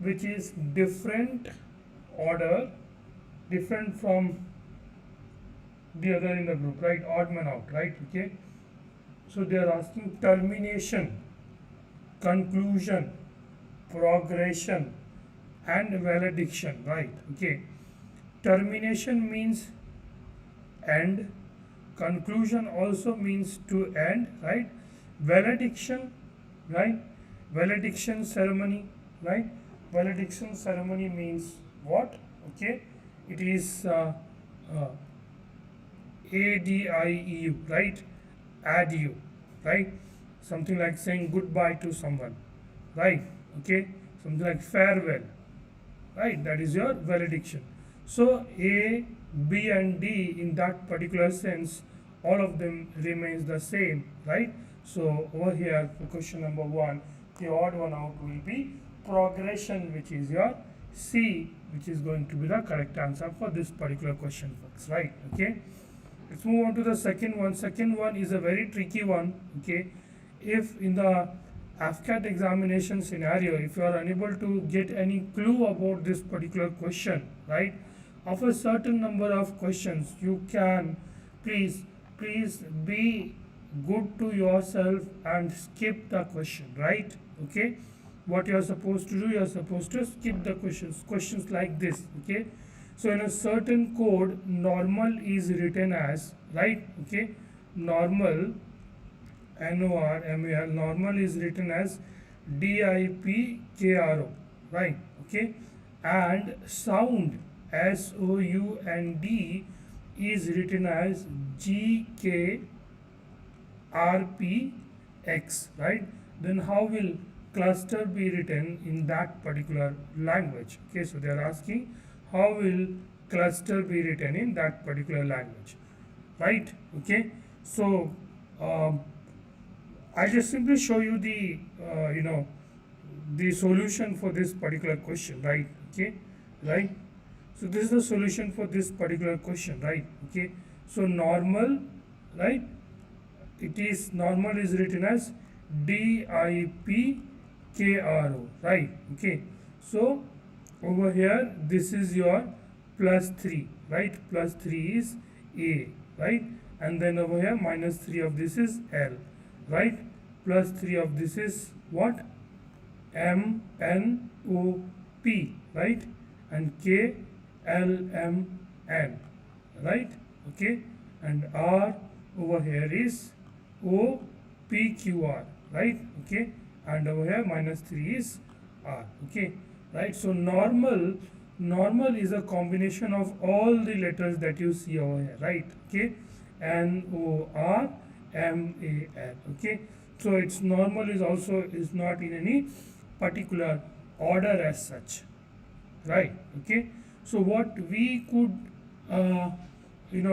which is different order, different from the other in the group, right? Odd man out, right? Okay. So they are asking termination, conclusion, progression, and valediction, right? Okay. Termination means end, conclusion also means to end, right? Valediction, right? Valediction ceremony, right? Valediction ceremony means what? Okay, it is ADIEU, right? Adieu, right? Something like saying goodbye to someone, right? Okay, something like farewell, right? That is your valediction. So A, B and D in that particular sense, all of them remains the same, right? So over here for question number 1, the odd one out will be progression, which is your C, which is going to be the correct answer for this particular question, folks, right? Okay, let's move on to the second one. Second one is a very tricky one. Okay, if in the AFCAT examination scenario, if you are unable to get any clue about this particular question, right, of a certain number of questions, you can please be good to yourself and skip the question, right? Okay, what you are supposed to do, you are supposed to skip the questions like this. Okay, so in a certain code, normal is written as, right? Okay, normal, NORMAL, normal is written as DIPKRO, right? Okay, and sound, SOUND, is written as GKRPX, right? Then how will cluster be written in that particular language? Okay, so they are asking how will cluster be written in that particular language, right? Okay, so I'll just simply show you the the solution for this particular question, right? Okay, right? So this is the solution for this particular question, right? Okay, so normal, right? It is normal is written as DIPKRO, right? Okay, so over here this is your plus 3, right? Plus 3 is A, right? And then over here minus 3 of this is L, right? Plus 3 of this is what? MNOP, right? And KLMN, right? Okay, and R over here is OPQR, right? Okay, and over here minus 3 is R. Okay, right? So normal is a combination of all the letters that you see over here, right? Okay, NORMAL. Okay, so its normal is also is not in any particular order as such, right? Okay, so what we could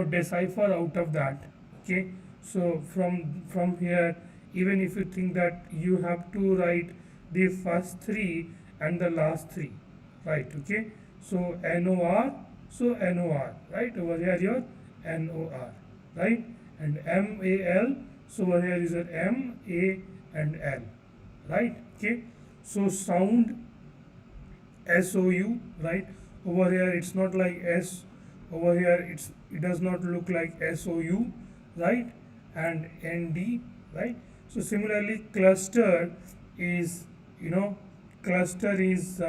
decipher out of that, okay, so from here, even if you think that you have to write the first 3 and the last 3, right? Okay, so NOR, so NOR, right? Over here your NOR, right? And MAL, so over here is an M, A and L, right? Okay, so sound, SOU, right? Over here it's not like S, over here it does not look like SOU, right? And ND, right? So similarly cluster is, cluster is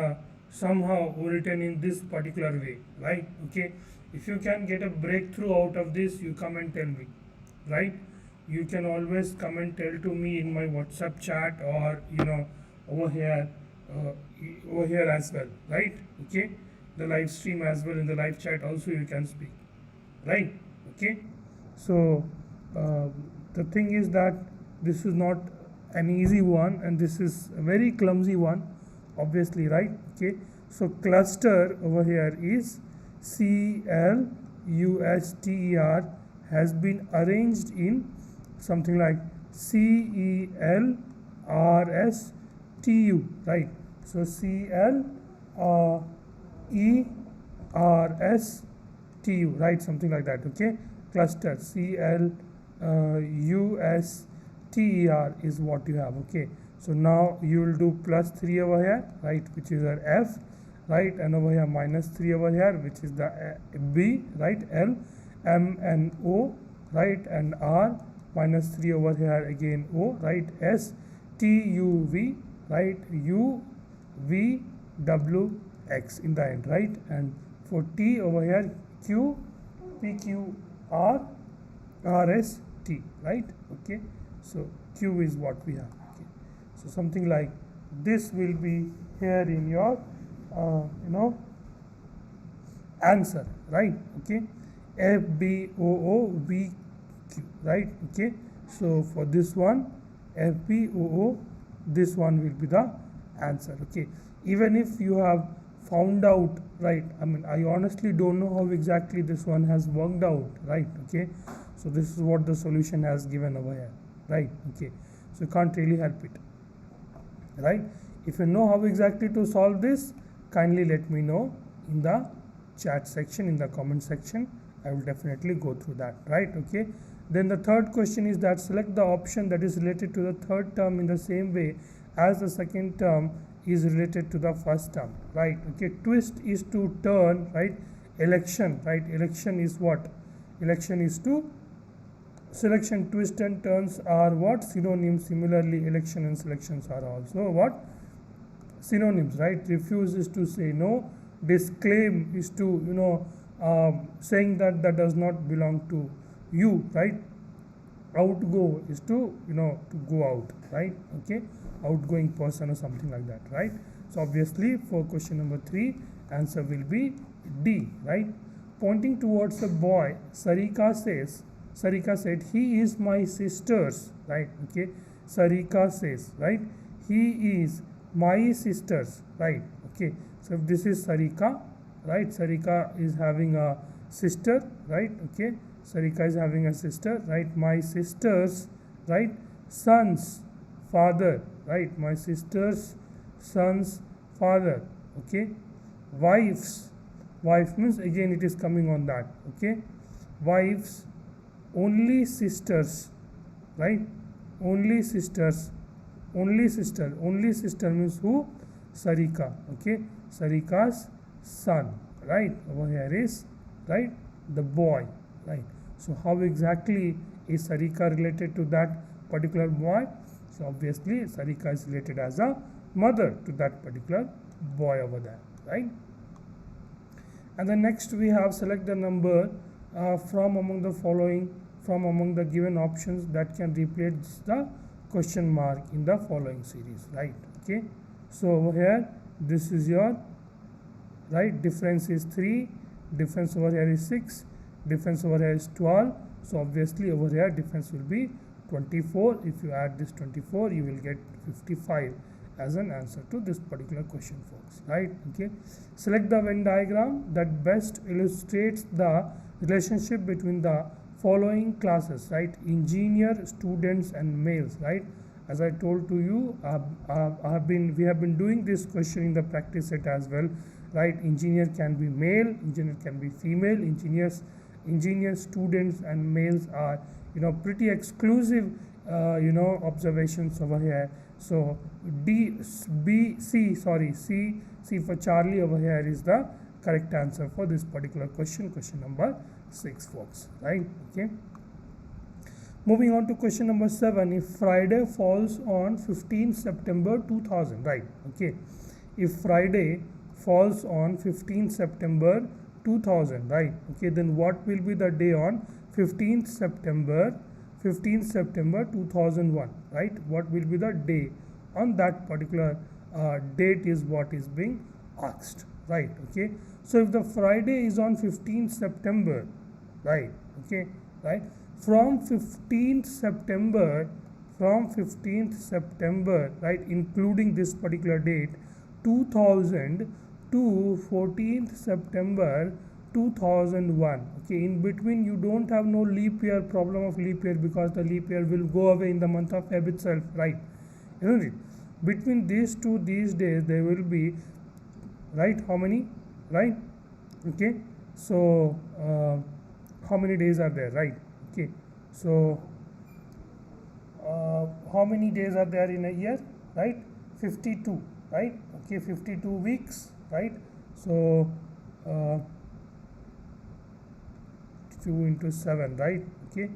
somehow written in this particular way, right? Okay, if you can get a breakthrough out of this, you come and tell me, right? You can always come and tell to me in my WhatsApp chat, or over here as well, right? Okay, the live stream as well, in the live chat also you can speak, right? Okay, so the thing is that this is not an easy one, and this is a very clumsy one, obviously, right? Okay, so cluster over here is CLUSTER, has been arranged in something like CELRSTU, right? So CLERSTU, right? Something like that. Okay, cluster, CLUSTER is what you have. Okay, So now you will do plus 3 over here, right, which is our F, right, and over here minus 3 over here, which is the B, right, L, M and O, right, and R, minus 3 over here again O, right, S, T, U, V, right, U, V, W, X in the end, right, and for T over here Q, P, Q, R, R, S, T, right, okay. So Q is what we have, okay. So something like this will be here in your answer, right, okay. F, B, O, O, V, Q, right, okay. So for this one, F, B, O, O, this one will be the answer, okay. Even if you have found out, right, I mean, I honestly don't know how exactly this one has worked out, right, okay. So this is what the solution has given over here, right, okay. So you can't really help it, right. If you know how exactly to solve this, kindly let me know in the chat section, in the comment section. I will definitely go through that, right, okay. Then the third question is that select the option that is related to the third term in the same way as the second term is related to the first term, right, okay. Twist is to turn, right. Election, right, election is what? Election is to selection. Twist and turns are what? Synonyms. Similarly, election and selections are also what? Synonyms, right. Refuse is to say no. Disclaim is to saying that does not belong to you, right. Outgo is to to go out, right, okay. Outgoing person or something like that, right. So obviously for question number 3, answer will be D, right. Pointing towards a boy, Sarika said, he is my sister's, right, okay. Sarika says, right, he is my sister's, right, okay. So if this is Sarika, right, Sarika is having a sister, right, okay. Sarika is having a sister, right, my sister's, right, son's father, right, my sister's son's father, okay. Wife means again it is coming on that, okay. Wife's only sisters, right, only sister means who? Sarika, okay. Sarika's son, right, over here is, right, the boy, right. So how exactly is Sarika related to that particular boy? So obviously Sarika is related as a mother to that particular boy over there, right. And then next we have select the number from among the following, from among the given options that can replace the question mark in the following series, right, okay. So over here this is your, right, difference is 3, difference over here is 6, difference over here is 12. So obviously over here difference will be 24. If you add this 24, you will get 55 as an answer to this particular question, folks, right, okay. Select the Venn diagram that best illustrates the relationship between the following classes, right, engineer, students and males, right. As I told to you, we have been doing this question in the practice set as well, right. Engineer can be male, engineer can be female. Engineers, students and males are pretty exclusive observations over here. So C for Charlie over here is the correct answer for this particular question number 6, folks, right, okay. Moving on to question number 7. If Friday falls on 15 September 2000, right, okay. If Friday falls on 15 September 2000, right, okay, then what will be the day on 15th September 2001, right. What will be the day on that particular date is what is being asked, right, okay. So if the Friday is on 15th September, right, okay, right, from 15th September, right, including this particular date 2000 to 14th September 2001, okay. In between you don't have no leap year, problem of leap year, because the leap year will go away in the month of Feb itself, right, isn't it? Between these days there will be, right, how many, right, okay. So how many days are there, right, okay. So how many days are there in a year? right? 52, right? Okay, 52 weeks, right? So 2 into 7, right? Okay.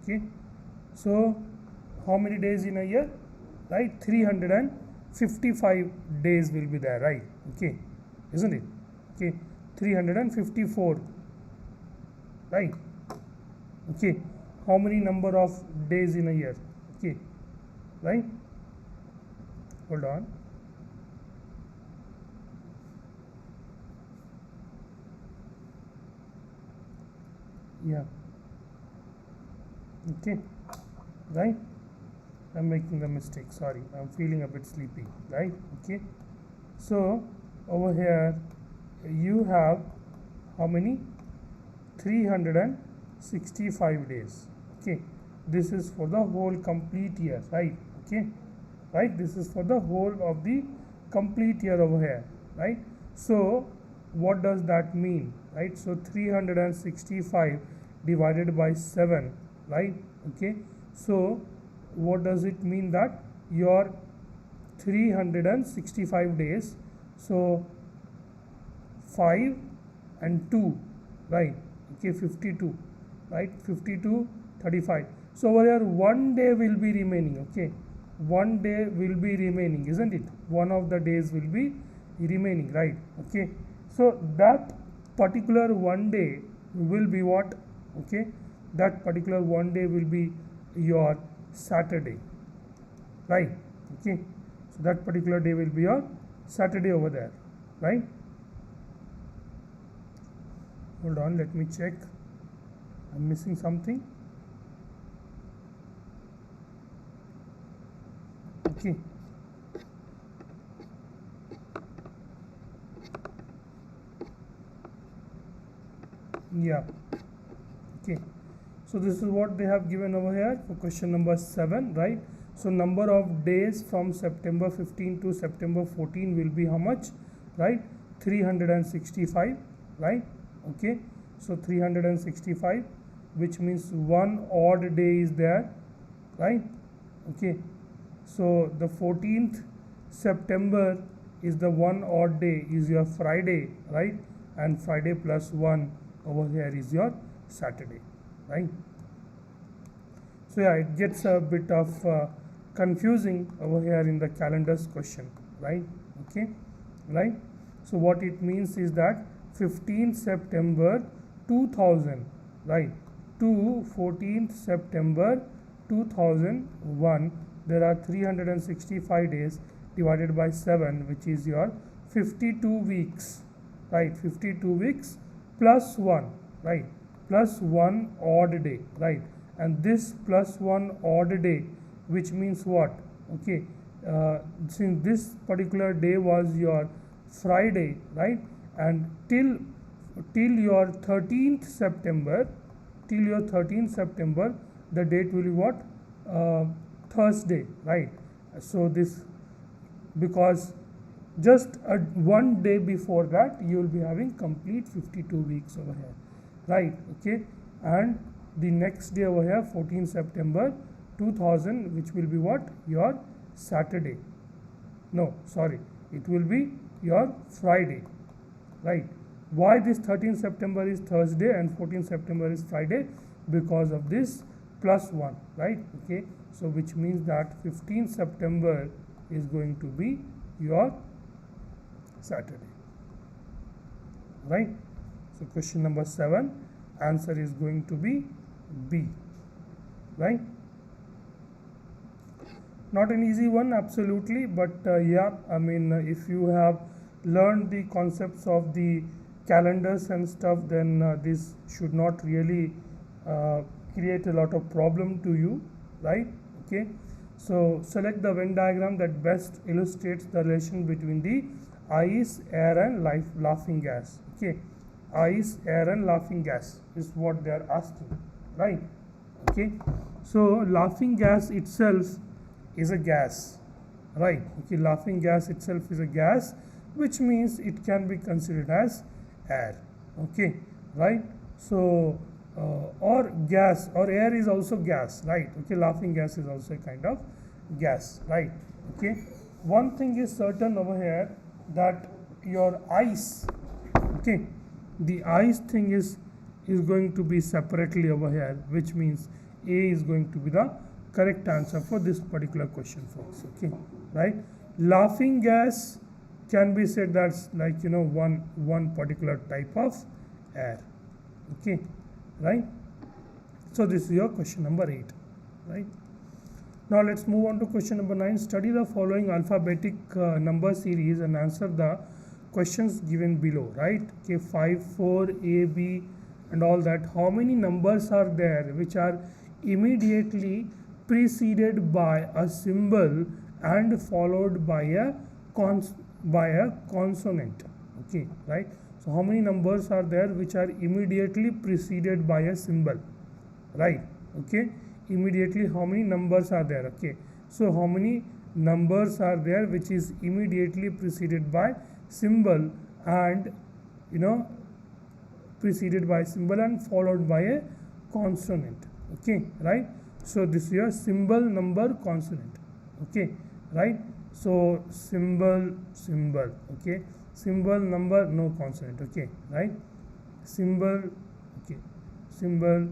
Okay. So how many days in a year? Right? 355 days will be there, right? Okay. Isn't it? Okay. 354, right? Okay. How many number of days in a year? Okay. Right? Hold on. Yeah. Okay. Right? I'm making a mistake. Sorry. I'm feeling a bit sleepy. Right? Okay. So over here you have how many? 365 days. Okay. This is for the whole complete year, right? Okay. Right? This is for the whole of the complete year over here, right? So what does that mean, right? So 365 divided by 7, right? Okay. So what does it mean? That your 365 days, so 5 and 2, right? Okay, 52, right? 52, 35. So over here 1 day will be remaining. Okay, 1 day will be remaining, isn't it? One of the days will be remaining, right? Okay, so that particular 1 day will be what? Okay, that particular 1 day will be your Saturday, right? Okay, so that particular day will be your Saturday over there, right? Hold on, let me check. I'm missing something. Okay. Yeah. Okay. So this is what they have given over here for question number 7, right? So number of days from September 15 to September 14 will be how much, right? 365, right? Okay. So 365, which means one odd day is there, right? Okay. So the 14th September is the one odd day, is your Friday, right? And Friday plus 1 over here is your Saturday, right? So yeah, it gets a bit of confusing over here in the calendars question, right? Okay, right? So what it means is that 15th September 2000, right, to 14th September 2001, there are 365 days divided by 7, which is your 52 weeks, right? 52 weeks plus 1, right? Plus 1 odd day, right? And this plus 1 odd day, which means what? Okay, since this particular day was your Friday, right? And till your 13th September, the date will be what? Thursday, right? So this, because just one day before that you will be having complete 52 weeks over here, right? Okay, and the next day over here 14 September 2000, which will be what? Your Saturday. No, sorry, it will be your Friday, right? Why this 13th September is Thursday and 14th September is Friday? Because of this plus 1, right? Okay, so which means that 15th September is going to be your Saturday, right? So question number 7, answer is going to be B, right? Not an easy one, absolutely, but yeah, I mean, if you have learned the concepts of the calendars and stuff, then this should not really create a lot of problem to you, right? Okay, so select the Venn diagram that best illustrates the relation between the ice, air and laughing gas. Okay, ice, air and laughing gas is what they are asking, right? Okay, so laughing gas itself is a gas, right? Okay, laughing gas itself is a gas, which means it can be considered as air. Okay, right? So or gas, or air is also gas, right? Okay, laughing gas is also a kind of gas, right? Okay, one thing is certain over here, that your ice, okay, the ice thing is going to be separately over here, which means A is going to be the correct answer for this particular question, folks. Okay, right? Laughing gas can be said that's like, you know, one particular type of air. Okay, right? So this is your question number 8, right? Now let's move on to question number 9. Study the following alphabetic number series and answer the questions given below, right? Okay, 5, 4, A, B and all that. How many numbers are there which are immediately preceded by a symbol and followed by a consonant? Okay, right? So how many numbers are there which are immediately preceded by a symbol, right? Okay, immediately how many numbers are there? Okay, so how many numbers are there which is immediately preceded by symbol and, you know, preceded by symbol and followed by a consonant? Okay, right? So this is your symbol, number, consonant. Okay, right? So symbol, okay, symbol, number, no consonant. Okay, right? Symbol, okay, symbol,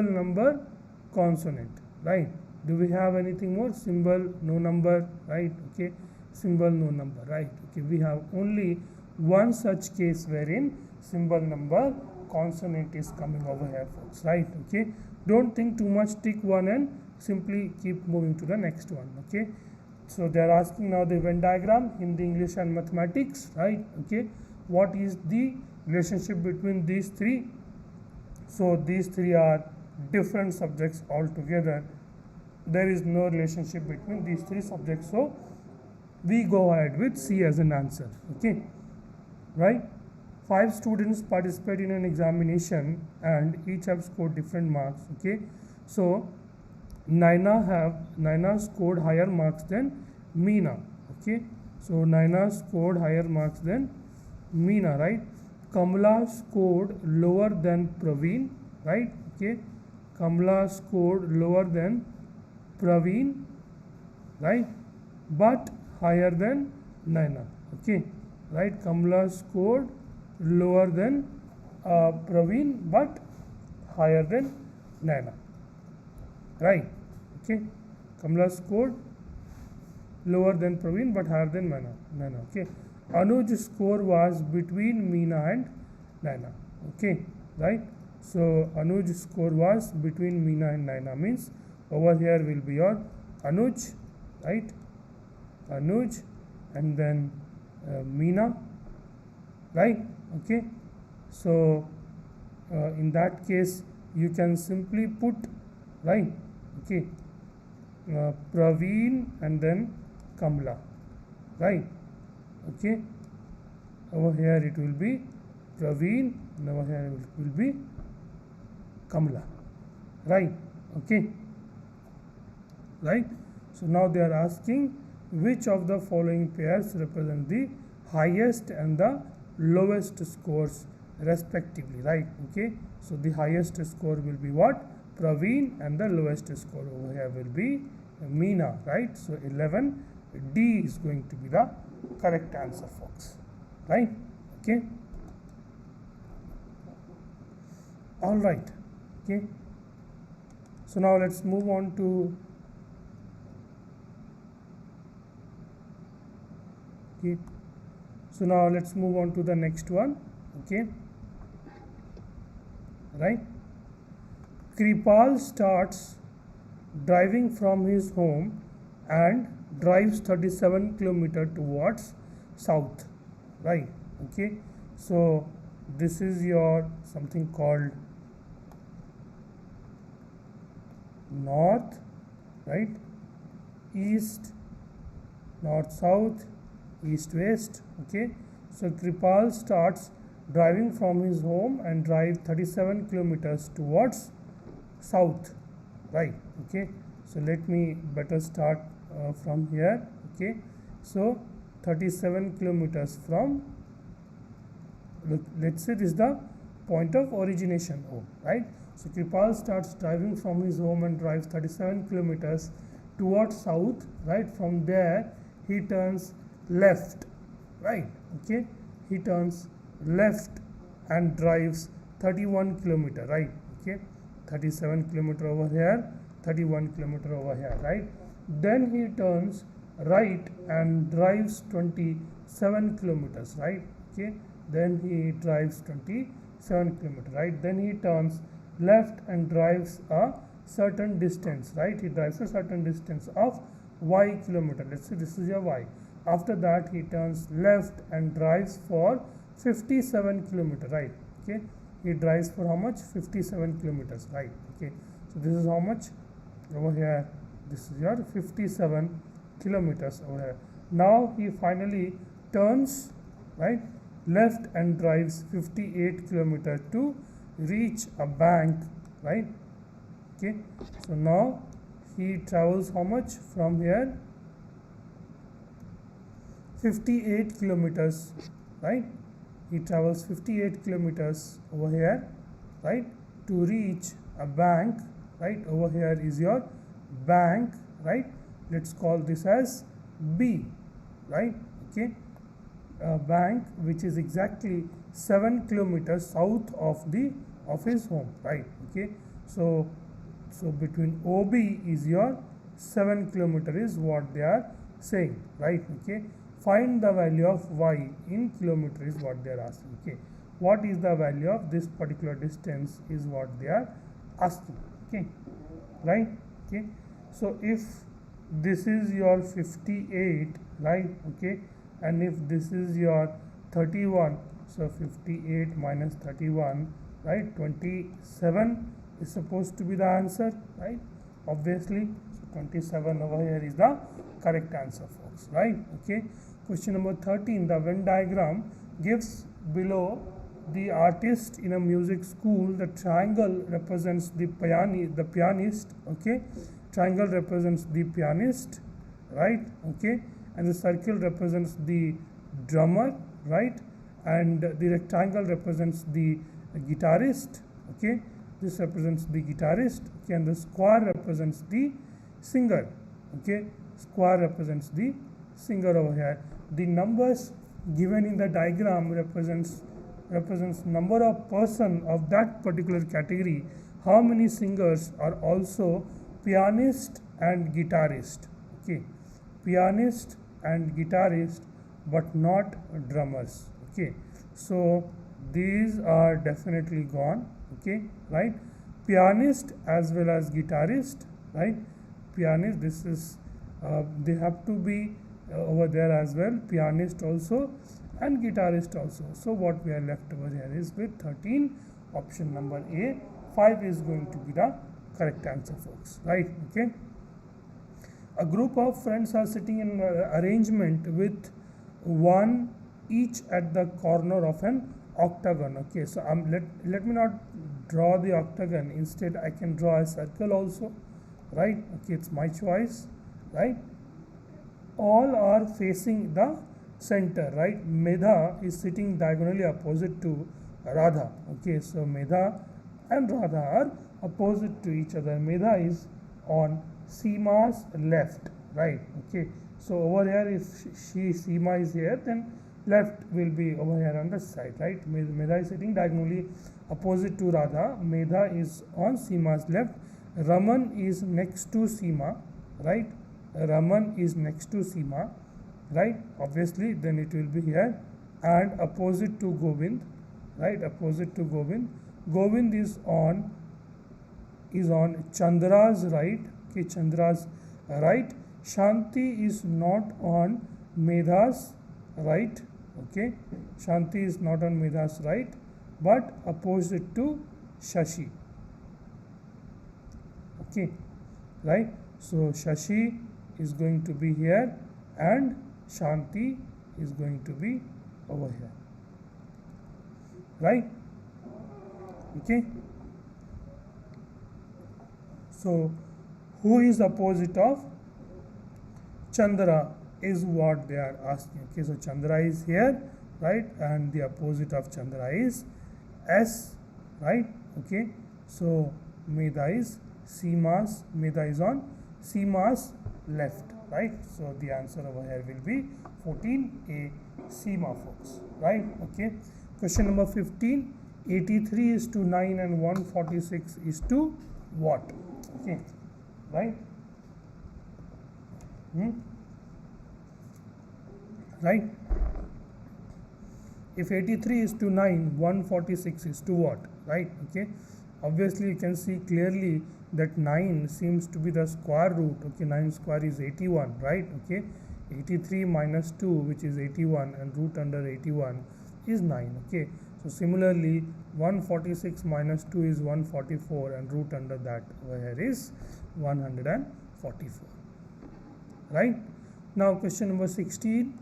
number, consonant, right? Do we have anything more? Symbol, no number, right? Okay, symbol, no number, right? Okay, we have only one such case wherein symbol, number, consonant is coming over here, folks, right? Okay, don't think too much, tick one and simply keep moving to the next one. Okay, so they are asking now the Venn diagram, Hindi, English and mathematics, right? Okay, what is the relationship between these three? So these three are different subjects altogether. There is no relationship between these three subjects, so we go ahead with C as an answer. Okay, right? 5 students participate in an examination and each have scored different marks. Okay, so Naina scored higher marks than Meena. Okay, so Naina scored higher marks than Meena, right? Kamala scored lower than Praveen, right? Okay, Kamala scored lower than Praveen, right? But higher than Naina. Okay, right? Kamala scored lower than Praveen but higher than Naina, right? Okay, Kamala scored lower than Praveen but higher than Naina. Okay, Anuj's score was between Meena and Naina. Okay, right? So Anuj's score was between Meena and Naina, means over here will be your Anuj, right? Anuj and then Meena, right? Okay, so in that case you can simply put, right? Okay, Praveen and then Kamala, right? Okay, over here it will be Praveen and over here it will be Kamala, right? Okay, right? So now they are asking which of the following pairs represent the highest and the lowest scores respectively, right? Okay, so the highest score will be what? Praveen, and the lowest score over here will be Meena, right? So 11, D is going to be the correct answer, folks, right? Okay, all right. Okay, so now let's move on to so now let's move on to the next one. Okay, right? Kripal starts driving from his home and drives 37 kilometers towards south, right? Okay, so this is your something called north, right? East, north, south, east, west. Okay, so Kripal starts driving from his home and drive 37 kilometers towards south, right? Okay, so let me better start from here. Okay, so 37 kilometers from, let's say this is the point of origination O, right? So Kripal starts driving from his home and drives 37 kilometers towards south, right? From there he turns left, right? Okay, he turns left and drives 31 kilometer, right? Okay, 37 kilometer over here, 31 kilometer over here, right? Then he turns right and drives 27 kilometers, right? Okay, then he drives 27 kilometers, right? Then he turns left and drives a certain distance, right? He drives a certain distance of y kilometer. Let's say this is your y. After that he turns left and drives for 57 kilometer, right? Okay, he drives for how much? 57 kilometers, right? Okay, so this is how much over here. This is your 57 kilometers over here. Now he finally turns right left and drives 58 kilometers to reach a bank, right? Okay, so now he travels how much from here? 58 kilometers, right? He travels 58 kilometers over here, right, to reach a bank, right? Over here is your bank, right? Let's call this as B, right? Okay, a bank which is exactly 7 kilometers south of his home, right? Okay, so between OB is your 7 kilometer is what they are saying, right? Okay, find the value of y in kilometer is what they are asking. Okay, what is the value of this particular distance is what they are asking. Okay, right? Okay, so if this is your 58, right? Okay, and if this is your 31, so 58 minus 31, right, 27 is supposed to be the answer, right? Obviously, so 27 over here is the correct answer, folks, right? Okay, question number 13, the Venn diagram gives below the artist in a music school. The triangle represents the pianist, okay, triangle represents the pianist, right? Okay, and the circle represents the drummer, right, and the rectangle represents the guitarist, okay, this represents the guitarist, okay, and the square represents the singer, okay, square represents the singer over here. The numbers given in the diagram represents number of person of that particular category. How many singers are also pianist and guitarist? Okay, pianist and guitarist, but not drummers. Okay, so these are definitely gone. Okay, right, pianist as well as guitarist, right? Pianist, this is they have to be over there as well, pianist also and guitarist also. So what we are left over here is with 13, option number A. 5 is going to be the correct answer, folks, right? Okay, a group of friends are sitting in arrangement with one each at the corner of an octagon. Okay, so let me not draw the octagon, instead I can draw a circle also, right? Okay, it's my choice, right? All are facing the center, right? Medha is sitting diagonally opposite to Radha. Okay, so Medha and Radha are opposite to each other. Medha is on Seema's left, right? Okay, so over here if Seema is here, then left will be over here on the side, right? Medha is sitting diagonally opposite to Radha. Medha is on Seema's left. Raman is next to Seema, right? Raman is next to Seema, right? Obviously, then it will be here, and opposite to Govind, right? Opposite to Govind. Govind is on Chandra's right. Okay, Chandra's right. Shanti is not on Medha's right. Okay, Shanti is not on Medha's right, but opposite to Shashi. Okay, right? So Shashi is going to be here and Shanti is going to be over here, right? Okay, so who is opposite of Chandra is what they are asking. Okay, so Chandra is here, right, and the opposite of Chandra is S, right? Okay, so Meda is on CMAS left, right? So the answer over here will be 14A, CMA, folks, right? Okay, question number 15, 83 is to 9 and 146 is to what? Okay, right? Right? If 83 is to 9, 146 is to what? Right? Okay, obviously you can see clearly that 9 seems to be the square root. Okay, 9 square is 81, right? Okay, 83 minus 2, which is 81, and root under 81 is 9. Okay, so similarly 146 minus 2 is 144, and root under that over here is 144, right? Now question number 16,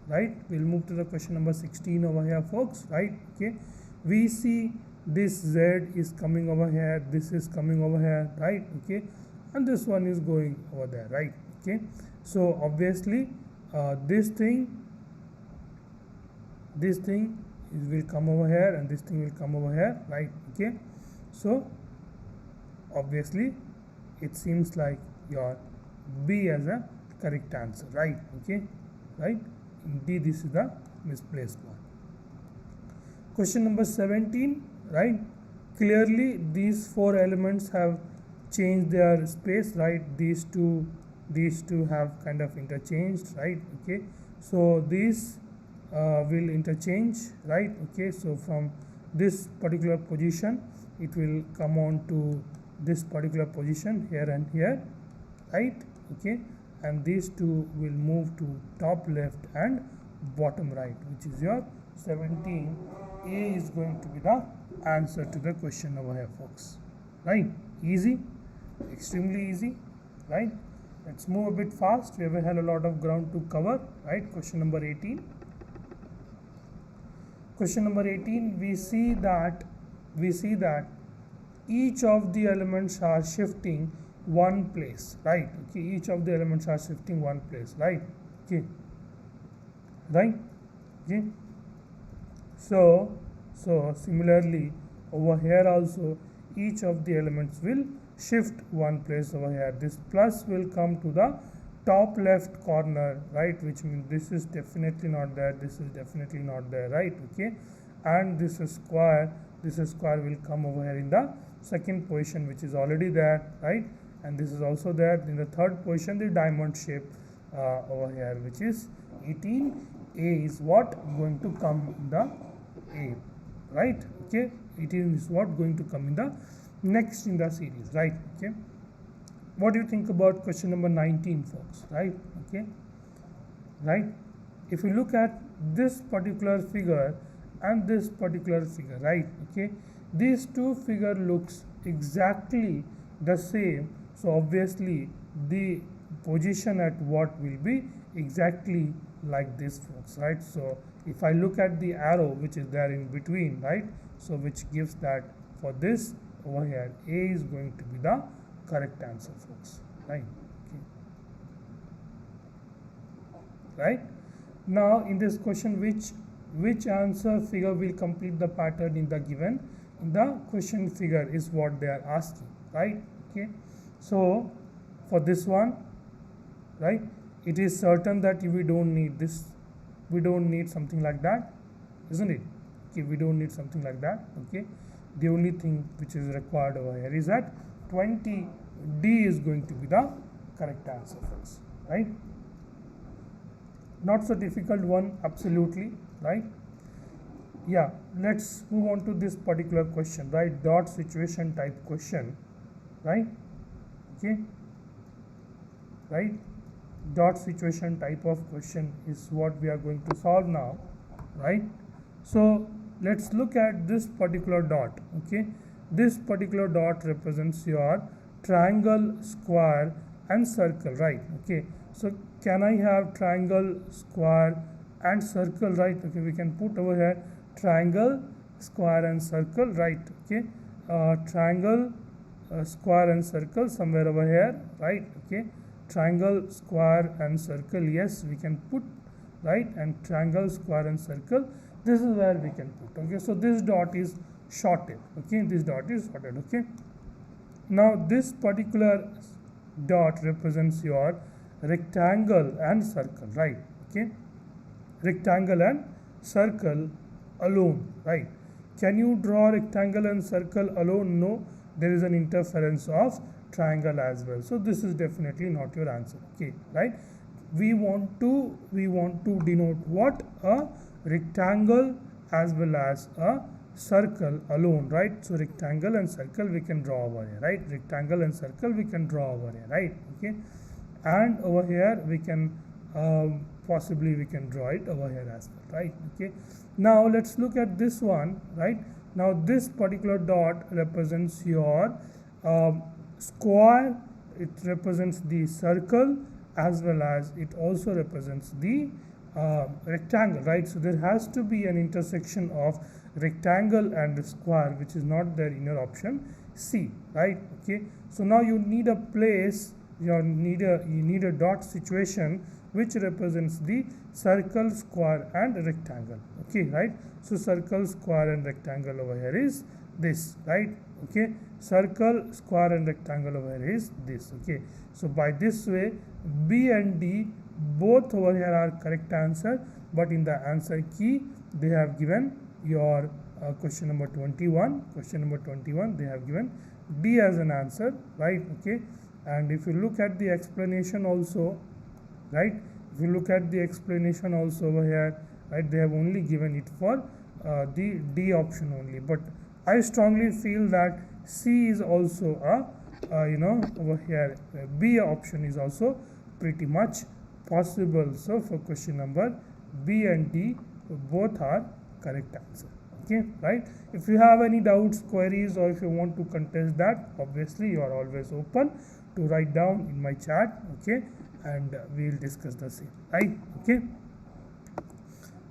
right? We'll move to the question number 16 over here, folks, right? Okay, we see this Z is coming over here, this is coming over here, right? Okay, and this one is going over there, right? Okay, so obviously this thing will come over here, and this thing will come over here, right? Okay, so obviously it seems like your B as a correct answer, right? Okay, right? D, this is the misplaced one. Question number 17, right? Clearly these four elements have changed their space, right? These two have kind of interchanged, right? Okay, so these will interchange, right? Okay, so from this particular position it will come on to this particular position here and here, right? Okay, and these two will move to top left and bottom right, which is your 17. A is going to be the answer to the question over here, folks, right? Easy, extremely easy, right? Let's move a bit fast. We have had a lot of ground to cover, right? Question number 18. Question number 18, we see that each of the elements are shifting one place, right? Okay, each of the elements are shifting one place, right? Okay, right? Okay, so similarly over here also each of the elements will shift one place over here. This plus will come to the top left corner, right? Which means this is definitely not there, this is definitely not there, right? Okay, and this square will come over here in the second position, which is already there, right? And this is also there. In the third position, the diamond shape over here, which is 18. A is what going to come in the A, right? Okay, 18 is what going to come in the next in the series, right? Okay, what do you think about question number 19, folks, right? Okay, right? If you look at this particular figure and this particular figure, right? Okay, these two figure looks exactly the same, so obviously the position at what will be exactly like this, folks, right? So if I look at the arrow which is there in between, right, so which gives that for this over here A is going to be the correct answer, folks, right? Okay, right? Now in this question, which answer figure will complete the pattern in the given in the question figure is what they are asking, right? Okay, so for this one, right, it is certain that we don't need this, we don't need something like that, isn't it? Okay, we don't need something like that. Okay, the only thing which is required over here is that 20. D is going to be the correct answer, folks, right? Not so difficult one, absolutely, right? Yeah, let's move on to this particular question, right? Dot situation type question, right? Okay, right? Dot situation type of question is what we are going to solve now, right? So let's look at this particular dot. Okay, this particular dot represents your triangle, square and circle, right? Okay, so can I have triangle, square and circle, right? Okay, we can put over here triangle, square and circle, right? Okay, triangle, square and circle somewhere over here, right? Okay, triangle, square and circle, yes, we can put right, and triangle, square and circle, this is where we can put. Okay, so this dot is shorted. Okay, this dot is shorted. Okay, now this particular dot represents your rectangle and circle, right? Okay, rectangle and circle alone, right? Can you draw rectangle and circle alone? No, there is an interference of triangle as well. So this is definitely not your answer. Okay, right? We want to denote what? A rectangle as well as a circle alone, right? So rectangle and circle we can draw over here, right? Rectangle and circle we can draw over here, right? Okay, and over here we can possibly we can draw it over here as well, right? Okay, now let's look at this one, right? Now this particular dot represents your square, it represents the circle as well as it also represents the rectangle, right? So there has to be an intersection of rectangle and square, which is not there in your option C, right? Okay, so now you need a place, you need a dot situation which represents the circle, square and rectangle. Okay, right? So circle, square and rectangle over here is this, right? Okay, circle, square and rectangle over here is this. Okay, so by this way B and D both over here are correct answer, but in the answer key they have given your question number 21. Question number 21 they have given D as an answer, right? Okay, and if you look at the explanation also, right, if you look at the explanation also over here, right, they have only given it for the D option only, but I strongly feel that C is also a over here B option is also pretty much possible. So for question number B and D both are correct answer. Okay, right? If you have any doubts, queries, or if you want to contest that, obviously you are always open to write down in my chat. Okay, and we will discuss the same, right? Okay,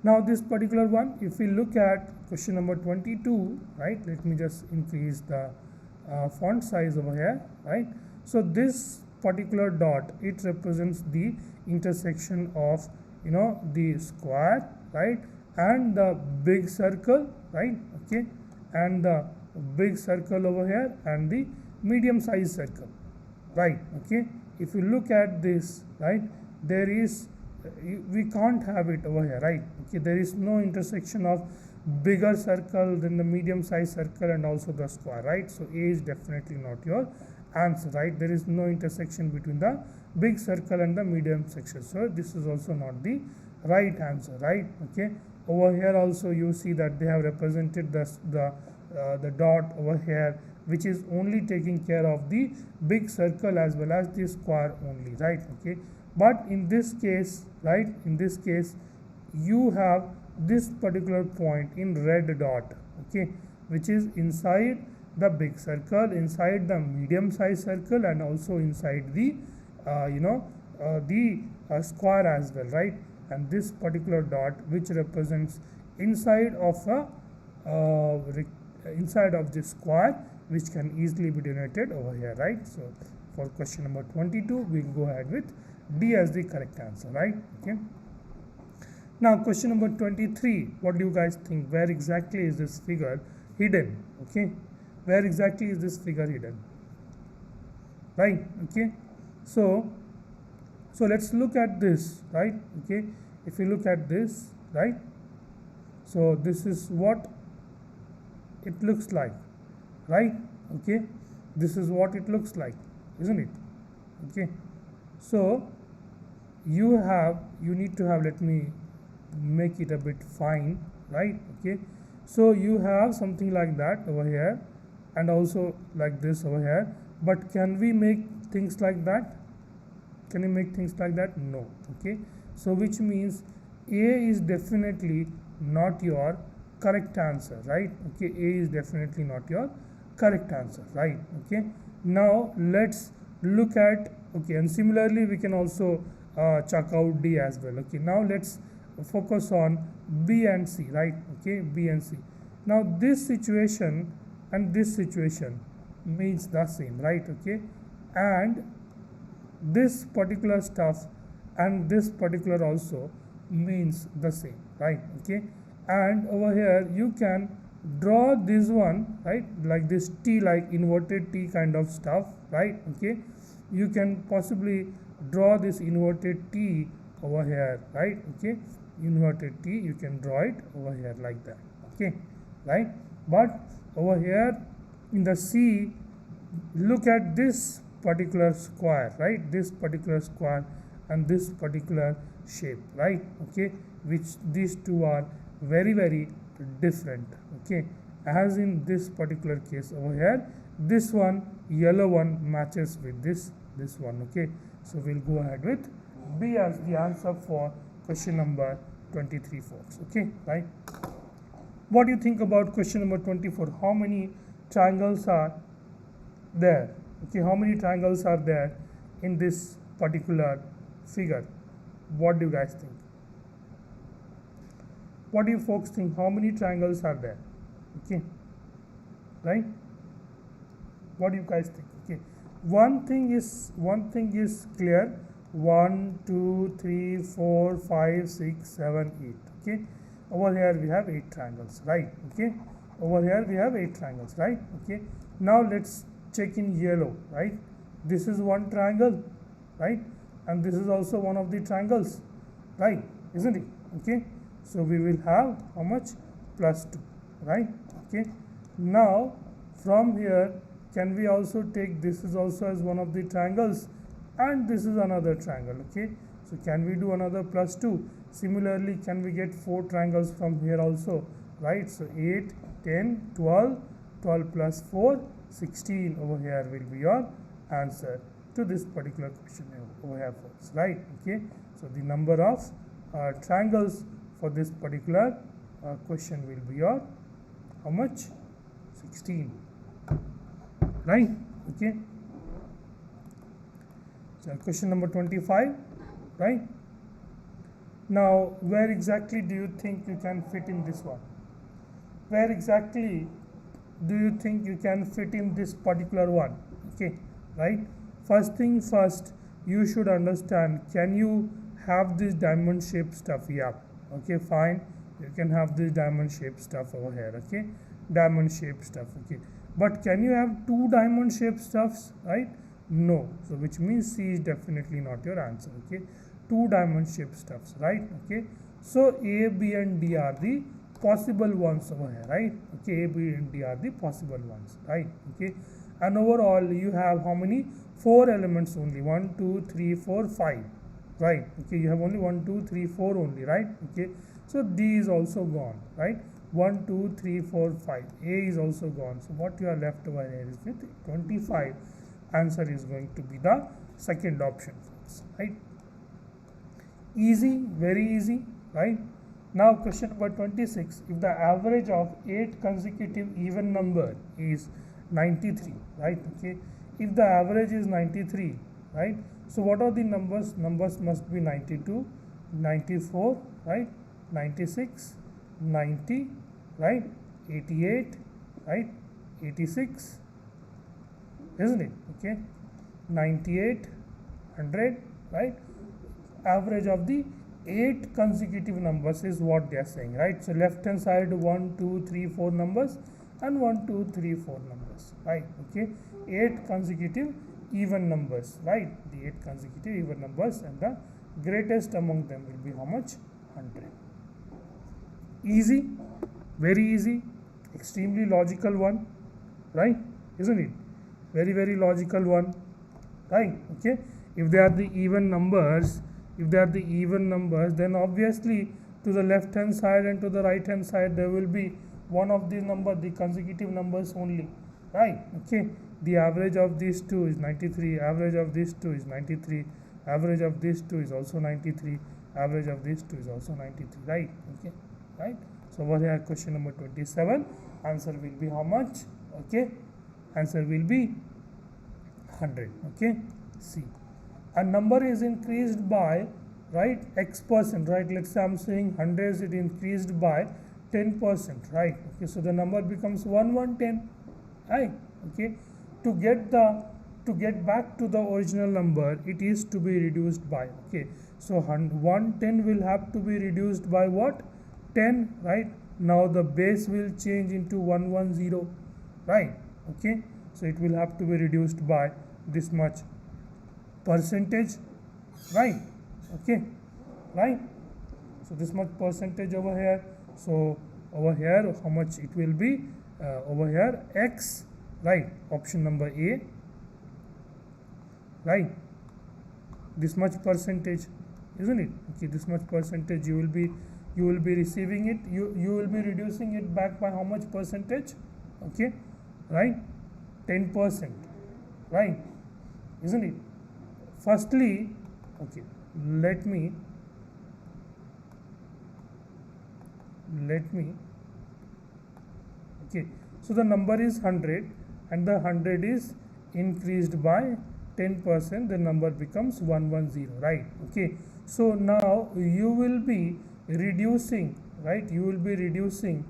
now this particular one, if we look at question number 22, right, let me just increase the font size over here, right? So this particular dot, it represents the intersection of the square, right, and the big circle, right? Okay, and the big circle over here and the medium size circle, right? Okay, if you look at this, right, there is we can't have it over here, right? Okay, there is no intersection of bigger circle than the medium size circle and also the square, right? So A is definitely not your answer, right? There is no intersection between the big circle and the medium section, so this is also not the right answer, right? Okay, over here also you see that they have represented the dot over here which is only taking care of the big circle as well as the square only, right? Okay, but in this case, right, in this case you have this particular point in red dot, okay, which is inside the big circle, inside the medium size circle and also inside the square as well, right? And this particular dot which represents inside of inside of the square, which can easily be denoted over here, right? So for question number 22 we'll go ahead with D as the correct answer, right? Okay, now question number 23, what do you guys think? Where exactly is this figure hidden? Okay, where exactly is this figure hidden, right? Okay, so let's look at this, right? Okay, if you look at this, right, so this is what it looks like, right? Okay, this is what it looks like, isn't it? Okay, so you need to have, let me make it a bit fine, right? Okay, so you have something like that over here and also like this over here, but can we make things like that? Can you make things like that? No. Okay, so which means A is definitely not your correct answer, right? Okay, A is definitely not your correct answer, right? Okay, now let's look at, okay, and similarly we can also check out D as well. Okay, now let's focus on B and C, right? Okay, B and C. Now this situation and this situation means the same, right? Okay, and this particular stuff and this particular also means the same, right? Okay, and over here you can draw this one, right, like this T, like inverted T kind of stuff, right? Okay, you can possibly draw this inverted T over here, right? Okay, inverted T, you can draw it over here like that, okay, right? But over here in the C, look at this particular square, right? This particular square and this particular shape, right? Okay, which these two are very very different, okay, as in this particular case over here, this one yellow one matches with this one, okay. So we'll go ahead with B as the answer for question number 23, folks, okay, right? What do you think about question number 24? How many triangles are there? Okay, how many triangles are there in this particular figure? What do you guys think? What do you folks think? How many triangles are there? Okay, right? What do you guys think? Okay, one thing is clear. 1, 2, 3, 4, 5, 6, 7, 8. Okay, over here we have 8 triangles, right? Okay, over here we have 8 triangles, right? Okay, now let's check in yellow, right? This is one triangle, right? And this is also one of the triangles, right? Isn't it? Okay, so we will have how much? +2, right? Okay, now from here, can we also take this is also as one of the triangles, and this is another triangle, okay? So can we do another +2? Similarly, can we get 4 triangles from here also, right? So 8, 10, 12, 12 plus 4, 16 over here will be your answer to this particular question over here, folks, right? Okay, so the number of triangles for this particular question will be your how much? 16, right? Okay, so question number 25, right? Now where exactly do you think you can fit in this one? Where exactly do you think you can fit in this particular one? Okay, right? First thing first, you should understand, can you have this diamond shaped stuff? Yeah, okay, fine, you can have this diamond shaped stuff over here, okay, diamond shaped stuff, okay, but can you have 2 diamond shaped stuffs, right? No, so which means C is definitely not your answer, okay, 2 diamond shaped stuffs, right? Okay, so A, B and D are the possible ones over here, right? Okay, A, B and D are the possible ones, right? Okay, and overall you have how many? 4 elements only. 1, 2, 3, 4, 5, right? Okay, you have only 1, 2, 3, 4 only, right? Okay, so D is also gone, right? 1, 2, 3, 4, 5. A is also gone. So what you are left over here is with 25. Answer is going to be the second option, folks, right? Easy, very easy, right? Now question number 26. If the average of 8 consecutive even number is 93, right? Okay, if the average is 93, right? So what are the numbers? Numbers must be 92, 94, right? 96, 90, right? 88, right? 86, isn't it? Okay, 98, 100, right? Average of the 8 consecutive numbers is what they are saying, right? So left hand side 1, 2, 3, 4 numbers and 1, 2, 3, 4 numbers, right? Okay, 8 consecutive even numbers, right? The 8 consecutive even numbers, and the greatest among them will be how much? 100. Easy, very easy, extremely logical one, right? Isn't it? Very very logical one, right? Okay, if they are the even numbers, then obviously to the left hand side and to the right hand side there will be one of the number, the consecutive numbers only, right? Okay, the average of these two is 93, average of these two is 93, average of these two is also 93, average of these two is also 93, right? Okay, right? So over here question number 27, answer will be how much? Okay, answer will be 100. Okay, C. A number is increased by, right, X%, right? Let's say I'm saying 100 is increased by 10%, right? Okay, so the number becomes 110, right? Okay, to get back to the original number, it is to be reduced by, okay, So 110 will have to be reduced by what? 10, right? Now the base will change into 110, right? Okay, so it will have to be reduced by this much percentage, right? Okay, right? So this much percentage over here. So over here how much it will be? Over here x, right? Option number A, right? This much percentage, isn't it? Okay, this much percentage you will be receiving it, you will be reducing it back by how much percentage? Okay, right? 10%, right? Isn't it? Firstly, okay, let me okay, so the number is 100 and the 100 is increased by 10%, the number becomes 110, right? Okay, so now you will be reducing, right? You will be reducing,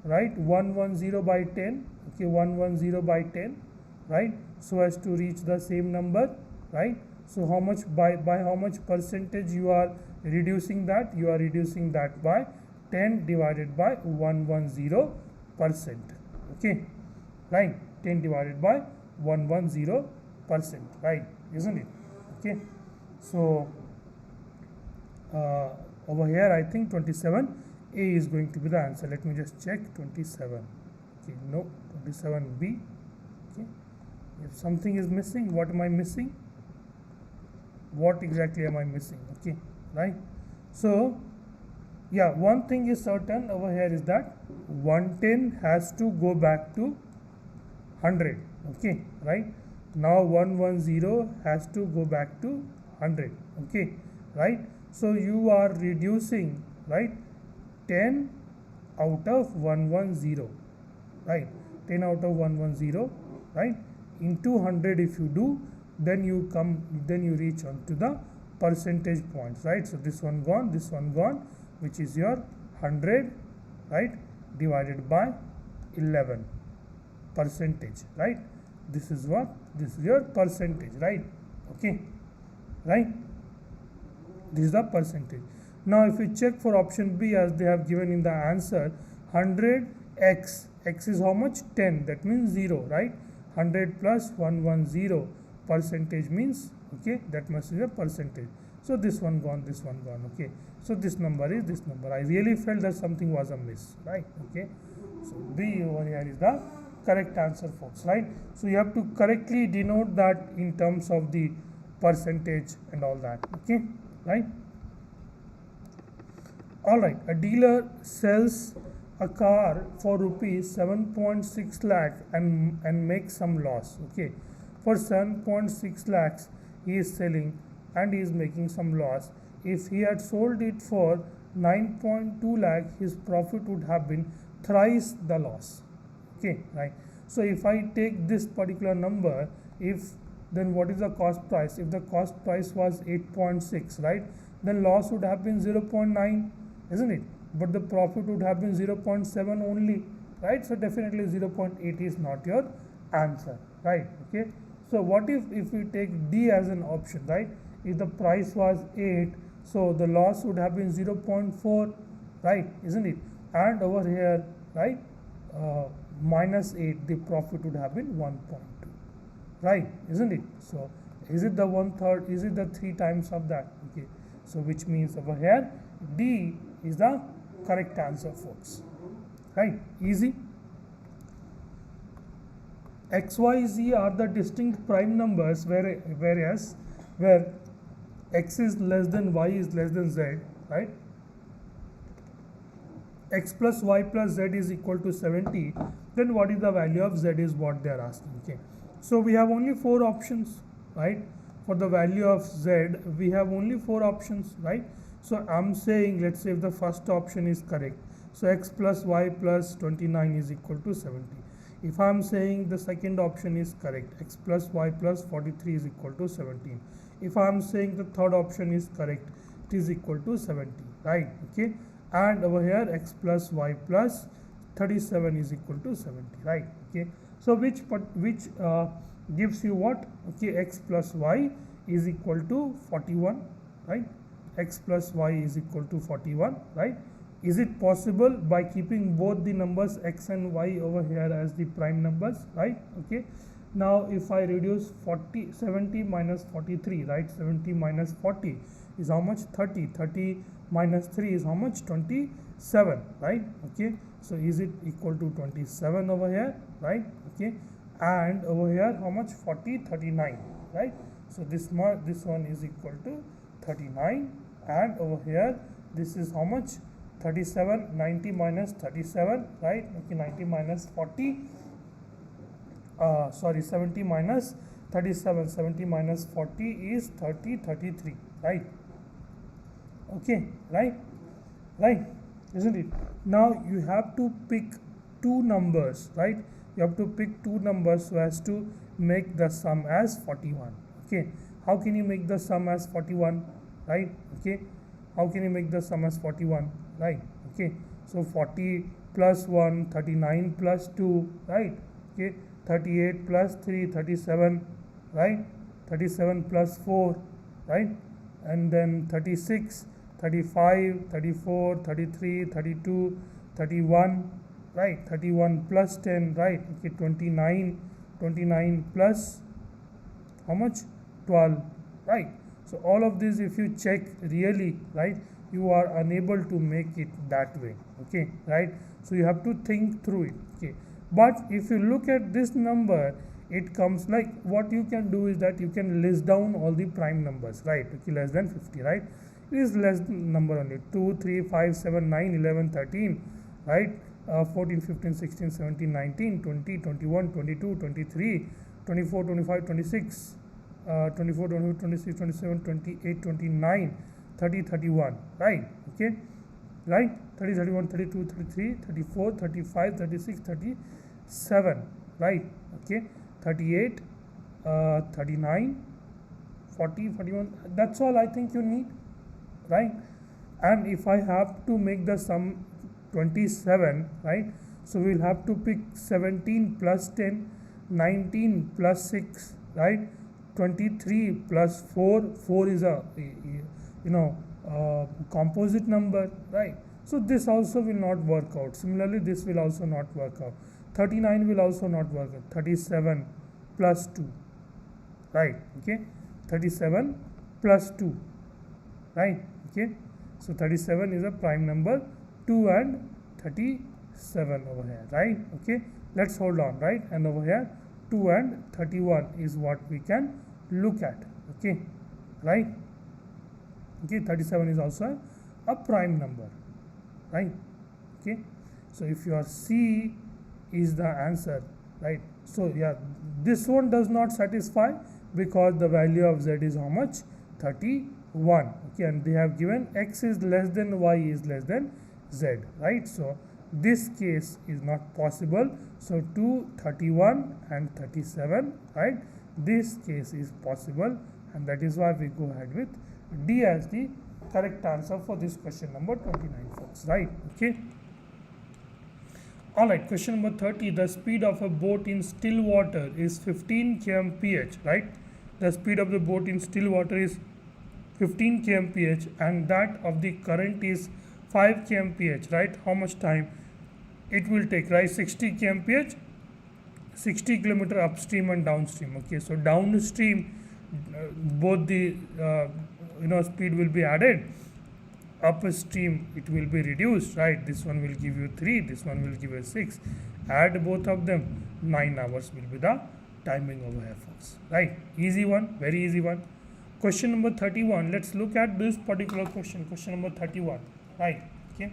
right? 110 by 10, okay, 110 by 10, right? So as to reach the same number, right? So how much by how much percentage you are reducing that? You are reducing that by 10 divided by 110%, okay, right? 10 divided by 110%, right? Isn't it? Okay, so over here I think 27A is going to be the answer. Let me just check. 27, okay, no, 27B. Okay, if something is missing, what am I missing? What exactly am I missing? Okay, right? So yeah, one thing is certain over here is that 110 has to go back to 100, okay, right? Now 110 has to go back to 100, okay, right? So you are reducing, right, 10 out of 110, right? 10 out of 110, right, into 100 if you do, then you reach on to the percentage points, right? So this one gone, which is your 100, right, divided by 11 percentage, right? This is what? This is your percentage, right? Okay, right? This is the percentage. Now if you check for option B, as they have given in the answer, 100x, x is how much? 10, that means 0, right? 100 plus 110 percentage means, okay, that must be a percentage. So this one gone, okay. So this number is this number. I really felt that something was amiss, right? Okay, so B over here is the correct answer, folks, right? So you have to correctly denote that in terms of the percentage and all that, okay, right? All right, a dealer sells a car for rupees 7.6 lakh and makes some loss, okay. For 7.6 lakhs he is selling and he is making some loss. If he had sold it for 9.2 lakh, his profit would have been thrice the loss, okay, right? So if I take this particular number, then what is the cost price? If the cost price was 8.6, right, then loss would have been 0.9, isn't it? But the profit would have been 0.7 only, right? So definitely 0.8 is not your answer, right? Okay, so what if we take D as an option, right? If the price was 8, so the loss would have been 0.4, right, isn't it? And over here, right, minus 8, the profit would have been 1.2, right, isn't it? So is it the 1/3? Is it the 3 times of that? Okay, so which means over here D is the correct answer, folks, right? Easy. X, Y, Z are the distinct prime numbers where x is less than y is less than z, right? X plus y plus z is equal to 70, then what is the value of z is what they are asking, okay. So we have only 4 options, right? For the value of z we have only 4 options, right? So I'm saying, let's say if the first option is correct, so x plus y plus 29 is equal to 70. If I'm saying the second option is correct, x plus y plus 43 is equal to 17. If I'm saying the third option is correct, it is equal to 70, right? Okay, and over here x plus y plus 37 is equal to 70, right? Okay, so which gives you what? Okay, x plus y is equal to 41, right? x plus y is equal to 41, right? Is it possible by keeping both the numbers x and y over here as the prime numbers, right? Okay. Now if I reduce 70 minus 43, right? 70 minus 40 is how much? 30. 30 minus 3 is how much? 27, right? Okay. So is it equal to 27 over here, right? Okay. And over here how much? 40, 39, right? So this one is equal to 39, and over here this is how much? 37. 90 minus 37, right? Okay. 90 minus 40, 70 minus 37. 70 minus 40 is 30, 33, right? Okay, right, isn't it? Now you have to pick two numbers, right? You have to pick two numbers so as to make the sum as 41. Okay, how can you make the sum as 41, right? Okay, how can you make the sum as 41, right? Okay, so 40 plus 1, 39 plus 2, right? Okay, 38 plus 3, 37, right? 37 plus 4, right? And then 36, 35, 34, 33, 32, 31, right? 31 plus 10, right? Okay, 29, 29 plus how much? 12, right? So all of this, if you check really, right, you are unable to make it that way. Okay, right? So you have to think through it. Okay, but if you look at this number, it comes like, what you can do is that you can list down all the prime numbers, right? Okay, less than 50, right? It is less number only. 2, 3, 5, 7, 9, 11, 13, right? 14, 15, 16, 17, 19, 20, 21, 22, 23, 24, 25, 26, 24, 25, 26, 27, 28, 29, 30, 31, right? Okay, right? 30, 31, 32, 33, 34, 35, 36, 37, right? Okay, 38, 39, 40, 41, that's all I think you need, right? And if I have to make the sum 27, right, so we'll have to pick 17 plus 10, 19 plus 6, right, 23 plus 4, 4 is a composite number, right? So this also will not work out. Similarly, this will also not work out. 39 will also not work out. 37 plus 2, right? Okay, 37 plus 2, right? Okay, so 37 is a prime number, 2 and 37 over here, right? Okay, let's hold on, right? And over here 2 and 31 is what we can look at. Okay, right? Okay, 37 is also a prime number, right? Okay, so if your C is the answer, right? So yeah, this one does not satisfy because the value of Z is how much? 31. Okay, and they have given X is less than Y is less than Z, right? So this case is not possible. So 2, 31 and 37, right? This case is possible, and that is why we go ahead with D as the correct answer for this question number 29, folks, right? Okay. Alright, question number 30. The speed of a boat in still water is 15 km/h, right? The speed of the boat in still water is 15 km/h, and that of the current is 5 km/h, right? How much time it will take, right? 60 km/h, 60 kilometer upstream and downstream. Okay, so downstream both the speed will be added, upstream it will be reduced, right? This one will give you 3, this one will give you 6. Add both of them, 9 hours will be the timing over here, folks, right? Easy one, very easy one. Question number 31. Let's look at this particular question. Question number 31, right? Okay.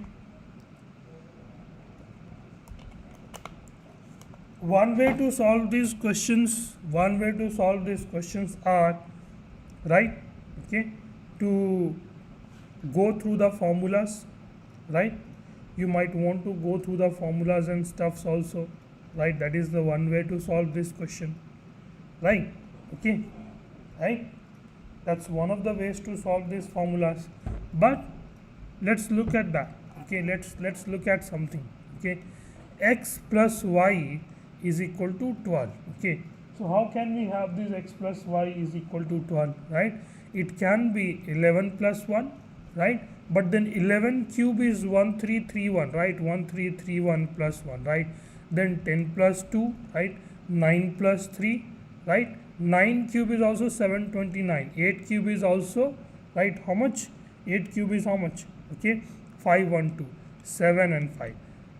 One way to solve these questions are, right? Okay, to go through the formulas, right? You might want to go through the formulas and stuffs also, right? That is the one way to solve this question, right? Okay, right? That's one of the ways to solve these formulas. But let's look at that. Okay, let's look at something. Okay, x plus y is equal to 12. Okay, so how can we have this x plus y is equal to 12, right? It can be 11 plus 1, right? But then 11 cube is 1331, right? 1331 plus 1, right? Then 10 plus 2, right? 9 plus 3, right? 9 cube is also 729. 8 cube is also, right? How much? 8 cube is how much? Okay, 512, 7 and 5.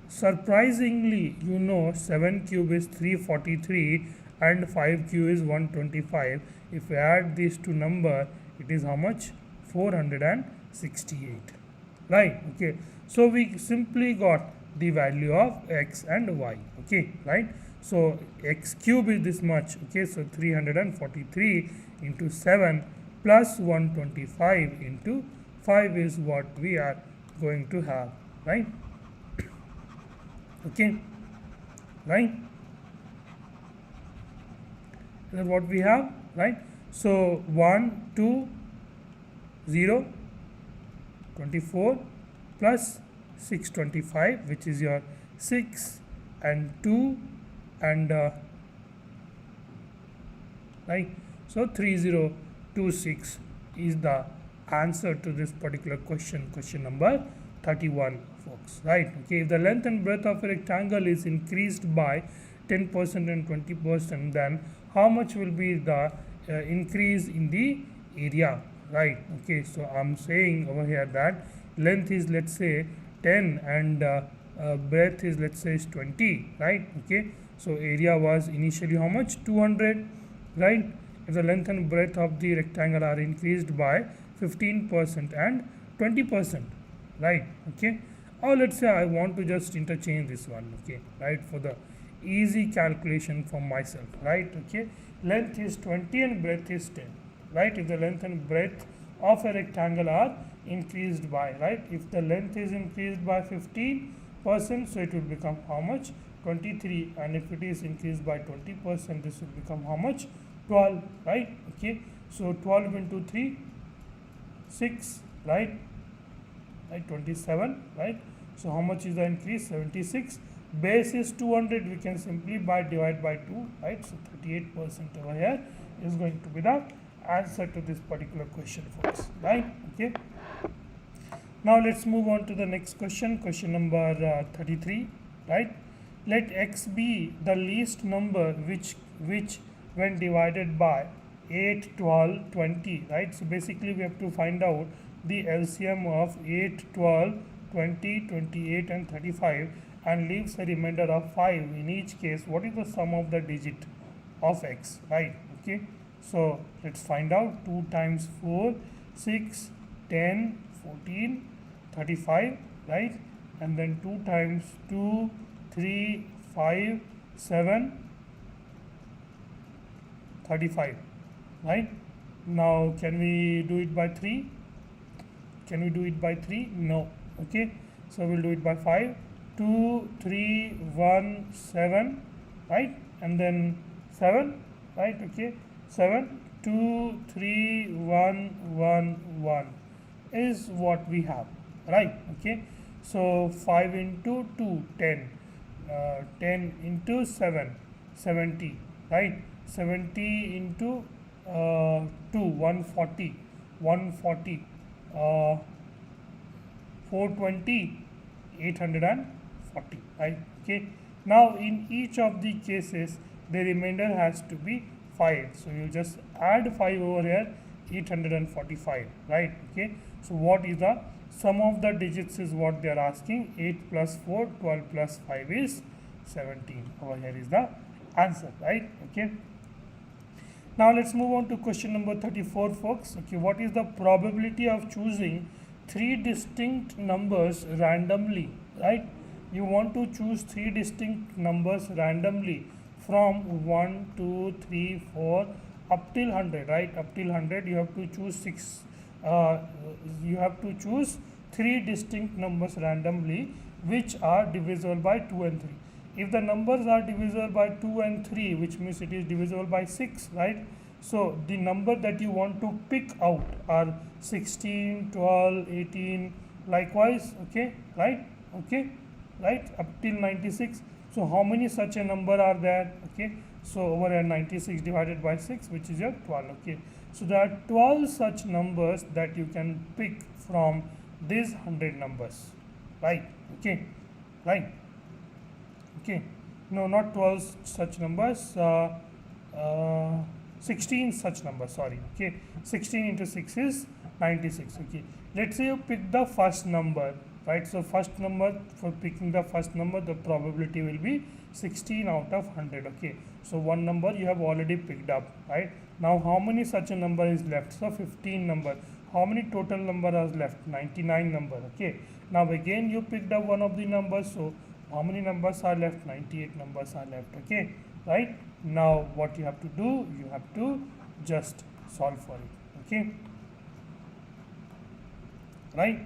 Surprisingly, 7 cube is 343 and 5 cube is 125. If we add these two number, it is how much? 468, right? Okay, so we simply got the value of x and y, okay, right? So x cube is this much, okay, so 343 into 7 plus 125 into 5 is what we are going to have, right? Okay, right? That's what we have, right? So 1 2 0 24 plus 625, which is your 6 and 2 and right, so 3026 is the answer to this particular question number 31, folks, right? Okay, if the length and breadth of a rectangle is increased by 10% and 20%, then how much will be the increase in the area, right? Okay, so I'm saying over here that length is, let's say, 10 and breadth is, let's say, is 20, right? Okay, so area was initially how much? 200, right? If the length and breadth of the rectangle are increased by 15% and 20%, right? Okay, or let's say I want to just interchange this one, okay, right, for the easy calculation for myself, right? Okay, length is 20 and breadth is 10, right? If the length and breadth of a rectangle are increased by, right, if the length is increased by 15%, so it will become how much? 23, and if it is increased by 20%, this will become how much? 12, right? Okay, so 12 into 3 6, right? 27, right? So how much is the increase? 76. Base is 200, we can simply divide by 2, right? So 38% over here is going to be the answer to this particular question, folks, right? Okay, now let's move on to the next question number 33, right? Let x be the least number which when divided by 8, 12, 20, right? So basically we have to find out the LCM of 8, 12, 20, 28 and 35 and leaves a remainder of 5 in each case. What is the sum of the digit of x, right? Okay, so let's find out. 2 times 4, 6, 10, 14, 35, right? And then 2 times 2, 3, 5, 7, 35, right? Now can we do it by 3? Can we do it by 3? No. Okay, so we'll do it by 5. 2, 3, 1, 7, right? And then 7, right? Okay, 7, 2, 3, 1, 1, 1 is what we have, right? Okay, so 5 into 2, 10, 10 into 7, 70, right? 70 into 2, 140, 140, 420, 840, right? Okay, now in each of the cases the remainder has to be 5, so you just add 5 over here, 845, right? Okay, so what is the sum of the digits is what they are asking. 8 plus 4, 12 plus 5 is 17. Over here is the answer, right? Okay, now let's move on to question number 34, folks. Okay, what is the probability of choosing 3 distinct numbers randomly, right? You want to choose 3 distinct numbers randomly from 1, 2, 3, 4 up till 100, right? Up till 100 you have to choose you have to choose 3 distinct numbers randomly which are divisible by 2 and 3. If the numbers are divisible by 2 and 3, which means it is divisible by 6, right? So the number that you want to pick out are 16, 12, 18, likewise, okay, right? Okay, right, up till 96. So how many such a number are there? Okay, so over here 96 divided by 6, which is your 12. Okay, So there are 12 such numbers that you can pick from these 100 numbers, right? Okay, right? Okay, no, not 12 such numbers, 16 such numbers, sorry. Okay, 16 into 6 is 96. Okay, let's say you pick the first number, right? So first number, for picking the first number, the probability will be 16 out of 100. Okay, so one number you have already picked up, right? Now how many such a number is left? So 15 number. How many total number are left? 99 number. Okay, now again you picked up one of the numbers, so how many numbers are left? 98 numbers are left. Okay, right? Now what you have to do, you have to just solve for it. Okay, right?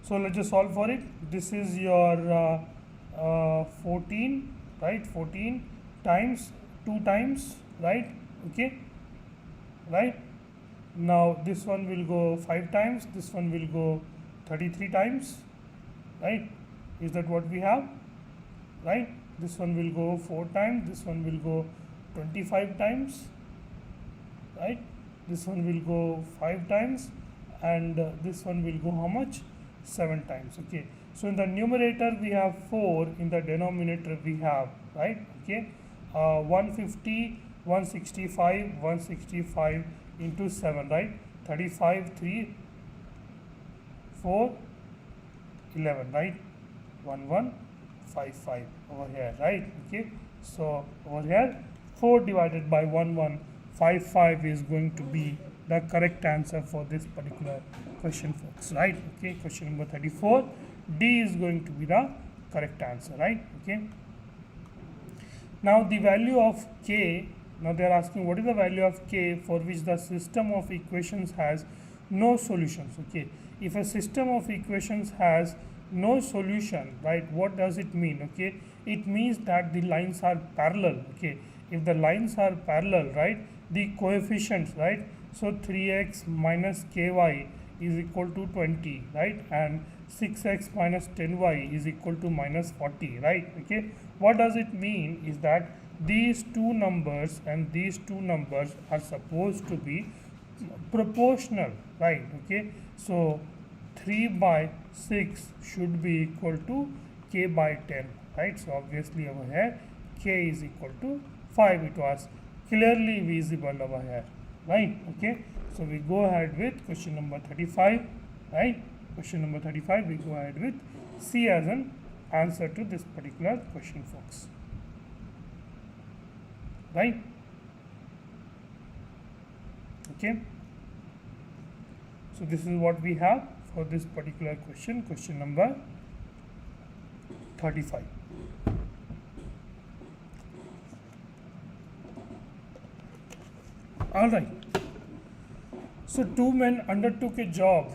So let's just solve for it. This is your 14, right? 14 times 2 times, right? Okay, right? Now this one will go 5 times, this one will go 33 times, right? Is that what we have? Right? This one will go 4 times, this one will go 25 times, right? This one will go 5 times, and this one will go how much? 7 times. Okay, so in the numerator we have 4, in the denominator we have, right? Okay, 150, 165, 165 into 7, right? 35, 3, 4, 11, right? 1155 over here, right? Okay, so over here 4 divided by 1155 is going to be the correct answer for this particular question, folks, right? Okay, question number 34, D is going to be the correct answer, right? Okay, now the value of K, now they are asking what is the value of K for which the system of equations has no solutions. Okay, if a system of equations has no solution, right, what does it mean? Okay, it means that the lines are parallel. Okay, if the lines are parallel, right, the coefficients, right, so 3x minus ky is equal to 20, right, and 6x minus 10y is equal to minus 40, right? Okay, what does it mean is that these two numbers and these two numbers are supposed to be proportional, right? Okay, so 3 by 6 should be equal to k by 10, right? So obviously over here k is equal to 5. It was clearly visible over here, right? Okay, so we go ahead with question number 35, right? Question number 35, we go ahead with C as an answer to this particular question, folks, right? Okay, so this is what we have for this particular question, question number 35. All right, so two men undertook a job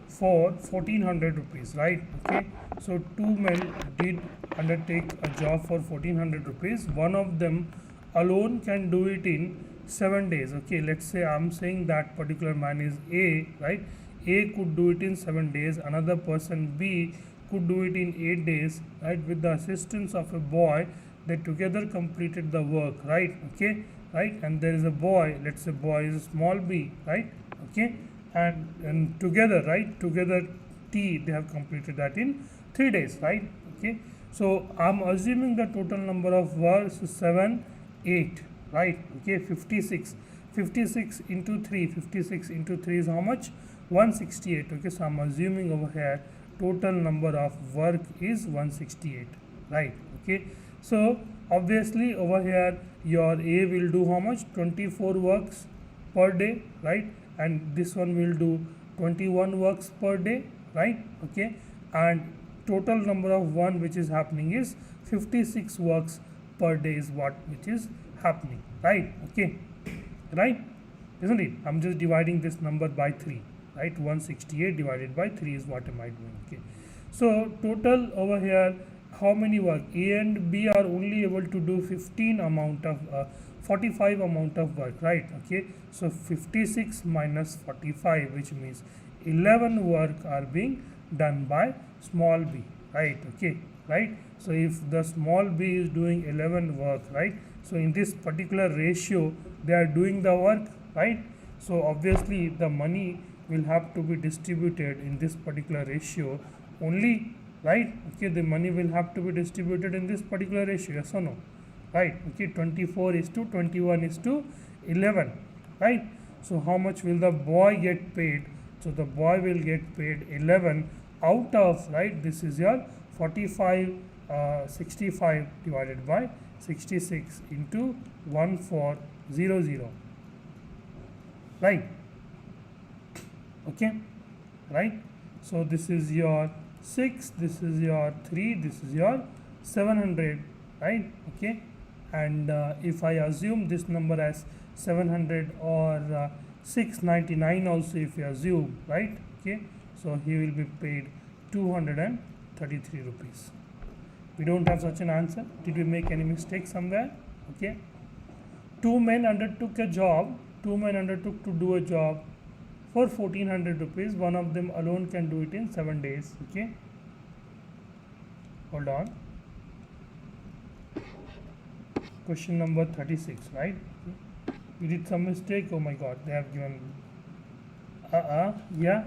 for 1400 rupees, right? Okay, so two men did undertake a job for 1400 rupees. One of them alone can do it in 7 days. Okay, let's say I'm saying that particular man is A, right? A could do it in 7 days, another person B could do it in 8 days, right? With the assistance of a boy, they together completed the work, right? Okay, right? And there is a boy, let's say boy is small b, right? Okay, and together, right? Together T, they have completed that in 3 days, right? Okay, so I'm assuming the total number of works is 7, 8, right? Okay, 56. 56 into 3, 56 into 3 is how much? 168. Okay, so I'm assuming over here total number of work is 168, right? Okay, so obviously over here your A will do how much? 24 works per day, right? And this one will do 21 works per day, right? Okay, and total number of one which is happening is 56 works per day is what which is happening, right? Okay, right, isn't it? I'm just dividing this number by 3, right? 168 divided by 3 is what am I doing? Okay, so total over here, how many work? A and B are only able to do 15 amount of 45 amount of work, right? Okay, so 56 minus 45, which means 11 work are being done by small b, right? Okay, right, so if the small b is doing 11 work, right, so in this particular ratio they are doing the work, right? So obviously the money will have to be distributed in this particular ratio only, right? Okay, the money will have to be distributed in this particular ratio, yes or no? Right? Okay, 24 is to 21 is to 11, right? So how much will the boy get paid? So the boy will get paid 11 out of, right, this is your 45, 65 divided by 66 into 1400, right? Okay, right? So this is your 6, this is your 3, this is your 700, right? Okay, and if I assume this number as 700 or 699 also, if you assume, right? Okay, so he will be paid 233 rupees. We don't have such an answer. Did we make any mistake somewhere? Okay, two men undertook a job. Two men undertook to do a job for 1400 rupees. One of them alone can do it in 7 days. Okay, hold on. Question number 36, right? We did some mistake. Oh my god, they have given yeah,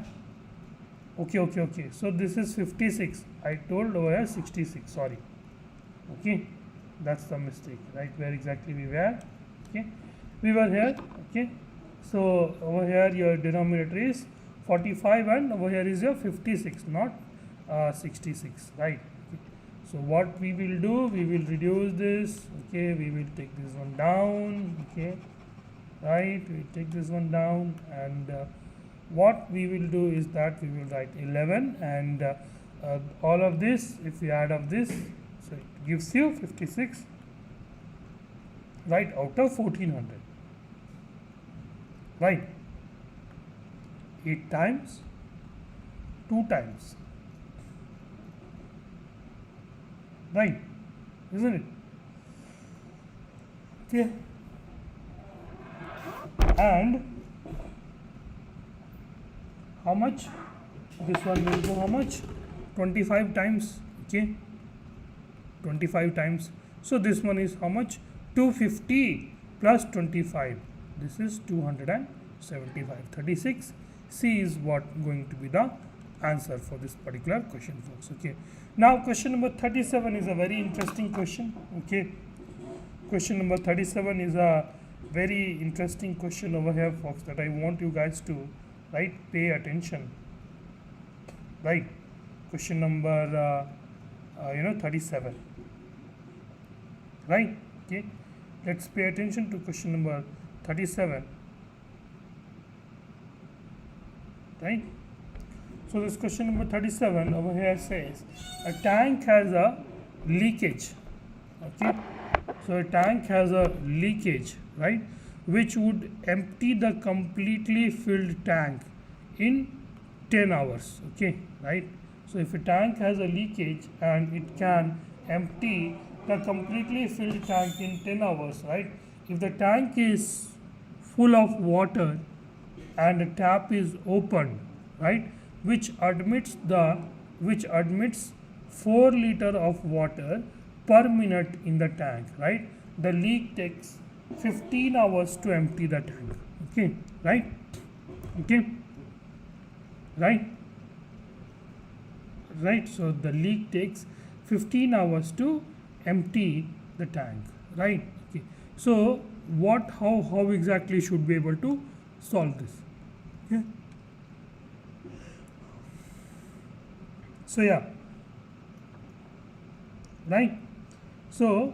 okay, so this is 56. I told over here 66, sorry. Okay, that's the mistake, right? Where exactly we were? Okay, we were here. Okay, so over here your denominator is 45 and over here is your 56, not 66, right? Okay. So what we will do, we will reduce this. Okay, we will take this one down. Okay, right, we take this one down, and what we will do is that we will write 11, and all of this, if we add up this, so it gives you 56, right, out of 1400, right? 8 times 2 times, right, isn't it? Okay, and how much? This one will go how much? 25 times. Okay, 25 times. So this one is how much? 250 plus 25. This is 275. 36. C is what going to be the answer for this particular question, folks. Okay. Now question number 37 is a very interesting question. Okay. Question number 37 is a very interesting question over here, folks, that I want you guys to, right, pay attention, right? Question number 37, right? Okay, let's pay attention to question number 37, right? So this question number 37 over here says a tank has a leakage. Okay, so a tank has a leakage, right, which would empty the completely filled tank in 10 hours. Okay, right? So if a tank has a leakage and it can empty the completely filled tank in 10 hours, right? If the tank is full of water and the tap is opened, right, which admits 4 liter of water per minute in the tank, right? The leak takes 15 hours to empty the tank. Okay, right? Okay, right? Right, so the leak takes 15 hours to empty the tank, right? Okay, so how exactly should we be able to solve this? Okay, so yeah, right, so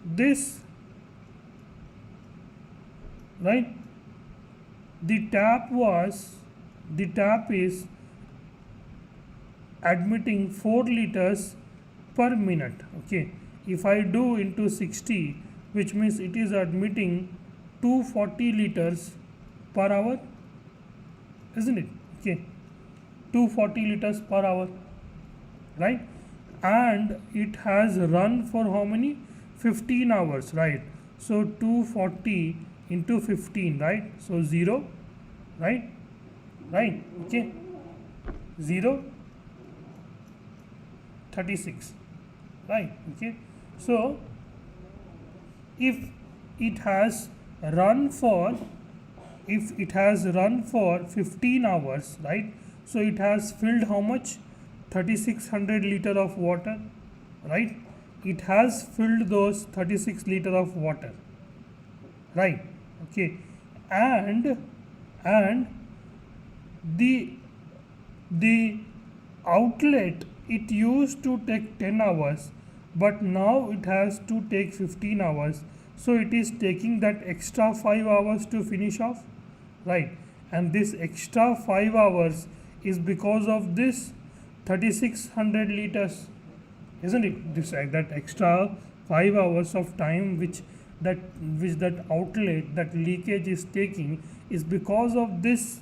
this, right, the tap is admitting 4 liters per minute. Okay, if I do into 60, which means it is admitting 240 liters per hour, isn't it? Okay, 240 liters per hour, right? And it has run for how many? 15 hours, right? So 240 into 15, right? So 0, right? Right, okay, 0, 36, right? Okay, so if it has run for if it has run for 15 hours, right? So it has filled how much? 3600 liter of water, right? It has filled those 36 liter of water, right? Okay, and and the the outlet, it used to take 10 hours, but now it has to take 15 hours, so it is taking that extra 5 hours to finish off, right? And this extra 5 hours is because of this 3600 liters, isn't it? This that extra 5 hours of time which that outlet, that leakage is taking, is because of this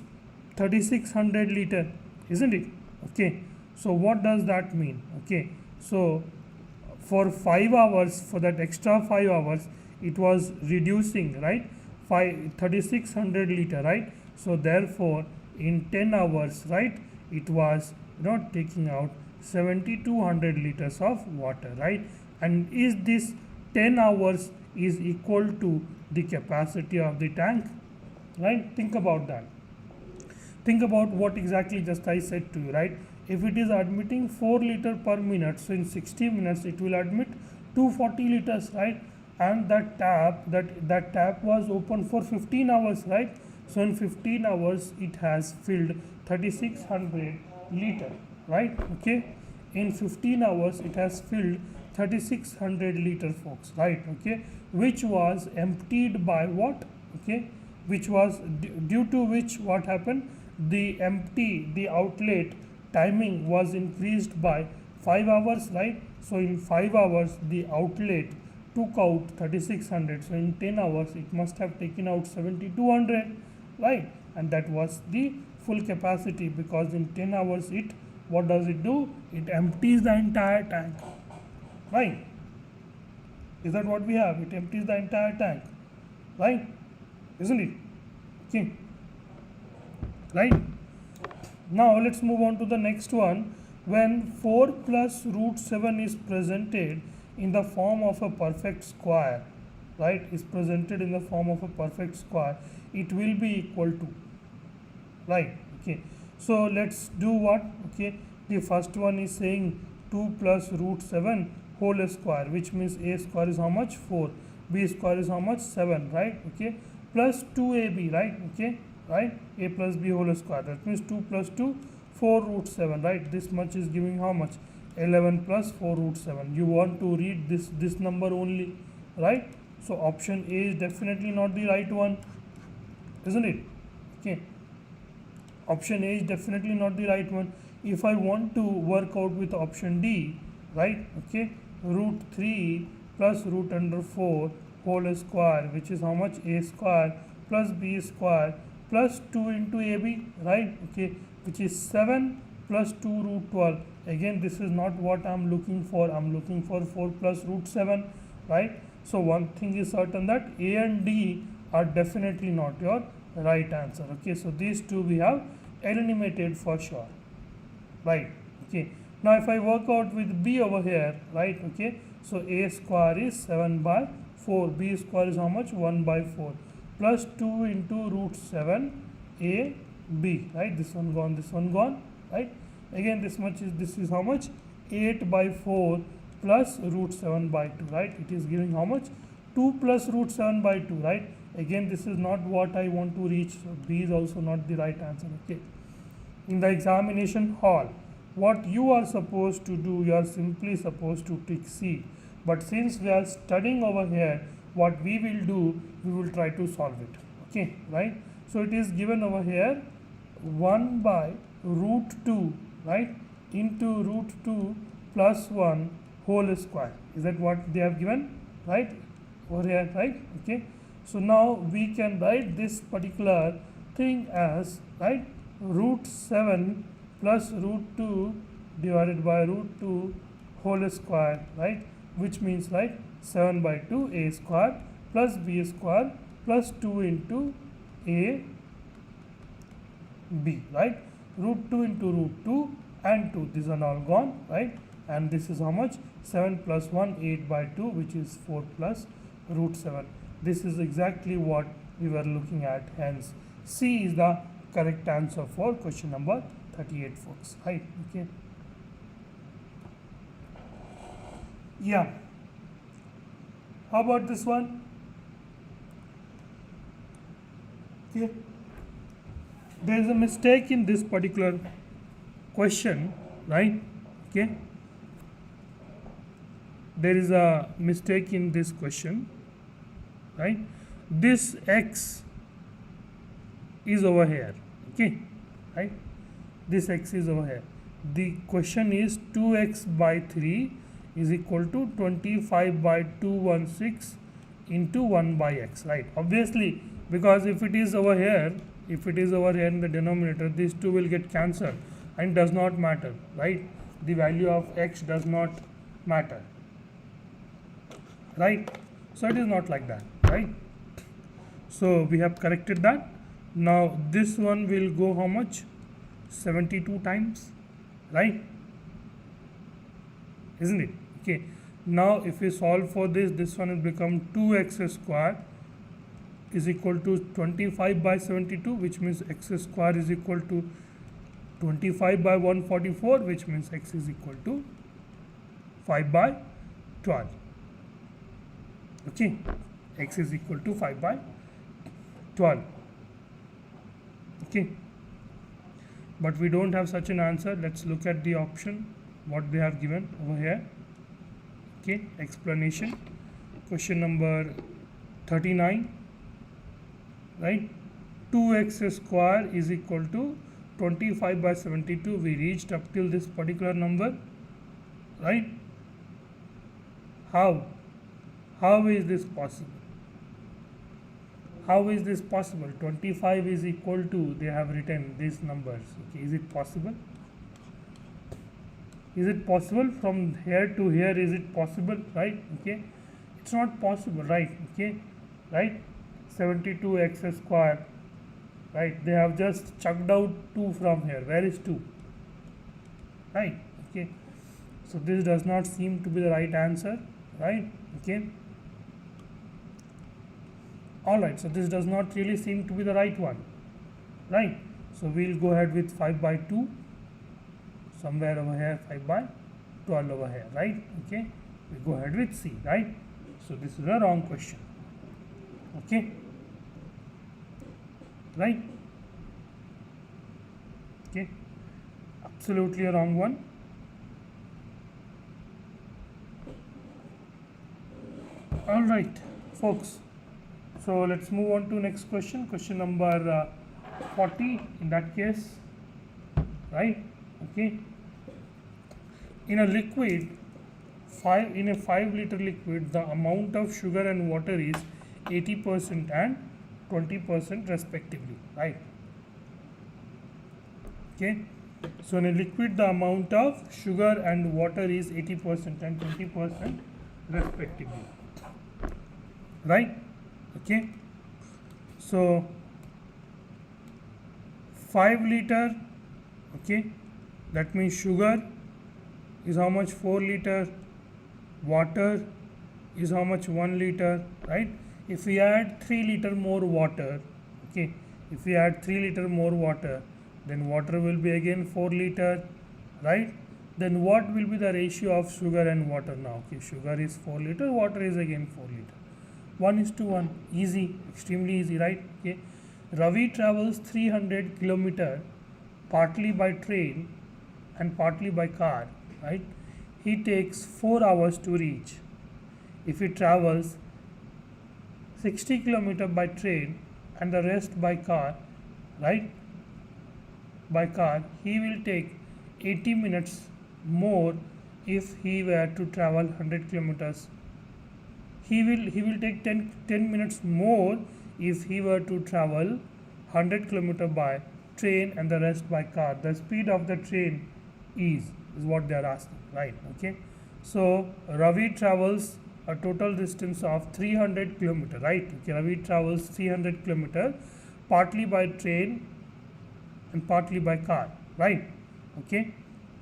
3600 liter, isn't it? Okay, so what does that mean? Okay, so for 5 hours, for that extra 5 hours, it was reducing, right? 3600 liter, right? So therefore in 10 hours, right, it was taking out 7200 liters of water, right? And is this 10 hours is equal to the capacity of the tank, right? Think about that. Think about what exactly just I said to you, right? If it is admitting 4 liter per minute, so in 60 minutes it will admit 240 liters, right? And that tap was open for 15 hours, right? So in 15 hours it has filled 3600 liter, right? Okay, in 15 hours it has filled 3600 liter, folks, right? Okay, which was emptied by what? Okay, which was due to which what happened? The outlet timing was increased by 5 hours, right? So in 5 hours the outlet took out 3600, so in 10 hours it must have taken out 7200, right? And that was the full capacity, because in 10 hours it, what does it do? It empties the entire tank, right? Is that what we have? It empties the entire tank, right? Isn't it? Okay, right? Now let's move on to the next one. When 4 plus root 7 is presented in the form of a perfect square, right, is presented in the form of a perfect square, it will be equal to, right? Okay, so let's do what? Okay, the first one is saying 2 plus root 7 whole square, which means a square is how much? 4, b square is how much? 7, right? Okay, plus 2ab, right? Okay, right, a plus b whole square, that means 2 plus 2, 4 root 7, right? This much is giving how much? 11 plus 4 root 7. You want to read this number only, right? So option A is definitely not the right one, isn't it? Okay, option A is definitely not the right one. If I want to work out with option D, right? Okay, root 3 plus root under 4 whole square, which is how much? A square plus b square plus 2 into ab, right? Okay, which is 7 plus 2 root 12. Again, this is not what I'm looking for. I'm looking for 4 plus root 7, right? So one thing is certain, that A and D are definitely not your right answer. Okay, so these two we have eliminated for sure, right? Okay, now if I work out with B over here, right? Okay, so A square is 7 by 4, B square is how much? 1 by 4, plus 2 into root 7 A B, right? This one gone, right? Again, this is how much? 8 by 4 plus root 7 by 2, right? It is giving how much? 2 plus root 7 by 2, right? Again, this is not what I want to reach, so B is also not the right answer. Okay, in the examination hall, what you are supposed to do, you are simply supposed to tick C. But since we are studying over here, what we will do, we will try to solve it. Okay, right? So it is given over here 1 by root 2, right, into root 2 plus 1 whole square. Is that what they have given, right, over here, right? Okay, so now we can write this particular thing as, right, root 7 plus root 2 divided by root 2 whole square, right, which means, right, 7 by 2 a square plus b square plus 2 into a b, right? Root 2 into root 2 and 2, these are all gone, right? And this is how much? 7 plus 1, 8 by 2, which is 4 plus root 7. This is exactly what we were looking at, hence C is the correct answer for question number 38, folks. Right? Okay. Yeah. How about this one? Okay. There is a mistake in this particular question, right? Okay. There is a mistake in this question, right? This x is over here, okay, right? This x is over here. The question is 2x by 3 is equal to 25 by 216 into 1 by x, right? Obviously, because if it is over here in the denominator, these two will get cancelled and does not matter, right? The value of x does not matter, right? So it is not like that, right? So we have corrected that. Now this one will go how much? 72 times, right? Isn't it? Okay. Now if we solve for this, this one will become 2x square is equal to 25 by 72, which means x square is equal to 25 by 144, which means x is equal to 5 by 12. Okay, x is equal to 5 by 12. Okay, but we don't have such an answer. Let's look at the option what they have given over here. Okay, explanation. Question number 39, right? 2x square is equal to 25 by 72. We reached up till this particular number, right? How is this possible? How is this possible? 25 is equal to, they have written these numbers. Okay, is it possible? Is it possible from here to here? Is it possible? Right? Okay, it's not possible, right? Okay, right? 72x square, right? They have just chucked out 2 from here. Where is 2? Right? Okay, so this does not seem to be the right answer, right? Okay. Alright, so this does not really seem to be the right one, right? So we'll go ahead with 5 by 2, somewhere over here, 5 by 12 over here, right? Okay, we go ahead with C, right? So this is a wrong question, okay, right? Okay, absolutely a wrong one. Alright, folks. So let's move on to next question, question number 40 in that case, right? Okay. In a liquid, in a 5 liter liquid, the amount of sugar and water is 80% and 20% respectively, right? Okay. So in a liquid, the amount of sugar and water is 80% and 20% respectively, right? Okay, so 5 liter, okay, that means sugar is how much? 4 liter, water is how much? 1 liter, right? If we add 3 liter more water, okay, if we add 3 liter more water, then water will be again 4 liter, right? Then what will be the ratio of sugar and water now? Okay, sugar is 4 liter, water is again 4 liter. 1:1, easy, extremely easy, right? Okay, Ravi travels 300 kilometer partly by train and partly by car, right? He takes 4 hours to reach. If he travels 60 kilometer by train and the rest by car, right? By car, he will take 80 minutes more if he were to travel 100 kilometers. He will take 10 minutes more if he were to travel 100 km by train and the rest by car. The speed of the train is what they are asking, right? Okay, so Ravi travels a total distance of 300 km, right? Okay, Ravi travels 300 km partly by train and partly by car, right? Okay,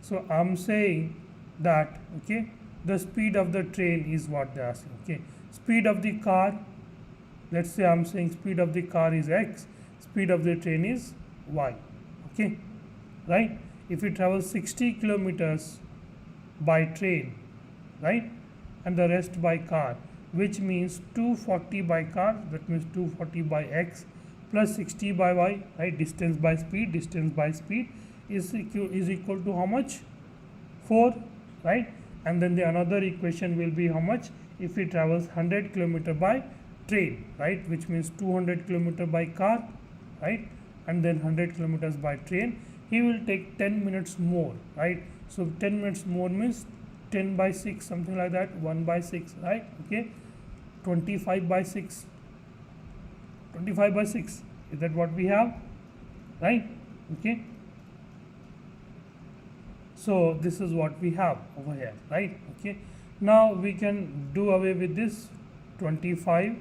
so I'm saying that, okay, the speed of the train is what they are asking. Okay, speed of the car, let's say I'm saying speed of the car is x, speed of the train is y. Okay, right? If it travels 60 kilometers by train, right, and the rest by car, which means 240 by car, that means 240 by x plus 60 by y, right? Distance by speed is equal to how much? 4, right? And then the another equation will be how much if it travels 100 kilometer by train, right, which means 200 kilometer by car, right, and then 100 kilometers by train. He will take 10 minutes more, right? So 10 minutes more means 10 by 6, something like that, 1 by 6, right? Okay, 25 by 6, 25 by 6, is that what we have, right? Okay, so this is what we have over here, right? Okay, now we can do away with this 25,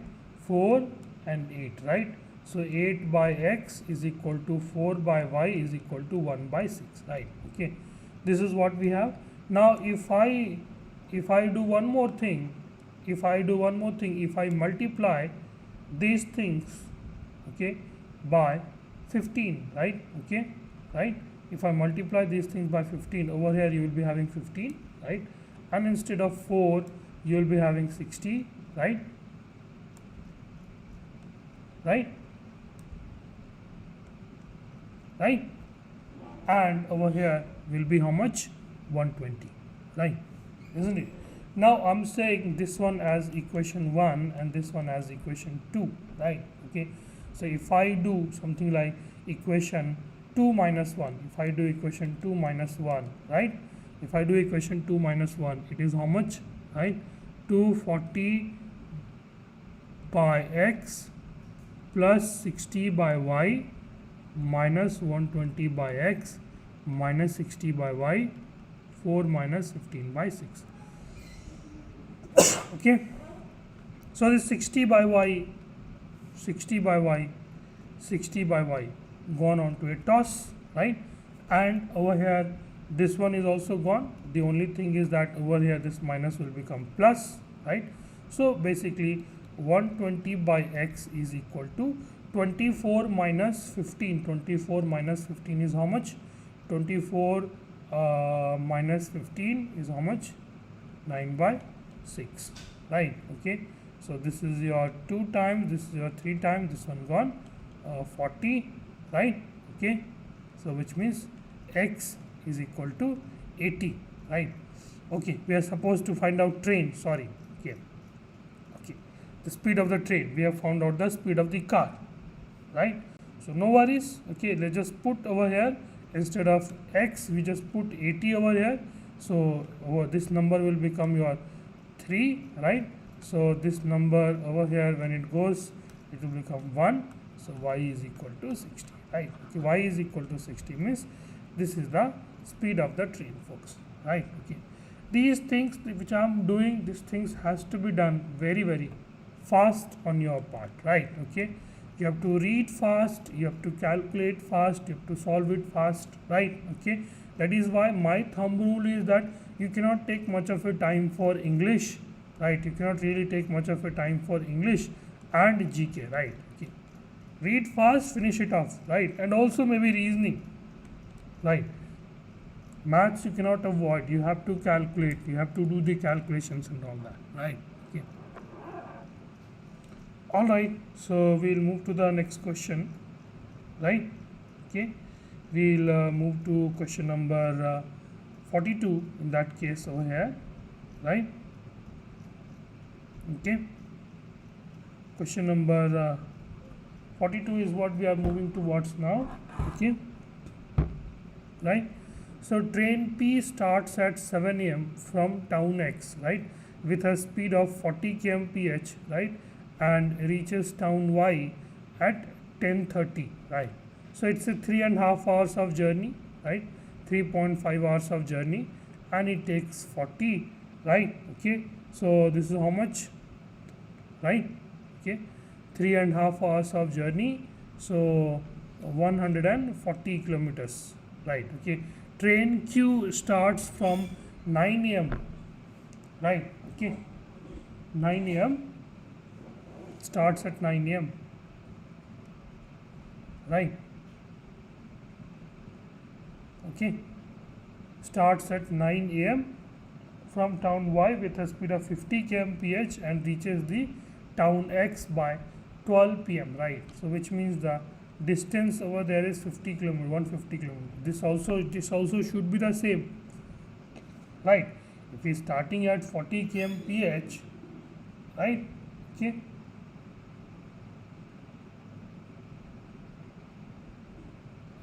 4 and 8, right? So 8 by x is equal to 4 by y is equal to 1 by 6, right? Okay, this is what we have. Now if I do one more thing, if I multiply these things, okay, by 15, right? Okay, right? If I multiply these things by 15, over here you will be having 15, right? And instead of 4 you will be having 60, right? Right? Right? And over here will be how much? 120, right? Isn't it? Now I'm saying this one as equation 1 and this one as equation 2, right? Okay, so if I do something like equation 2 minus 1, if I do equation 2 minus 1, right? If I do equation 2 minus 1, it is how much, right? 240 by x plus 60 by y minus 120 by x minus 60 by y, 4 minus 15 by 6. Okay, so this 60 by y gone on to a toss, right? And over here this one is also gone. The only thing is that over here this minus will become plus, right? So basically 120 by x is equal to 24 minus 15. 24 minus 15 is how much? 24 minus 15 is how much? 9 by 6, right? Okay, so this is your 2 times, this is your 3 times, this one gone, 40, right? Okay, so which means x is equal to 80, right? Okay, we are supposed to find out train, sorry, okay, the speed of the train. We have found out the speed of the car, right? So no worries. Okay, let's just put over here, instead of x we just put 80 over here. So this number will become your 3, right? So this number over here, when it goes, it will become 1. So y is equal to 60, right? Okay, y is equal to 60 means this is the speed of the train, folks, right? Okay, these things which I am doing, these things has to be done very, very fast on your part, right? Okay, you have to read fast, you have to calculate fast, you have to solve it fast, right? Okay, that is why my thumb rule is that you cannot take much of a time for English, right? You cannot really take much of a time for English and GK, right? Okay, read fast, finish it off, right? And also maybe reasoning, right? Maths you cannot avoid, you have to calculate, you have to do the calculations and all that, right? Okay, all right, so we'll move to the next question, right? Okay, we'll move to question number 42 in that case over here, right? Okay, question number 42 is what we are moving towards now. Okay, right? So train P starts at 7 a.m. from town X, right, with a speed of 40 km/h, right, and reaches town Y at 10:30, right? So it's a 3.5 hours of journey, right? 3.5 hours of journey, and it takes 40, right? Okay, so this is how much, right? Okay, 3.5 hours of journey, so 140 kilometers, right? Okay, train Q starts from 9 a.m. right? Okay, 9 a.m. starts at 9 a.m. right? Okay, starts at 9 a.m. from town Y with a speed of 50 km/h and reaches the town X by 12 p.m. right? So which means the distance over there is 50 kilometer, 150 kilometer. This also should be the same, right? If we starting at 40 km/h, right? Okay,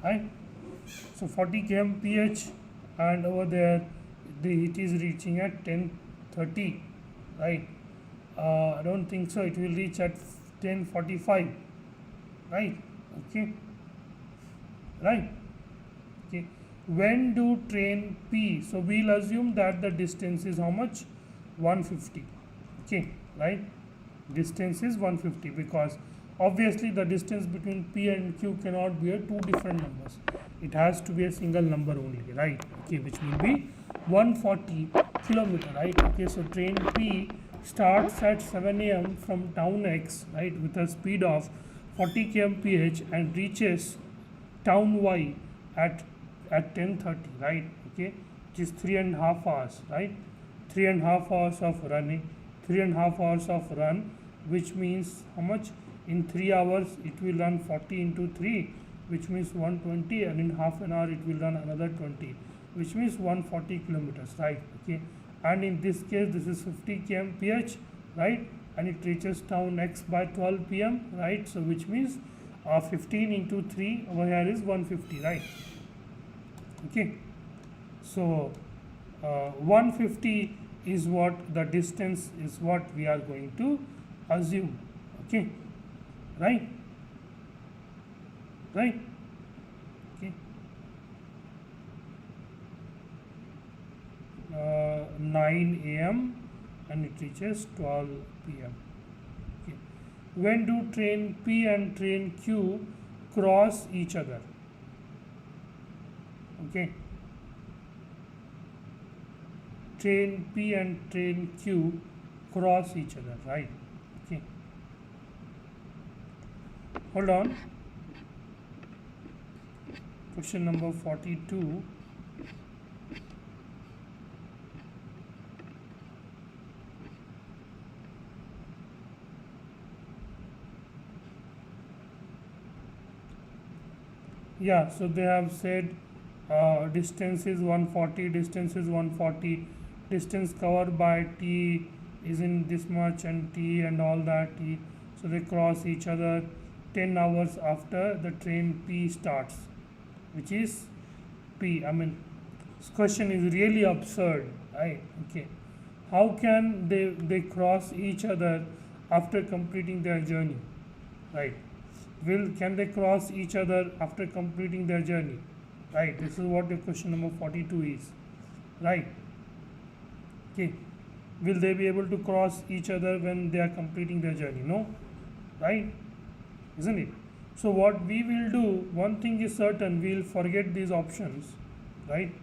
right? So 40 km/h, and over there it is reaching at 10:30, right? I don't think so. It will reach at 10:45, right? Okay, right? Okay. When do train P? So we'll assume that the distance is how much? 150. Okay, right? Distance is 150 because obviously the distance between P and Q cannot be a two different numbers. It has to be a single number only, right? Okay, which will be 140 kilometer, right? Okay, so train P starts at 7 a.m. from town X, right, with a speed of 40 km/h and reaches town Y at 10:30, right? Okay, which is 3.5 hours, right? 3.5 hours of running, 3.5 hours of run, which means how much? In 3 hours it will run 40 into 3, which means 120, and in half an hour it will run another 20, which means 140 kilometers, right? Okay, and in this case this is 50 km/h, right? And it reaches town X by 12 p.m, right? So which means 15 into 3 over here is 150, right? Okay, so 150 is what the distance is, what we are going to assume. Okay, right? Right? Okay. 9 a.m. and it reaches 12 p.m. Okay. When do train P and train Q cross each other? Okay. Train P and train Q cross each other, right? Okay. Hold on. Question number 42. Yeah, so they have said distance is 140, distance is 140, distance covered by T is in this much, and T and all that T. So they cross each other 10 hours after the train P starts, which is P. I mean, this question is really absurd, right? Okay, how can they cross each other after completing their journey, right? Can they cross each other after completing their journey, right? This is what the question number 42 is, right? Okay, will they be able to cross each other when they are completing their journey? No, right? Isn't it? So what we will do, one thing is certain, we will forget these options, right?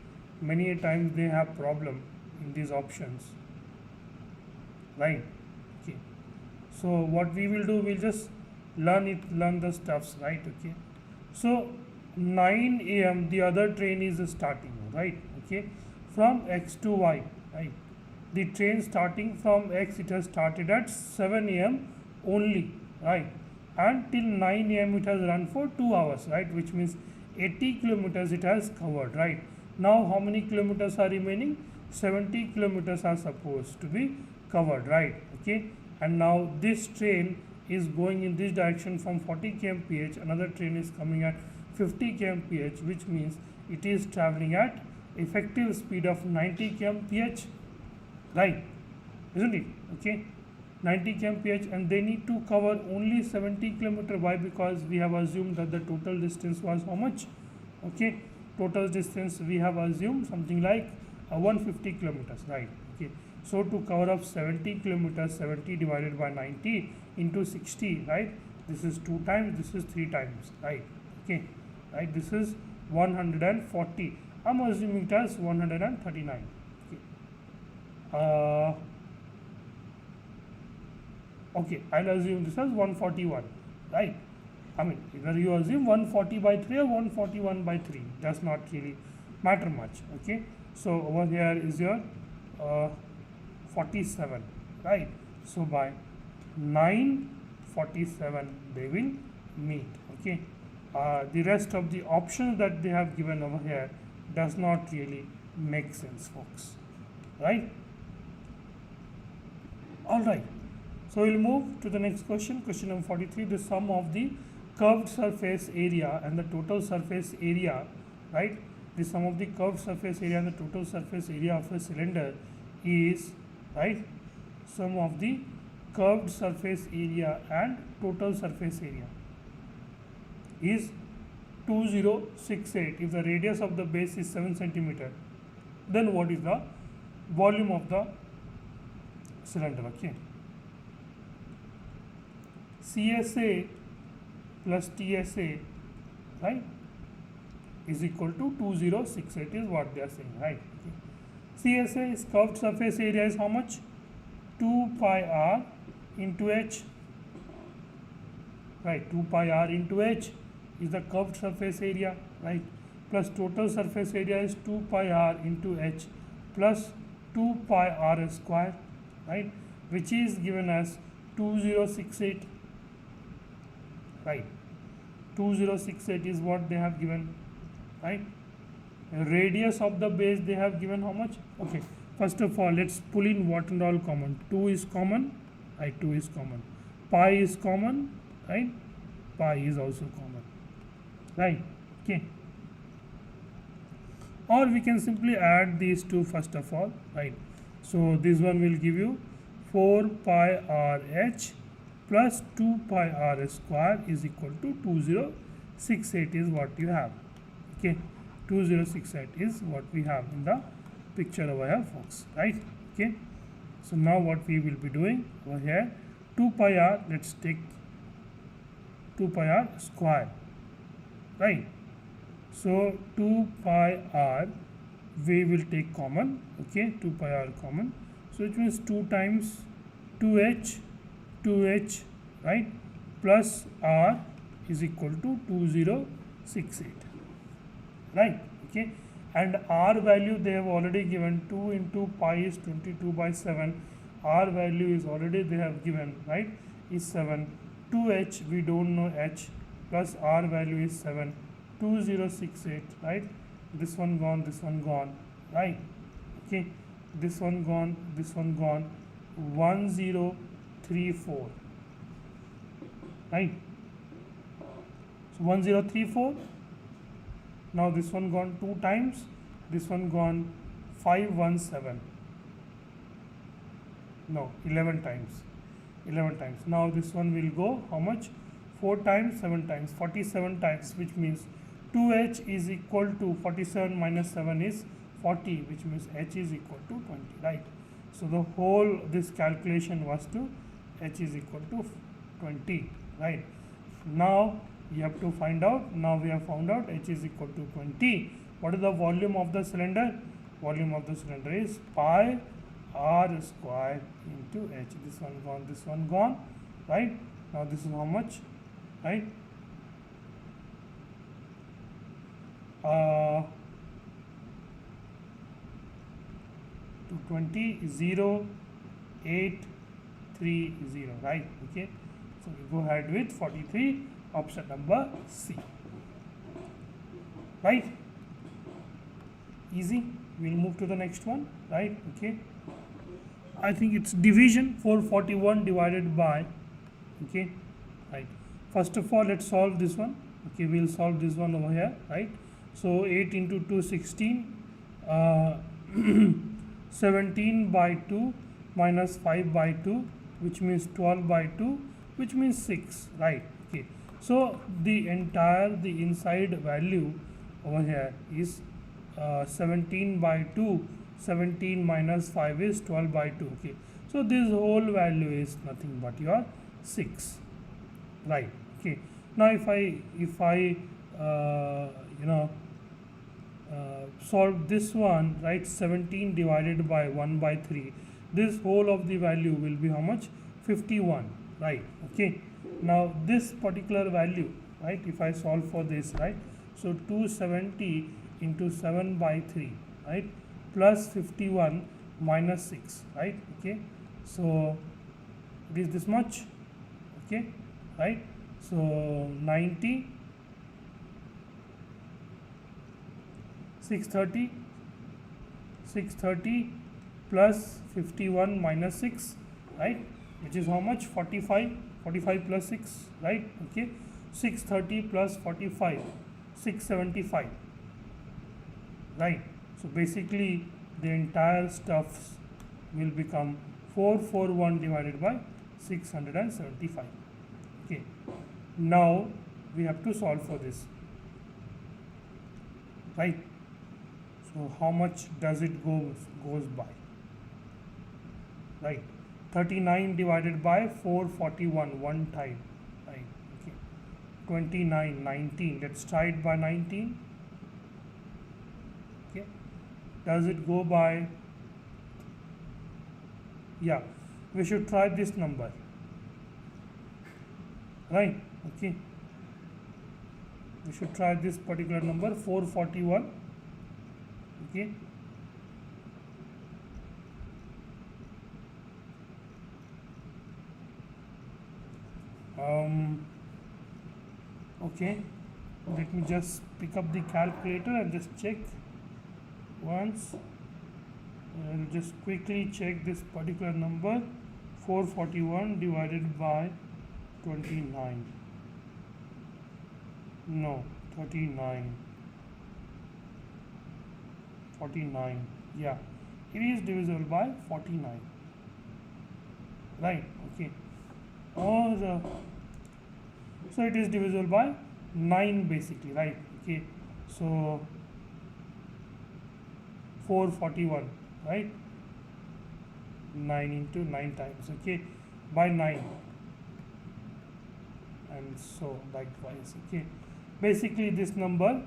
Many a times they have problem in these options, right? Okay, so what we will do, we'll just learn the stuffs, right? Okay, so 9 a.m. the other train is starting, right? Okay, from X to Y, right? The train starting from X, it has started at 7 a.m. only, right? And till 9 a.m. it has run for 2 hours, right? Which means 80 kilometers it has covered, right? Now how many kilometers are remaining? 70 kilometers are supposed to be covered, right? Okay, and now this train is going in this direction from 40 km/h, another train is coming at 50 km/h, which means it is traveling at effective speed of 90 km/h, right? Isn't it? Okay, 90 km/h, and they need to cover only 70 km. Why? Because we have assumed that the total distance was how much? Okay, total distance we have assumed something like 150 kilometers, right? Okay, so to cover up 70 kilometers, 70 divided by 90 into 60, right? This is 2 times, this is 3 times, right? Okay, right? This is 140. I'm assuming it as 139. Okay. Okay, I'll assume this as 141, right? I mean, either you assume 140 by 3 or 141 by 3, does not really matter much. Okay, so over here is your 47, right? So by 9:47 they will meet. Okay, the rest of the options that they have given over here does not really make sense, folks, right? All right, so we'll move to the next question. Question number 43. The sum of the curved surface area and the total surface area, right? The sum of the curved surface area and the total surface area of a cylinder is, right, sum of the curved surface area and total surface area is 2068. If the radius of the base is 7 centimeter, then what is the volume of the cylinder? Okay, CSA plus TSA, right, is equal to 2068 is what they are saying, right? Okay. CSA is curved surface area is how much? 2 pi r into h, right? 2 pi r into h is the curved surface area, right? Plus total surface area is 2 pi r into h plus 2 pi r square, right? Which is given as 2068, right? 2068 is what they have given, right? Radius of the base they have given how much? Okay, first of all let's pull in what and all common. 2 is common, right? 2 is common. Pi is common, right? Pi is also common, right? Okay, or we can simply add these two first of all, right? So this one will give you 4 pi r h plus 2 pi r square is equal to 2068 is what you have. Okay, 2068 is what we have in the picture over here, folks, right? Okay, so now what we will be doing over here, 2 pi r, let's take 2 pi r square, right? So 2 pi r we will take common. Okay, 2 pi r common, so it means 2 times 2h, right, plus r is equal to 2068, right? Okay, and r value they have already given. 2 into pi is 22 by 7. R value is already they have given, right, is 7. 2h we don't know h, plus r value is 7. 2068, right? This one gone, right? Okay, this one gone, 1034, right? So 1034. Now this one gone 2 times, this one gone 517. No, 11 times. Now this one will go how much? 4 times, 7 times, 47 times, which means 2h is equal to 47 minus 7 is 40, which means h is equal to 20, right? So the whole this calculation was to h is equal to 20, right? Now you have to find out. Now we have found out h is equal to 20. What is the volume of the cylinder? Volume of the cylinder is pi r square into h. This one gone, right? Now this is how much, right? 220 0830, right? Okay, so we go ahead with 43, option number C, right? Easy. We'll move to the next one, right? Okay, I think it's division. 441 divided by, okay, right? First of all let's solve this one. Okay, we'll solve this one over here, right? So 8 into 2 16, 17 by 2 minus 5 by 2, which means 12 by 2, which means 6, right? Okay, so the inside value over here is 17 by 2. 17 minus 5 is 12 by 2. Okay, so this whole value is nothing but your 6, right? Okay, now if I solve this one, right? 17 divided by 1 by 3, this whole of the value will be how much? 51, right? Okay, now this particular value, right? If I solve for this, right? So 270 into 7 by 3, right? Plus 51 minus 6, right? Okay. So it is this much, okay, right? So 90, 630, 630 plus 51 minus 6, right? Which is how much? 45, 45 plus 6, right? Okay. 630 plus 45, 675, right? So basically the entire stuff will become 441 divided by 675. Okay. Now we have to solve for this, right? So how much does it goes by, right? 39 divided by 441 one time, right? Okay. 29, 19, let's try it by 19. Okay. Does it go by, yeah, we should try this number, right? Okay, we should try this particular number, 441. Okay. Okay, let me just pick up the calculator and just check once. I'll just quickly check this particular number, 441 divided by 29, no, 39, 49, yeah, it is divisible by 49, right? Okay. Or so it is divisible by 9 basically, right? Okay. So 441, right? 9 into 9 times, okay, by 9, and so likewise, okay. Basically this number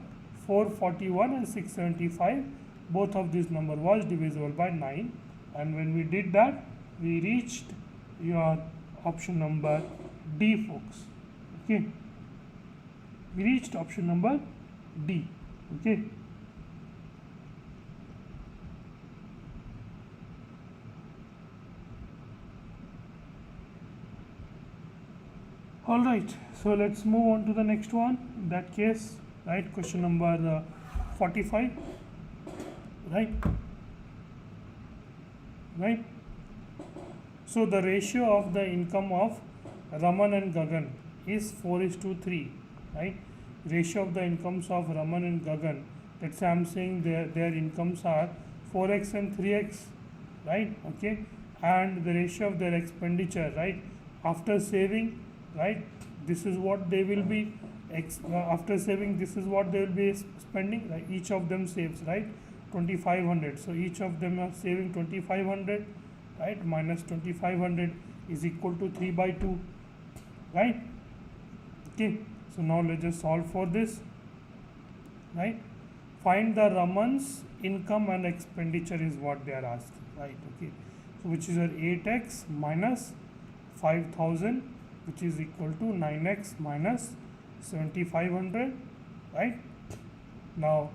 441 and 675, both of this number was divisible by 9, and when we did that we reached your option number D, folks. Okay, we reached option number D. Okay. All right, so let's move on to the next one. In that case, right, question number 45, right? Right. So the ratio of the income of Raman and Gagan is 4:3, right? Ratio of the incomes of Raman and Gagan, let's say I'm saying their incomes are 4x and 3x, right? Okay, and the ratio of their expenditure, right, after saving, right, this is what they will be after saving, this is what they will be spending, right? Each of them saves, right, 2500, so each of them are saving 2500, right, minus 2500 is equal to 3 by 2, right? Okay, so now let's just solve for this, right? Find the Raman's income and expenditure is what they are asking, right? Okay, so which is your 8x minus 5000, which is equal to 9x minus 7500, right? Now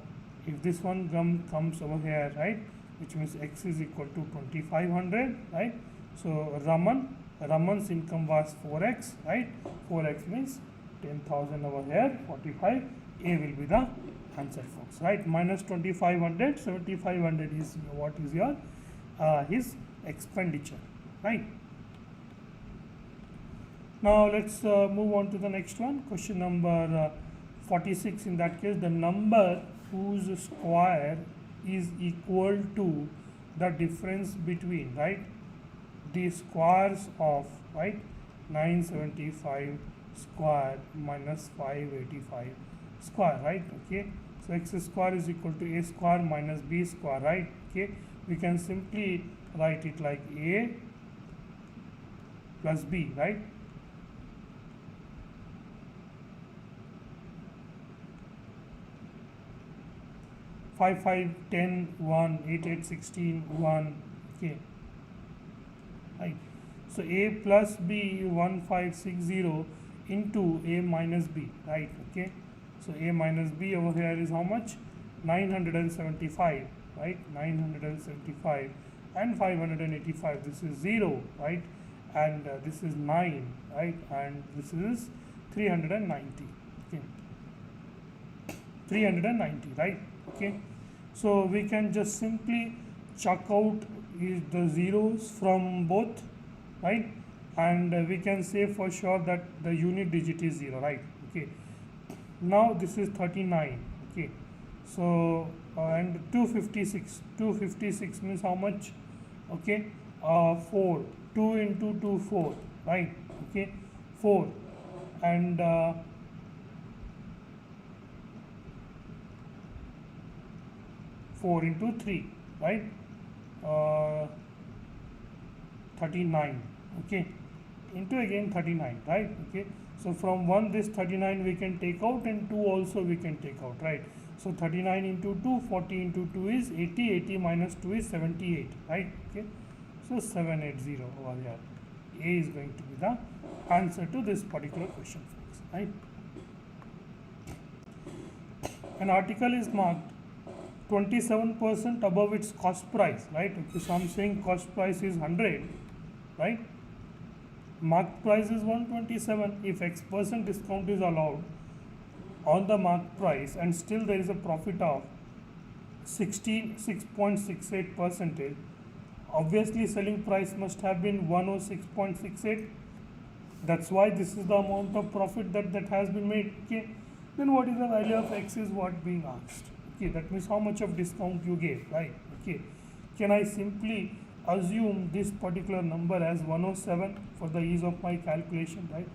if this one comes over here, right, which means x is equal to 2500, right? So Raman's income was 4x, right? 4x means 10,000 over here, 45. A will be the answer, folks, right? Minus 2500, 7500 is what is your his expenditure, right? Now let's move on to the next one, question number 46. In that case, the number whose square is equal to the difference between, right, the squares of, right, 975 square minus 585 square, right? Okay, so x square is equal to a square minus b square, right? Okay, we can simply write it like a plus b, right? Five, 10, 1, 8, 16, 1, okay, right? So a plus b 1560 into A minus B, right? Okay, so A minus B over here is how much? 975, right? 975 and 585, this is 0, right? And this is 9, right? And this is 390, okay, 390, right? Okay, so we can just simply chuck out the zeros from both, right? And we can say for sure that the unit digit is 0, right? Okay, now this is 39, okay, so and 256 means how much? Okay, 4, 2 into 2, 4, right? Okay, 4, and 4 into 3, right? 39, okay, into again 39, right? Okay, so from 1 this 39 we can take out, and 2 also we can take out, right? So 39 into 2, 40 into 2 is 80, 80 minus 2 is 78, right? Okay, so 780 over here. A is going to be the answer to this particular question, folks, right? An article is marked 27% above its cost price, right? Okay, so I'm saying cost price is 100, right? Marked price is 127. If X% discount is allowed on the marked price and still there is a profit of 6.68%, obviously selling price must have been 106.68. That's why this is the amount of profit that has been made. Okay, then what is the value of X is what being asked. Okay, that means how much of discount you gave, right? Okay, can I simply assume this particular number as 107 for the ease of my calculation, right?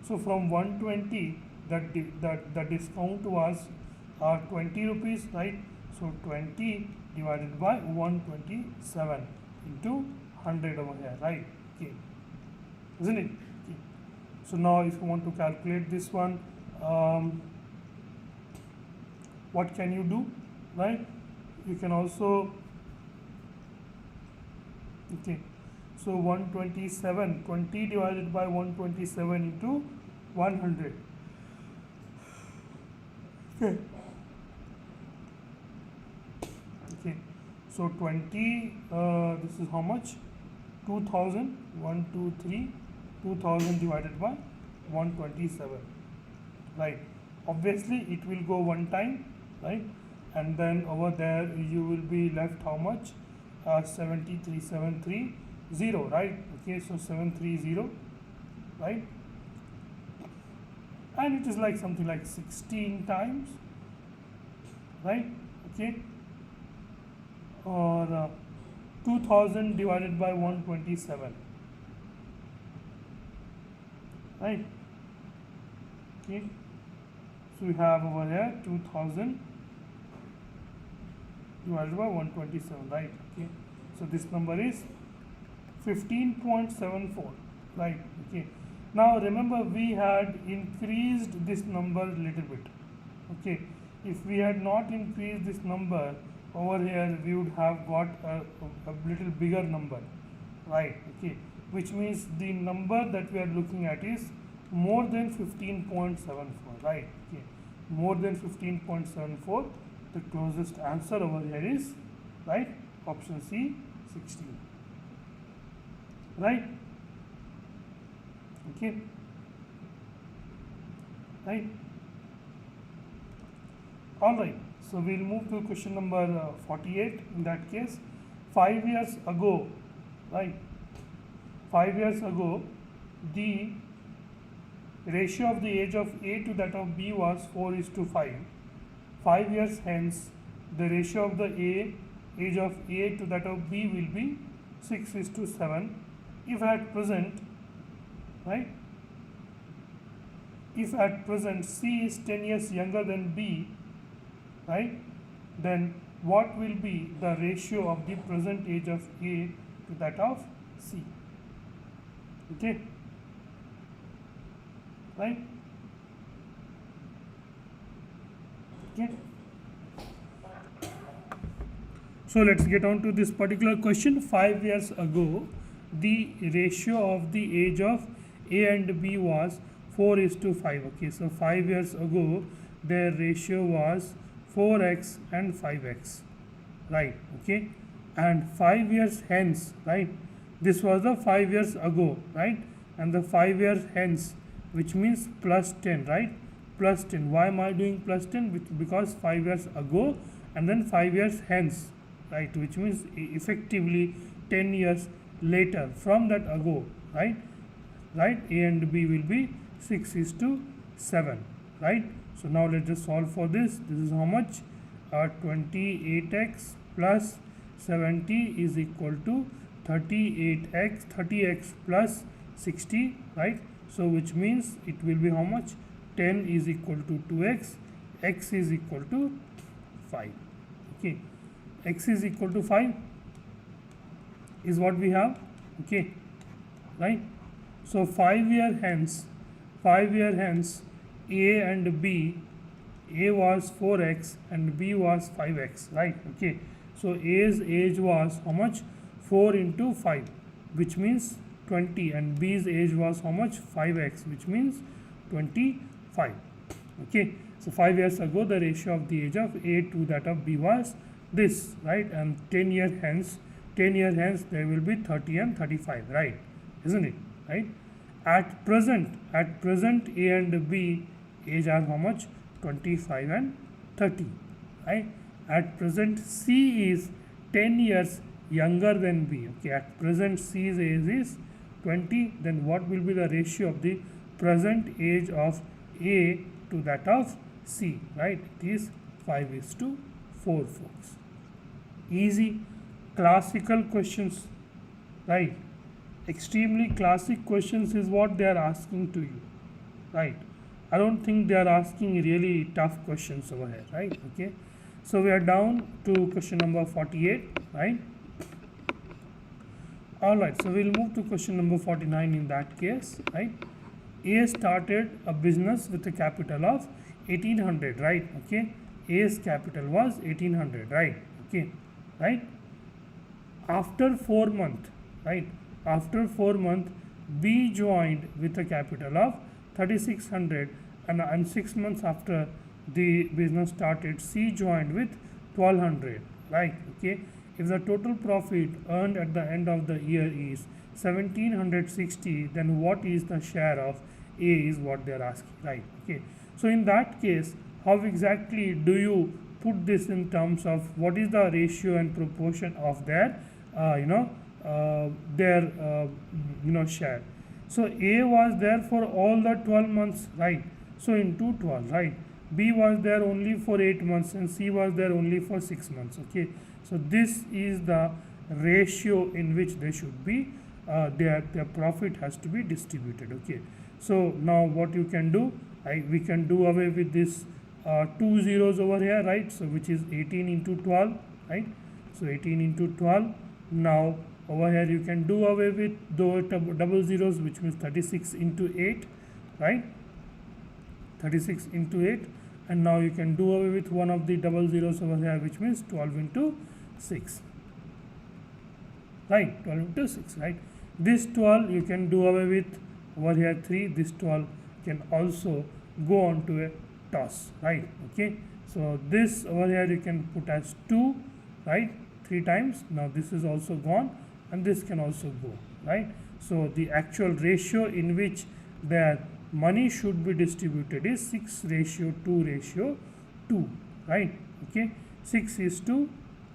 So from 120, the discount was 20 rupees, right? So 20 divided by 127 into 100 over here, right? Okay, isn't it? Okay. So now if you want to calculate this one, what can you do, right? You can also, okay, so 127, 20 divided by 127 into 100, okay, okay, so 20, this is how much? 2000, 1, 2, 3, 2000 divided by 127, right? Obviously it will go one time, right? And then over there you will be left how much? 73730, right? Okay, so 730, right? And it is like something like 16 times, right? Okay, or 2000 divided by 127, right? Okay, so we have over here 2000 divided by 127, right? Okay, so this number is 15.74, right? Okay, now remember we had increased this number a little bit. Okay, if we had not increased this number over here, we would have got a little bigger number, right? Okay, which means the number that we are looking at is more than 15.74, right? Okay, more than 15.74. The closest answer over here is, right, option C, 16, right? Okay, right? All right, so we'll move to question number 48. In that case, 5 years ago, right, 5 years ago, the ratio of the age of A to that of B was 4:5. 5 years hence, the ratio of the age of A to that of B will be 6:7. If at present, right, if at present C is 10 years younger than B, right, then what will be the ratio of the present age of A to that of C? Okay, right? Okay, so let's get on to this particular question. 5 years ago, the ratio of the age of A and B was 4 is to 5. Okay, so 5 years ago their ratio was 4x and 5x, right? Okay, and 5 years hence, right, this was the 5 years ago, right, and the 5 years hence, which means plus 10, right, plus 10. Why am I doing plus 10? Because 5 years ago and then 5 years hence, right, which means effectively 10 years later from that ago, right, right, A and B will be 6 is to 7, right. So now let us solve for this. This is how much? 28x plus 70 is equal to 30x plus 60, right. So which means it will be how much? 10 is equal to 2x, x is equal to 5. Okay, x is equal to 5 is what we have. Okay, right. So 5 year hence, A and B, A was 4x and B was 5x, right. Okay, so A's age was how much? 4 into 5, which means 20, and B's age was how much? 5x, which means 25. Okay, so 5 years ago the ratio of the age of A to that of B was this, right, and 10 years hence there will be 30 and 35, right, isn't it, right? At present A and B age are how much? 25 and 30, right? At present C is 10 years younger than B. Okay, at present C's age is 20, then what will be the ratio of the present age of A to that of C, right? It is 5 is to 4, folks. Easy classical questions, right? Extremely classic questions is what they are asking to you, right? I don't think they are asking really tough questions over here, right? Okay, so we are down to question number 48, right? All right, so we'll move to question number 49 in that case, right? A started a business with a capital of 1800, right? Okay, A's capital was 1800, right? Okay, right? After 4 months, right? After 4 months, B joined with a capital of 3600, and 6 months after the business started, C joined with 1200, right? Okay, if the total profit earned at the end of the year is 1760, then what is the share of A is what they are asking, right? Okay, so in that case, how exactly do you put this in terms of what is the ratio and proportion of their share? So A was there for all the 12 months, right? So into 12, right? B was there only for 8 months and C was there only for 6 months. Okay, so this is the ratio in which they should be, their profit has to be distributed. Okay, so now what you can do, we can do away with this 2 zeros over here, right? So which is 18 into 12, right? So 18 into 12. Now over here you can do away with the double zeros, which means 36 into 8, right? 36 into 8, and now you can do away with one of the double zeros over here, which means 12 into 6, right? 12 into 6, right? This 12 you can do away with over here 3. This 12 can also go on to a toss, right? Okay, so this over here you can put as 2, right? 3 times. Now this is also gone, and this can also go, right? So the actual ratio in which their money should be distributed is 6 ratio 2 ratio 2, right? Okay, 6 is to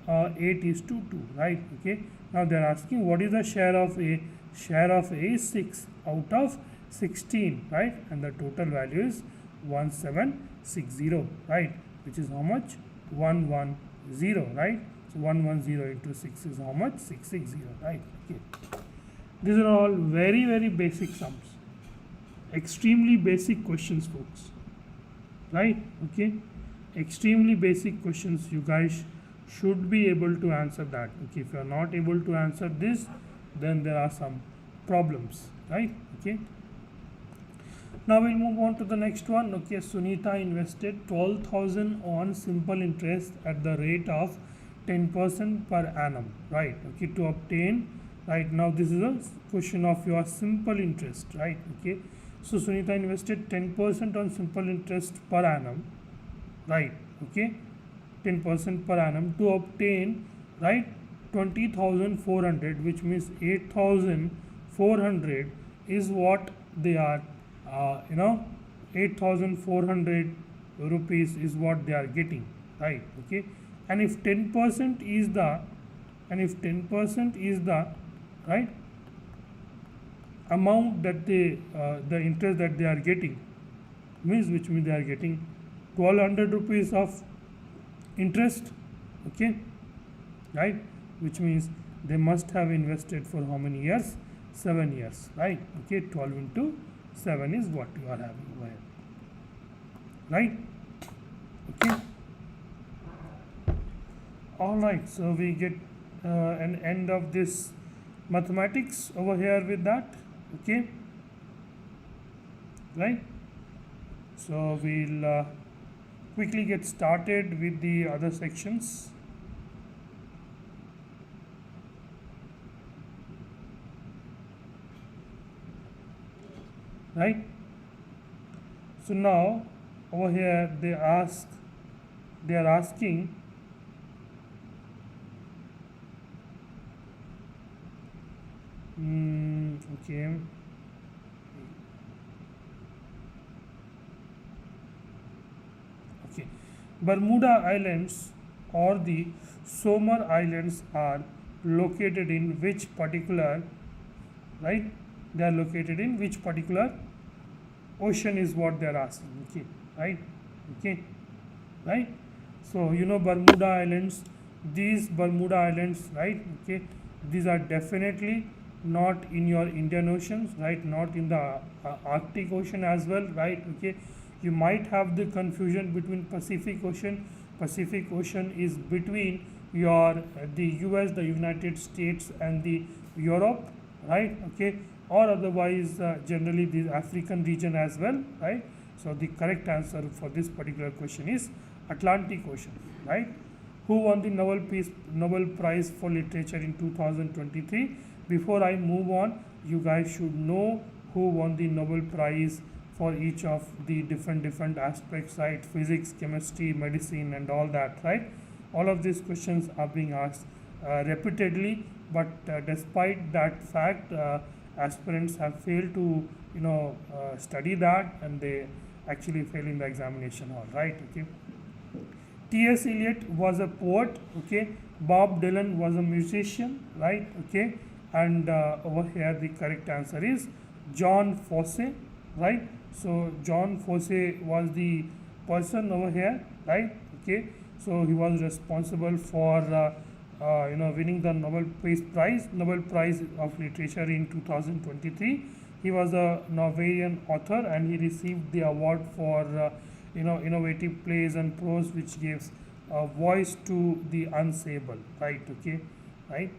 8 is to 2, right? Okay, now they are asking what is the share of A. Share of A is 6 out of 16, right? And the total value is 1760, right? Which is how much? 110, right? So 110 into 6 is how much? 660, right? Okay, these are all very, very basic sums, extremely basic questions, folks, right? Okay, extremely basic questions. You guys should be able to answer that. Okay, if you are not able to answer this, then there are some problems, right? Okay, now we'll move on to the next one. Okay, Sunita invested 12,000 on simple interest at the rate of 10% per annum, right? Okay, to obtain, right, now this is a question of your simple interest, right? Okay, So Sunita invested 10% on simple interest per annum, right? Okay, 10% per annum to obtain, right, 20,400, which means 8,400 is what they are, 8,400 rupees is what they are getting, right? Okay, and if 10% is the, right, amount that they, the interest that they are getting, means, which means they are getting 1,200 rupees of interest, okay, right, which means they must have invested for how many years? 7 years, right? Okay, 12 into 7 is what you are having over here, right? Okay, all right, so we get an end of this mathematics over here with that, okay, right? So we'll quickly get started with the other sections. Right? So now over here they are asking okay, Bermuda Islands or the Somer Islands are located in which particular, right? They are located in which particular ocean is what they are asking, okay, right? Okay, right? So Bermuda Islands, these Bermuda Islands, right? Okay, these are definitely not in your Indian Oceans, right? Not in the Arctic Ocean as well, right? Okay, you might have the confusion between Pacific Ocean. Pacific Ocean is between your the US, the United States, and the Europe, right? Okay, or otherwise generally the African region as well, right? So the correct answer for this particular question is Atlantic Ocean, right? Who won the Nobel Prize for Literature in 2023? Before I move on, you guys should know who won the Nobel Prize for each of the different aspects, right? Physics, chemistry, medicine, and all that, right? All of these questions are being asked repeatedly, but despite that fact, aspirants have failed to study that, and they actually fail in the examination hall, right? Okay. T.S. Eliot was a poet, okay. Bob Dylan was a musician, right? Okay, and over here the correct answer is John Fosse, right? So John Fosse was the person over here, right? Okay, so he was responsible for winning the Nobel Prize of Literature in 2023. He was a Norwegian author, and he received the award for innovative plays and prose which gives a voice to the unsayable, right? Okay, right.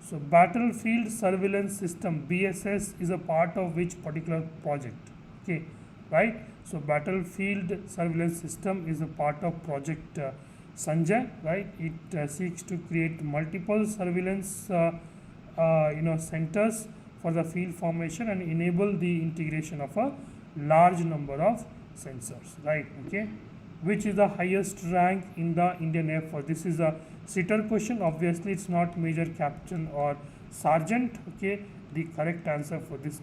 So battlefield surveillance system BSS is a part of which particular project? Okay, right. So battlefield surveillance system is a part of project Sanjay, right? It seeks to create multiple surveillance centers for the field formation and enable the integration of a large number of sensors, right? Okay, which is the highest rank in the Indian Air Force? This is a sitter question. Obviously it's not major, captain, or sergeant. Okay, the correct answer for this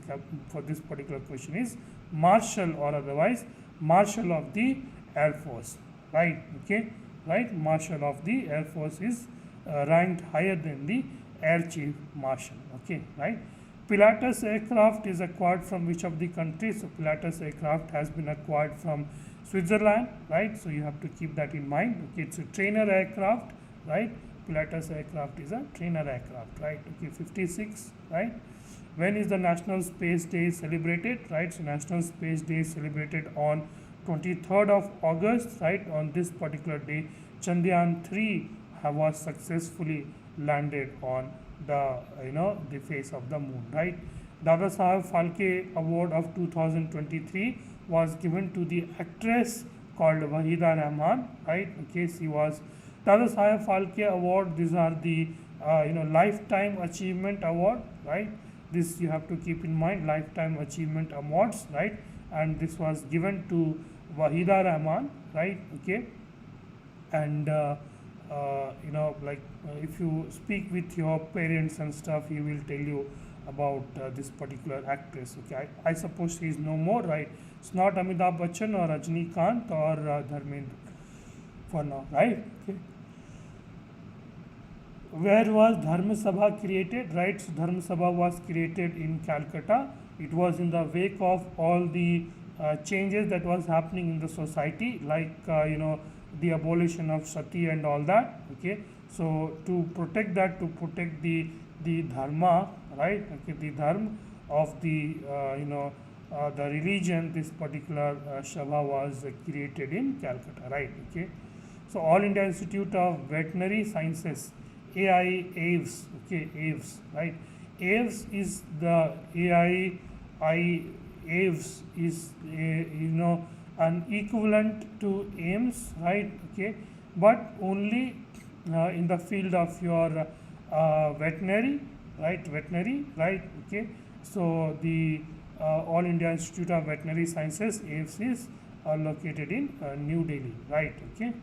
particular question is marshal, or otherwise marshal of the Air Force, right? Okay, right, marshal of the Air Force is ranked higher than the Air Chief Marshal, okay, right. Pilatus aircraft is acquired from which of the countries? So Pilatus aircraft has been acquired from Switzerland, right? So you have to keep that in mind. Okay, it's a trainer aircraft, right? Pilatus aircraft is a trainer aircraft, right? Okay, 56, right? When is the National Space Day celebrated? Right, so National Space Day is celebrated on 23rd of August, right? On this particular day, Chandrayaan 3 was successfully landed on the the face of the moon, right? Dada Saheb Phalke Award of 2023 was given to the actress called Wahida Rahman, right? Okay, she was Dada Saheb Phalke Award. These are the lifetime achievement award, right? This you have to keep in mind, lifetime achievement awards, right? And this was given to Wahida Rahman, right? Okay. And if you speak with your parents and stuff, he will tell you about this particular actress. Okay, I suppose she is no more, right? It's not Amitabh Bachchan or Rajnikant or Dharmendra for now, right? Okay. Where was Dharma Sabha created? Right, so Dharma Sabha was created in Calcutta. It was in the wake of all the changes that was happening in the society, like the abolition of sati and all that. Okay, so to protect that, to protect the dharma, right? Okay, the dharma of the the religion, this particular Sabha was created in Calcutta, right? Okay, so All India Institute of Veterinary Sciences, AI AVS, okay, AVS, right? AVS is the AVS is an equivalent to AIMS, right? Okay, but only in the field of your veterinary, right? Veterinary, right? Okay, so the All India Institute of Veterinary Sciences, AIVS, is located in New Delhi, right? Okay,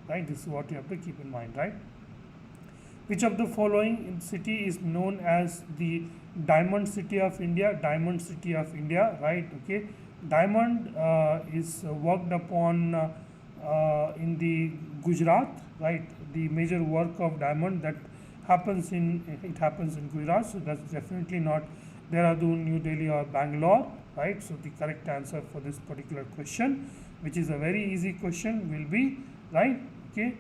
right? This is what you have to keep in mind, right? Which of the following city is known as the Diamond City of India? Diamond City of India, right? Okay, diamond is worked upon in the Gujarat, right? The major work of diamond that happens in Gujarat, so that's definitely not Dehradun, New Delhi, or Bangalore, right? So the correct answer for this particular question, which is a very easy question, will be, right? Okay,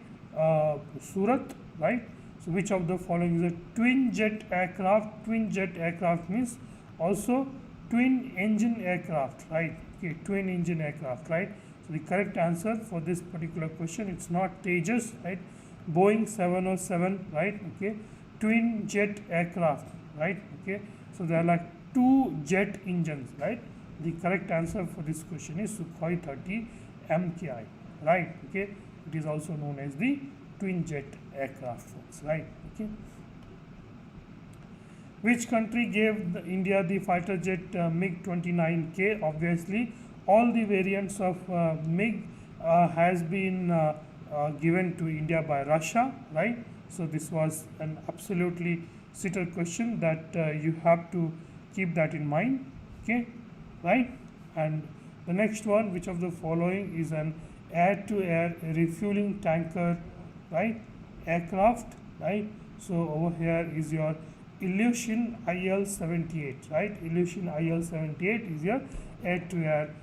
Surat, right? So which of the following is a twin jet aircraft? Twin jet aircraft means also twin engine aircraft, right? Okay, twin engine aircraft, right? So the correct answer for this particular question, it's not Tejas, right? Boeing 707, right? Okay, twin jet aircraft, right? Okay, so there are like two jet engines, right? The correct answer for this question is Sukhoi 30 MKI, right? Okay, it is also known as the twin jet aircraft, folks, right? Okay. Which country gave India the fighter jet MiG-29K? Obviously, all the variants of MiG has been given to India by Russia, right? So this was an absolutely settled question that you have to keep that in mind, okay, right? And the next one, which of the following is an air-to-air refueling tanker, right, aircraft, right? So over here is your Ilyushin IL-78, right? Ilyushin IL-78 is your air-to-air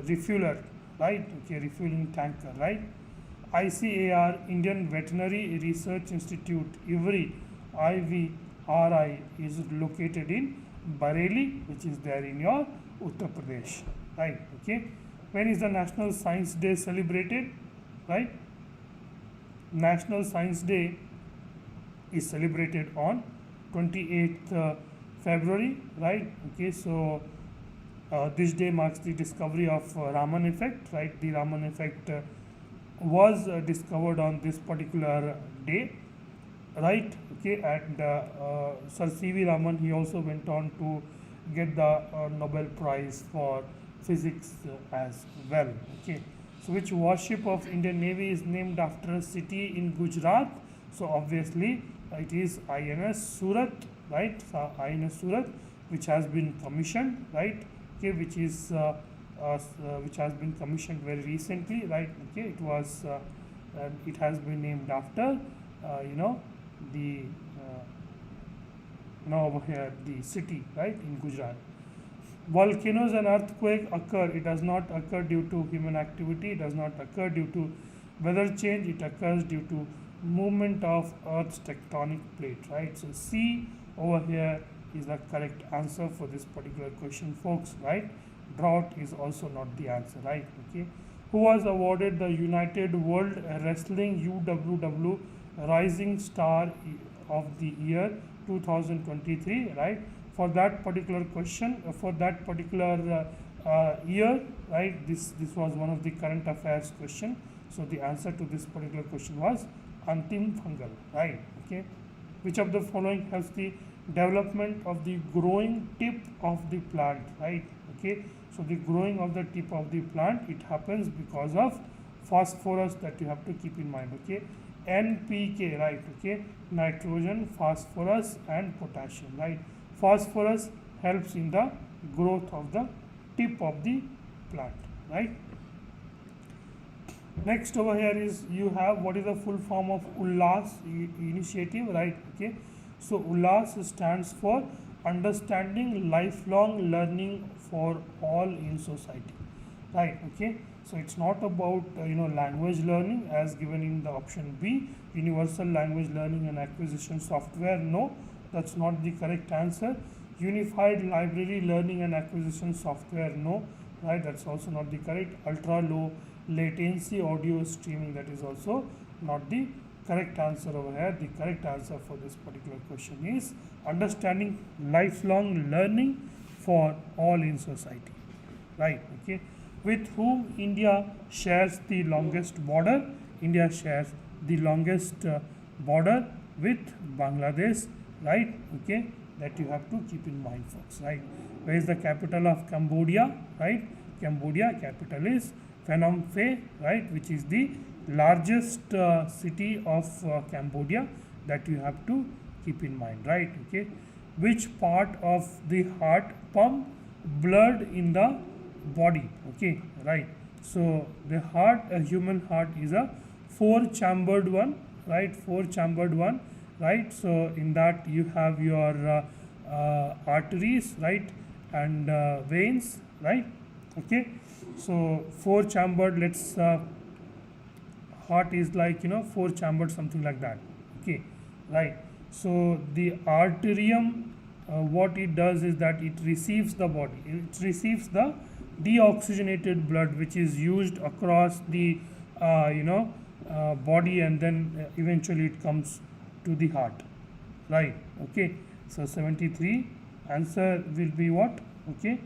refueler, right? Okay, refueling tanker, right? ICAR, Indian Veterinary Research Institute, IVRI, is located in Bareilly, which is there in your Uttar Pradesh, right? Okay. When is the National Science Day celebrated, right? National Science Day is celebrated on 28th February, right? Okay, so this day marks the discovery of Raman effect, right? The Raman effect was discovered on this particular day, right? Okay, and Sir C.V. Raman, he also went on to get the Nobel Prize for physics as well. Okay, so which warship of Indian Navy is named after a city in Gujarat? So obviously it is INS Surat, right? So INS Surat, which has been commissioned, right? Okay, which is which has been commissioned very recently, right? Okay, it was it has been named after the over here the city, right, in Gujarat. Volcanoes and earthquake occur. It does not occur due to human activity. It does not occur due to weather change. It occurs due to movement of Earth's tectonic plate, right? So C over here is the correct answer for this particular question, folks, right? Drought is also not the answer, right? Okay. Who was awarded the United World Wrestling UWW Rising Star of the Year 2023, right? For that particular question, for that particular year, right? This was one of the current affairs question. So the answer to this particular question was Antim Fungal, right? Okay. Which of the following helps the development of the growing tip of the plant, right? Okay, so the growing of the tip of the plant, it happens because of phosphorus, that you have to keep in mind. Okay, NPK, right? Okay, nitrogen, phosphorus and potassium, right? Phosphorus helps in the growth of the tip of the plant, right? Next over here is, you have what is the full form of ULLAS initiative, right? Okay, so ULLAS stands for Understanding Lifelong Learning for All in Society, right? Okay, so it's not about language learning as given in the option B, universal language learning and acquisition software. No, that's not the correct answer. Unified library learning and acquisition software. No, right? That's also not the correct. Ultra low latency audio streaming, that is also not the correct answer over here. The correct answer for this particular question is understanding lifelong learning for all in society, right? Okay, with whom India shares the longest border? India shares the longest border with Bangladesh, right? Okay, that you have to keep in mind, folks, right? Where is the capital of Cambodia, right? Cambodia capital is Phnom Penh, right, which is the largest city of Cambodia, that you have to keep in mind, right? Okay, which part of the heart pump blood in the body? Okay, right? So the heart, a human heart, is a four-chambered one, right? Four-chambered one, right? So in that you have your arteries, right, and veins, right? Okay, so four chambered, let's heart is like four chambered, something like that. Okay, right? So the arterium, what it does is that it receives the body, it receives the deoxygenated blood which is used across the body, and then eventually it comes to the heart, right? Okay, so 73 answer will be what? Okay,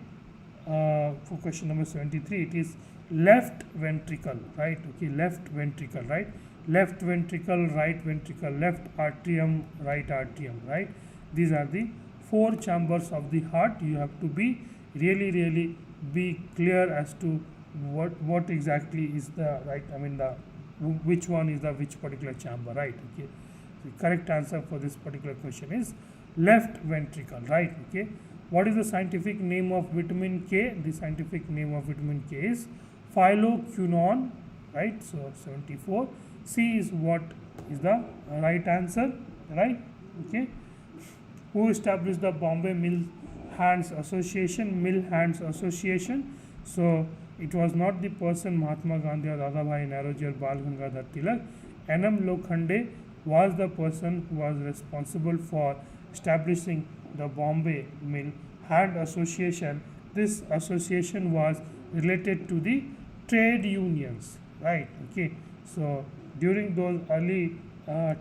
for question number 73, it is left ventricle, right? Okay, left ventricle, right? Left ventricle, right ventricle, left atrium, right atrium, right? These are the four chambers of the heart. You have to be really be clear as to what exactly is the right, I mean the which one is the which particular chamber, right? Okay, the correct answer for this particular question is left ventricle, right? Okay, what is the scientific name of vitamin K? The scientific name of vitamin K is phyloquinone, right? So 74. C is what is the right answer, right? Okay, who established the Bombay Mill Hands Association? Mill Hands Association. So it was not the person Mahatma Gandhi or Dadabhai Naoroji or Bal Gangadhar Tilak. N.M. Lokhande was the person who was responsible for establishing the Bombay Mill Hand Association. This association was related to the trade unions, right? Okay, so during those early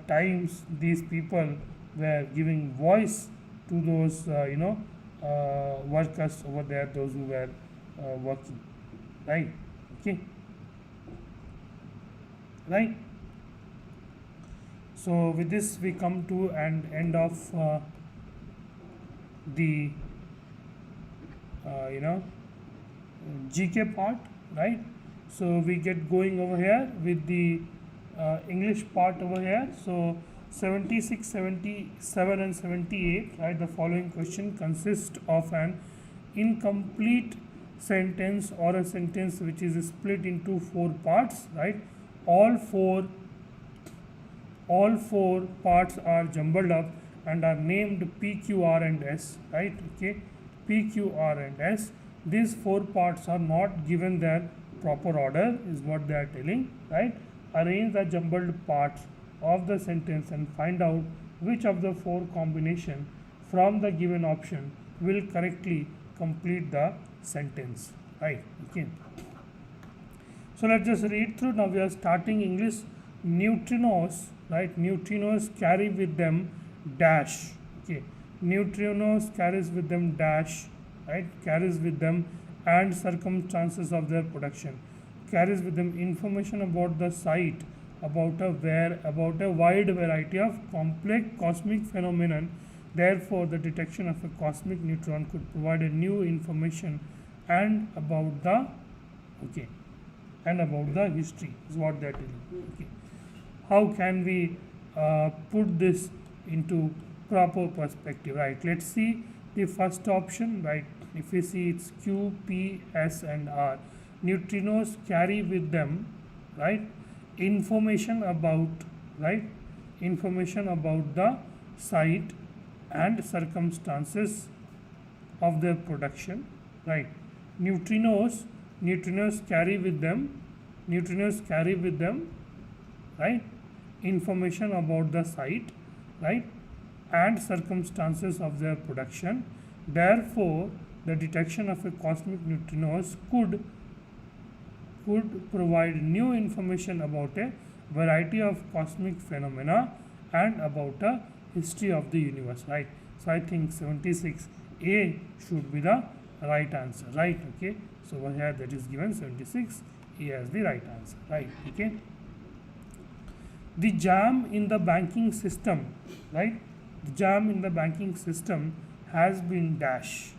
times, these people were giving voice to those workers over there, those who were working, right? Okay, right? So with this we come to an end of the GK part, right? So we get going over here with the English part over here. So 76, 77 and 78, right? The following question consists of an incomplete sentence or a sentence which is split into four parts, right? All four parts are jumbled up and are named P, Q, R and S, right? Okay, P, Q, R and S. These four parts are not given their proper order, is what they are telling, right? Arrange the jumbled parts of the sentence and find out which of the four combination from the given option will correctly complete the sentence, right? Okay, so let's just read through. Now we are starting English. Neutrinos, right? Neutrinos carry with them dash. Okay, neutrinos carries with them dash, right? Carries with them and circumstances of their production, carries with them information about the site about a wide variety of complex cosmic phenomenon. Therefore, the detection of a cosmic neutron could provide a new information and about the history is what they are telling. Okay. How can we put this into proper perspective? Right. Let's see the first option. Right. If we see it's Q, P, S, and R. Neutrinos carry with them, right, information about the site and circumstances of their production. Right. Neutrinos carry with them right, information about the site, right, and circumstances of their production. Therefore, the detection of a cosmic neutrinos could provide new information about a variety of cosmic phenomena and about the history of the universe. Right. So I think 76A should be the right answer. Right. Okay. So over here that is given 76A as the right answer. Right. Okay. The jam in the banking system, right? The jam in the banking system has been dash.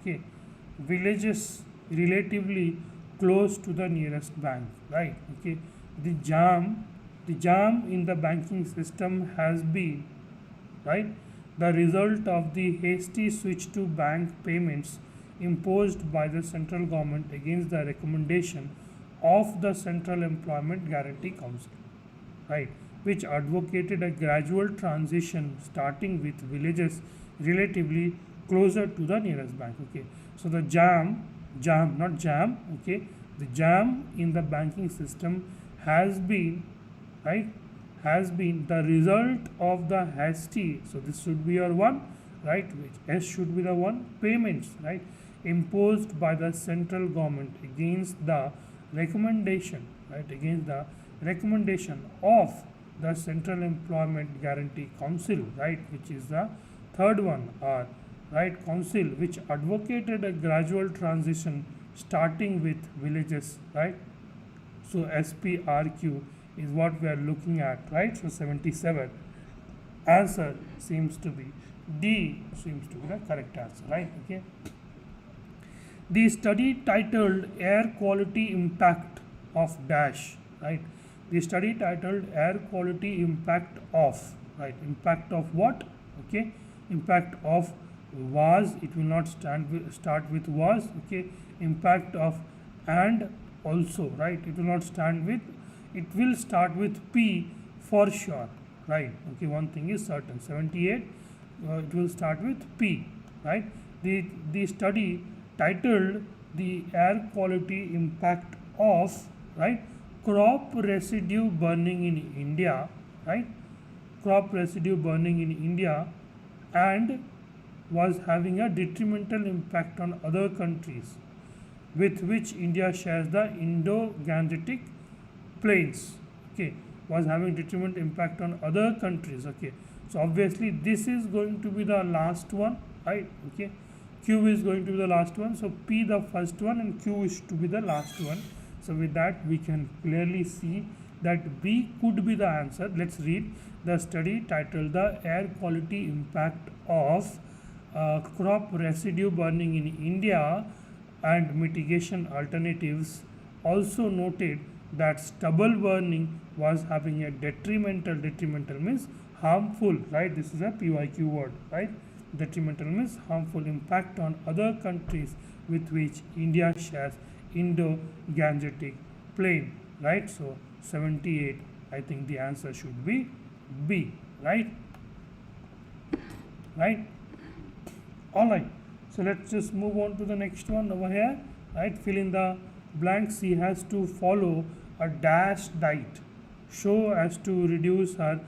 Okay. Villages relatively close to the nearest bank, right? Okay. The jam in the banking system has been, right, the result of the hasty switch to bank payments imposed by the central government against the recommendation of the Central Employment Guarantee Council, right, which advocated a gradual transition starting with villages relatively closer to the nearest bank. Okay. So the jam, not jam, okay, the jam in the banking system has been, right, has been the result of the hasty, so this should be your one, right, which S should be the one, payments, right, imposed by the central government against the recommendation, right, against the recommendation of the Central Employment Guarantee Council, right, which is the third one, or right, council which advocated a gradual transition starting with villages, right. So SPRQ is what we are looking at, right. So 77 answer seems to be D, seems to be the correct answer, right. Okay. The study titled Air Quality Impact of dash, right. The study titled Air Quality Impact of, right, impact of what? Okay, impact of was, it will not start with was, okay, impact of and also, right, it will not stand with, it will start with P for sure, right. Okay, one thing is certain, 78 it will start with P, right. The study titled the air quality impact of, right, crop residue burning in India, right, crop residue burning in India, and was having a detrimental impact on other countries with which India shares the Indo-Gangetic plains. Okay, was having detrimental impact on other countries. Okay, so obviously this is going to be the last one, right. Okay, Q is going to be the last one, so P the first one and Q is to be the last one. So with that we can clearly see that B could be the answer. Let's read the study titled the air quality impact of crop residue burning in India and mitigation alternatives. Also noted that stubble burning was having a detrimental means harmful, right, this is a PYQ word, right, detrimental means harmful impact on other countries with which India shares Indo-Gangetic plain, right. So 78, I think the answer should be B, right. All right, so let's just move on to the next one over here, right. Fill in the blanks. She has to follow a dash diet so as to reduce her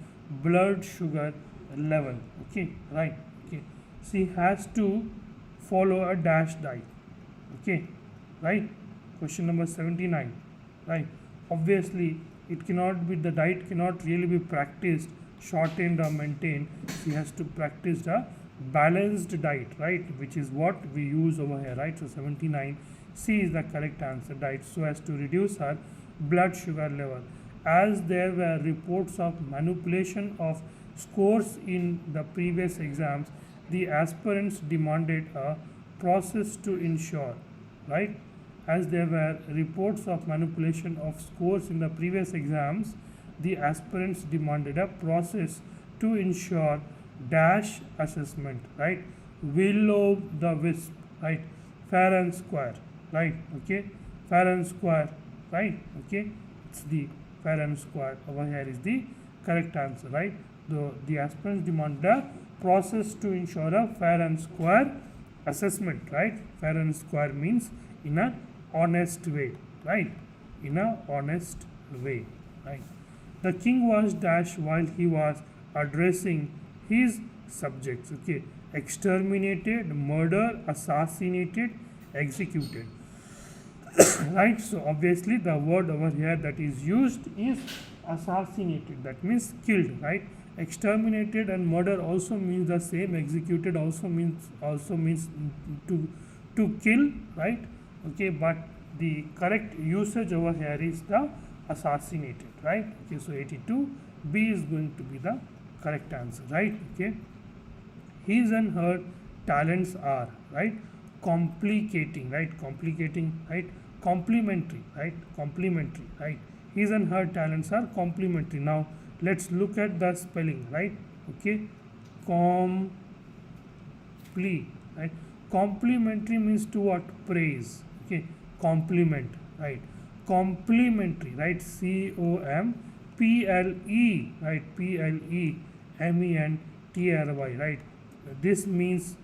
blood sugar level. Okay, right. Okay, she has to follow a dash diet. Okay, right. Question number 79, right. Obviously it cannot be, the diet cannot really be practiced, shortened or maintained. She has to practice the balanced diet, right, which is what we use over here, right. So 79 C is the correct answer, diet so as to reduce her blood sugar level. as there were reports of manipulation of scores in the previous exams, the aspirants demanded a process to ensure, right? As there were reports of manipulation of scores in the previous exams, the aspirants demanded a process to ensure dash assessment, right? Will o' the wisp, right? Fair and square, right? Okay, fair and square, right? Okay, it's the fair and square. Over here is the correct answer, right? The aspirants demand a process to ensure a fair and square assessment, right? Fair and square means in a honest way, right? In a honest way, right? The king was dash while he was addressing his subjects. Okay, exterminated, murder, assassinated, executed. Right, so obviously the word over here that is used is assassinated, that means killed, right? Exterminated and murder also means the same. Executed also means to kill, right? Okay, but the correct usage over here is the assassinated, right? Okay, so 82 B is going to be the correct answer, right? Okay, his and her talents are, right, complicating, right, right, complementary, right, right. His and her talents are complementary. Now let's look at the spelling, right? Okay, right. Complementary means to what? Praise. Okay, compliment, right? Complementary, right? COMPLE, right? PLEMENTRY, right? This means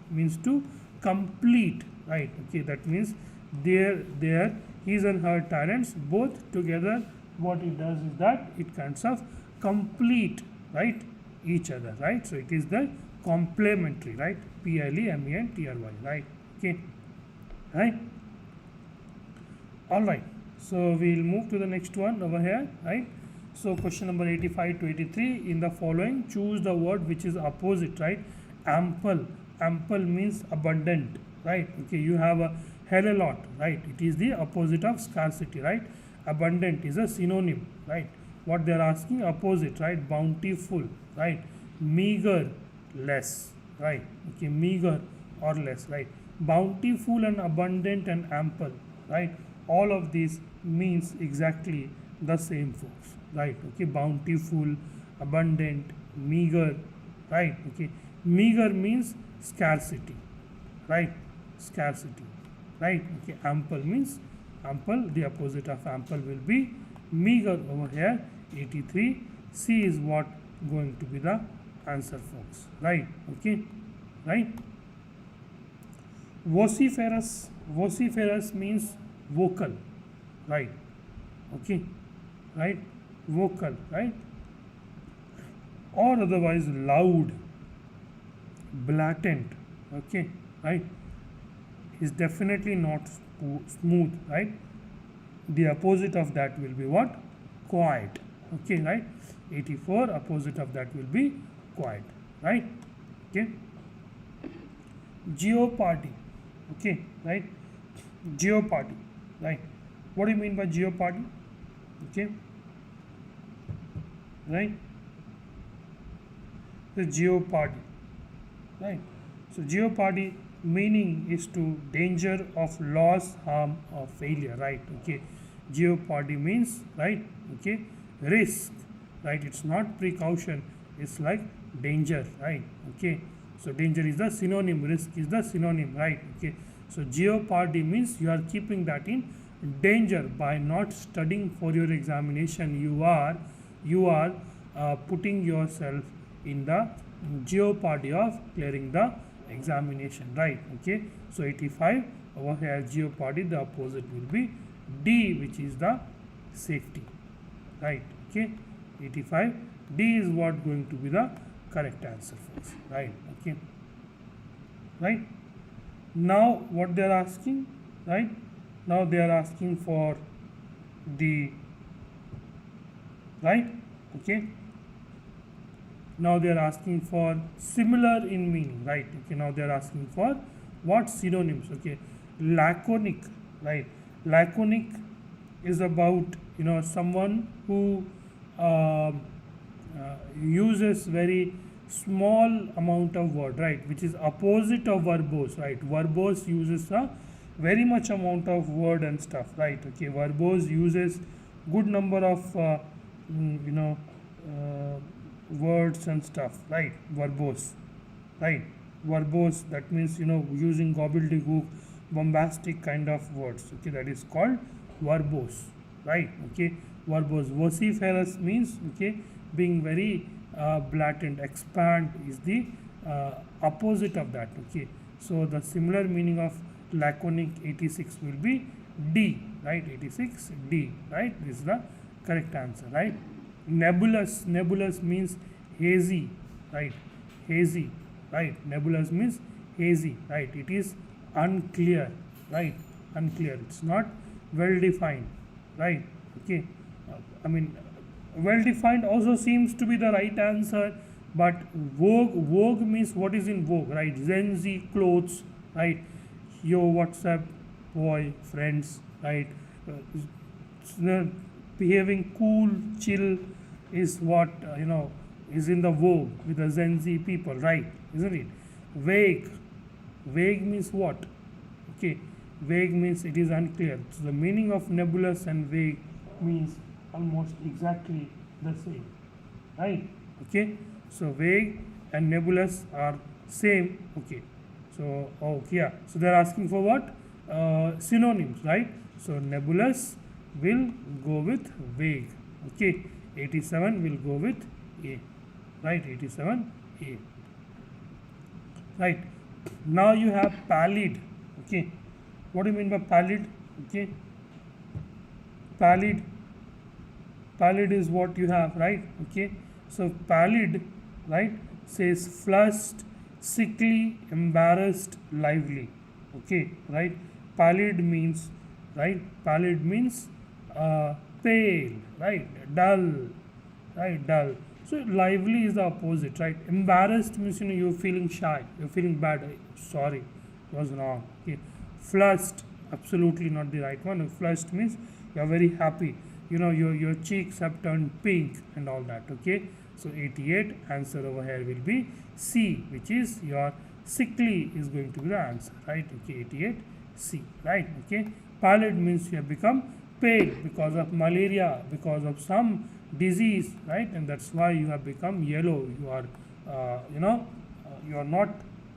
to complete, right? Okay, that means their his and her talents both together, what it does is that it kinds of complete, right, each other, right? So it is the complementary, right? PLEMENTRY, right? Okay, right? All right, so we'll move to the next one over here, right? So question number 85 to 83, in the following choose the word which is opposite, right? Ample means abundant, right? Okay, you have a hell a lot, right? It is the opposite of scarcity, right? Abundant is a synonym, right? What they are asking, opposite, right? Bountiful, right? Meager, less, right? Okay, meager or less, right? Bountiful and abundant and ample, right? All of these means exactly the same, folks, right? Okay, bountiful, abundant, meager, right? Okay, meager means scarcity, right? Scarcity, right? Okay, ample means ample, the opposite of ample will be meager over here. 83 C is what going to be the answer, folks, right? Okay, right? Vociferous means vocal, right? Okay, right? Vocal, right? Or otherwise loud, blatant, okay, right? Is definitely not smooth, right? The opposite of that will be what? Quiet, okay, right? 84, opposite of that will be quiet, right? Okay, geopardy, okay, right? Geopardy, right? What do you mean by geopardy? Okay, right? The geopardy, right? So geopardy meaning is to danger of loss, harm or failure, right? Okay, geopardy means, right, okay, risk, right? It's not precaution, it's like danger, right? Okay, so danger is the synonym, risk is the synonym, right? Okay, so geopardy means you are keeping that in danger by not studying for your examination. You are putting yourself in the jeopardy of clearing the examination, right? Okay, so 85 over here, jeopardy, the opposite will be D, which is the safety, right? Okay, 85 D is what going to be the correct answer, folks, right? Okay, right? Now what they are asking, right? Now they are asking for the, right? Okay, now they are asking for similar in meaning, right? Okay, now they are asking for what? Synonyms. Okay, laconic, right? Laconic is about, someone who uses very small amount of word, right, which is opposite of verbose, right. Verbose uses a very much amount of word and stuff, right. Okay, verbose uses good number of you know words and stuff, right. Verbose, right. Verbose, that means using gobbledygook, bombastic kind of words, okay, that is called verbose, right. Okay, verbose. Vociferous means, okay, being very blatant. Expand is the opposite of that, okay. So the similar meaning of laconic 86 will be D, right. 86 D, right. This is the correct answer, right. Nebulous. Nebulous means hazy, right. Hazy, right. Nebulous means hazy, right. It is unclear, right. Unclear. It's not well defined, right. Okay. I mean, well defined also seems to be the right answer, but vogue means what is in vogue, right. Gen Z clothes, right. Your WhatsApp boy friends, right. Behaving cool, chill is what is in the vogue with the Gen Z people, right, isn't it? Vague. Vague means what? Okay, vague means it is unclear. So the meaning of nebulous and vague means almost exactly the same, right. Okay, so vague and nebulous are same. Okay, so okay, yeah, so they're asking for what? Synonyms, right. So nebulous will go with vague. Okay, 87 will go with A, right. 87 A, right. Now you have pallid. Okay, what do you mean by pallid? Okay, pallid. Pallid is what you have, right. Okay, so pallid, right, says flushed, sickly, embarrassed, lively. Okay, right. Pallid means, right, pallid means pale, right, dull, right, dull. So lively is the opposite, right. Embarrassed means you're feeling shy, you're feeling bad. Sorry, it was wrong. Okay, flushed, absolutely not the right one. Flushed means you are very happy. Your cheeks have turned pink and all that. Okay, so 88 answer over here will be C, which is your sickly is going to be the answer, right. Okay, 88 C, right. Okay, pallid means you have become pale because of malaria, because of some disease, right, and that's why you have become yellow. You are you are not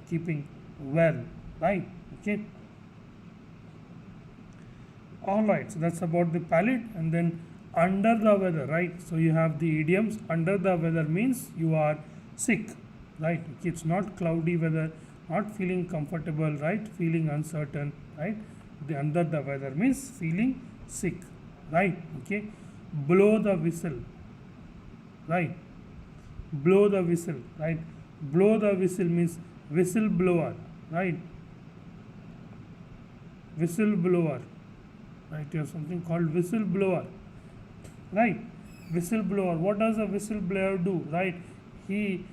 keeping well, right. Okay, all right, so that's about the pallid. And then under the weather, right, so you have the idioms. Under the weather means you are sick, right. Okay, it's not cloudy weather, not feeling comfortable, right, feeling uncertain, right. The under the weather means feeling sick, right. Okay, blow the whistle, right. Blow the whistle, right. Blow the whistle means whistle blower, right. Whistle blower, right. You have something called whistle blower, right. Whistle blower, what does a whistle blower do, right. He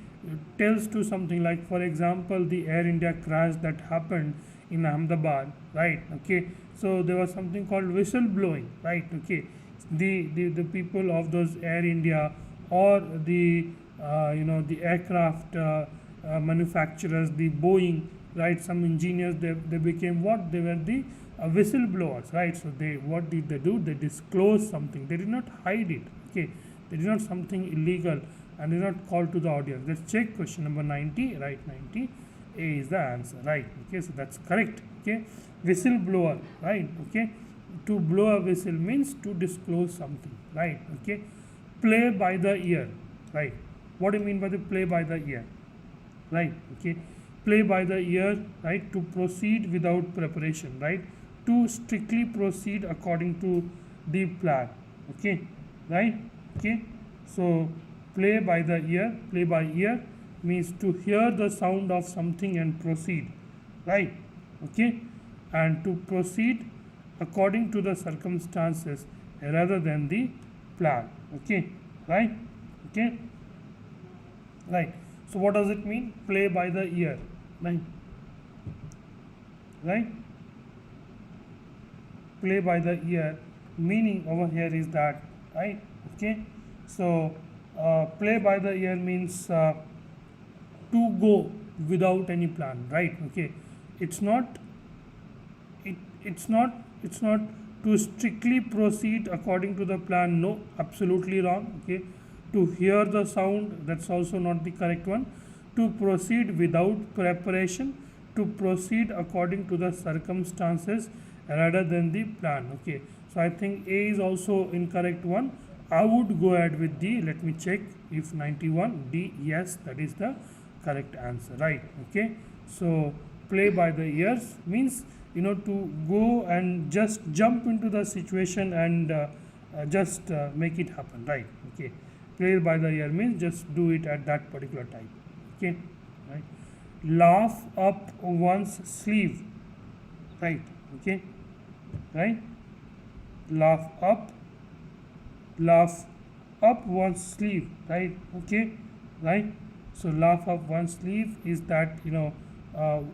tells to something, like for example the Air India crash that happened in Ahmedabad, right. Okay, so there was something called whistle blowing, right. Okay, the people of those Air India or the the aircraft manufacturers, the Boeing, right, some engineers, they became what? They were the whistleblowers, right. So they, what did they do? They disclosed something. They did not hide it. Okay, they did not something illegal and did not call to the audience. Let's check question number 90, right. 90 A is the answer, right. Okay, so that's correct. Okay, whistleblower, right. Okay, to blow a whistle means to disclose something, right. Okay, play by the ear, right. What do you mean by the play by the ear, right. Okay, play by the ear, right, to proceed without preparation, right, to strictly proceed according to the plan. Okay, right. Okay, so play by the ear, play by ear means to hear the sound of something and proceed, right. Okay, and to proceed according to the circumstances rather than the plan. Okay, right. Okay, right. So what does it mean? Play by the ear, right. Right, play by the ear, meaning over here is that, right. Okay, So play by the ear means to go without any plan, right? Okay, it's not it's not to strictly proceed according to the plan. No, absolutely wrong. Okay, to hear the sound, that's also not the correct one. To proceed without preparation, to proceed according to the circumstances rather than the plan. Okay, so I think A is also incorrect one. I would go ahead with D. Let me check if 91 D. Yes, that is the correct answer, right? Okay, so play by the ears means to go and just jump into the situation and just make it happen, right? Okay, play by the ear means just do it at that particular time. Okay, right? Laugh up one's sleeve, right? Okay, right? Laugh up laugh up one's sleeve, right? Okay, right? So laugh up one's sleeve is that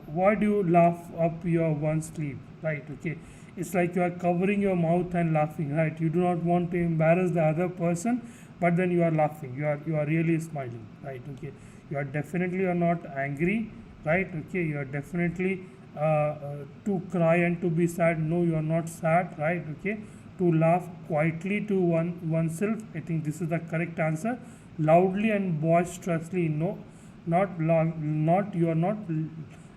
why do you laugh up your one sleeve, right? Okay, it's like you are covering your mouth and laughing, right? You do not want to embarrass the other person, but then you are laughing, you are really smiling, right? Okay, you are definitely are not angry, right? Okay, you are definitely to cry and to be sad. No, you are not sad, right? Okay, to laugh quietly to oneself, I think this is the correct answer. Loudly and boisterously, no, not you are not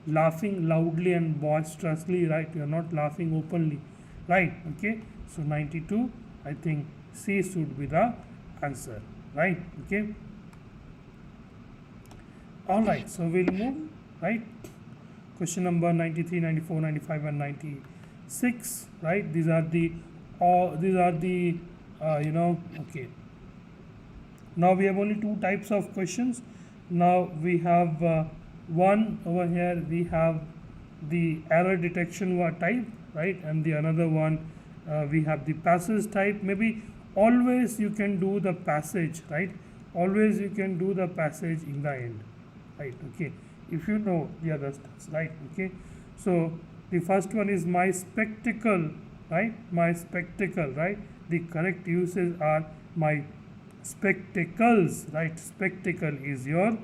laughing loudly and boisterously, right? You are not laughing openly, right? Okay, so 92, I think C should be the answer, right? Okay, all right, so we'll move, right? Question number 93, 94, 95 and 96, right? These are the okay, now we have only two types of questions. Now we have one over here, we have the error detection type, right? And the another one, we have the passage type. Maybe always you can do the passage, right? Always you can do the passage in the end, right? Okay, if you know the other stuff, right? Okay, so the first one is my spectacle, right? My spectacle, right? The correct uses are my spectacles, right? Spectacle is your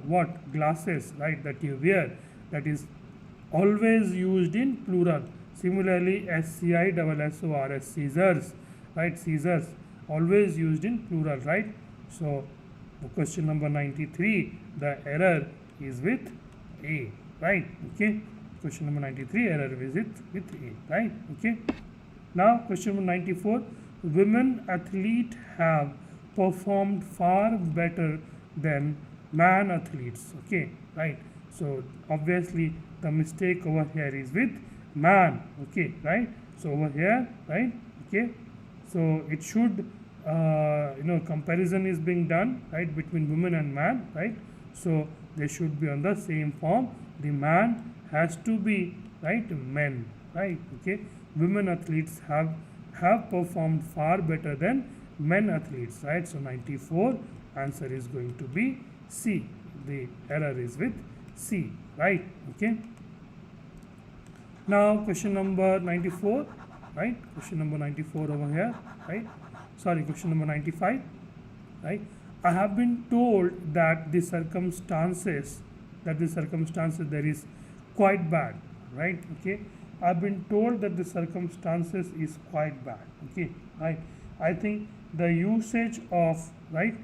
what? Glasses, right? That you wear. That is always used in plural. Similarly, SCISSORS, scissors, right? Scissors, always used in plural, right? So question number 93, the error is with A, right? Okay, question number 93, error is with A, right? Okay, now question number 94, women athlete have performed far better than man athletes. Okay, right? So obviously the mistake over here is with man. Okay, right? So over here, right? Okay, so it should comparison is being done, right, between women and man, right? So they should be on the same form. The man has to be, right, men, right? Okay, women athletes have performed far better than men athletes, right? So 94, answer is going to be C. The error is with C, right? Okay, now question number 94, right? Question number 94 over here, right? Sorry, question number 95, right? I have been told that the circumstances there is quite bad, right? Okay, I've been told that the circumstances is quite bad. Okay, right? I think the usage of right.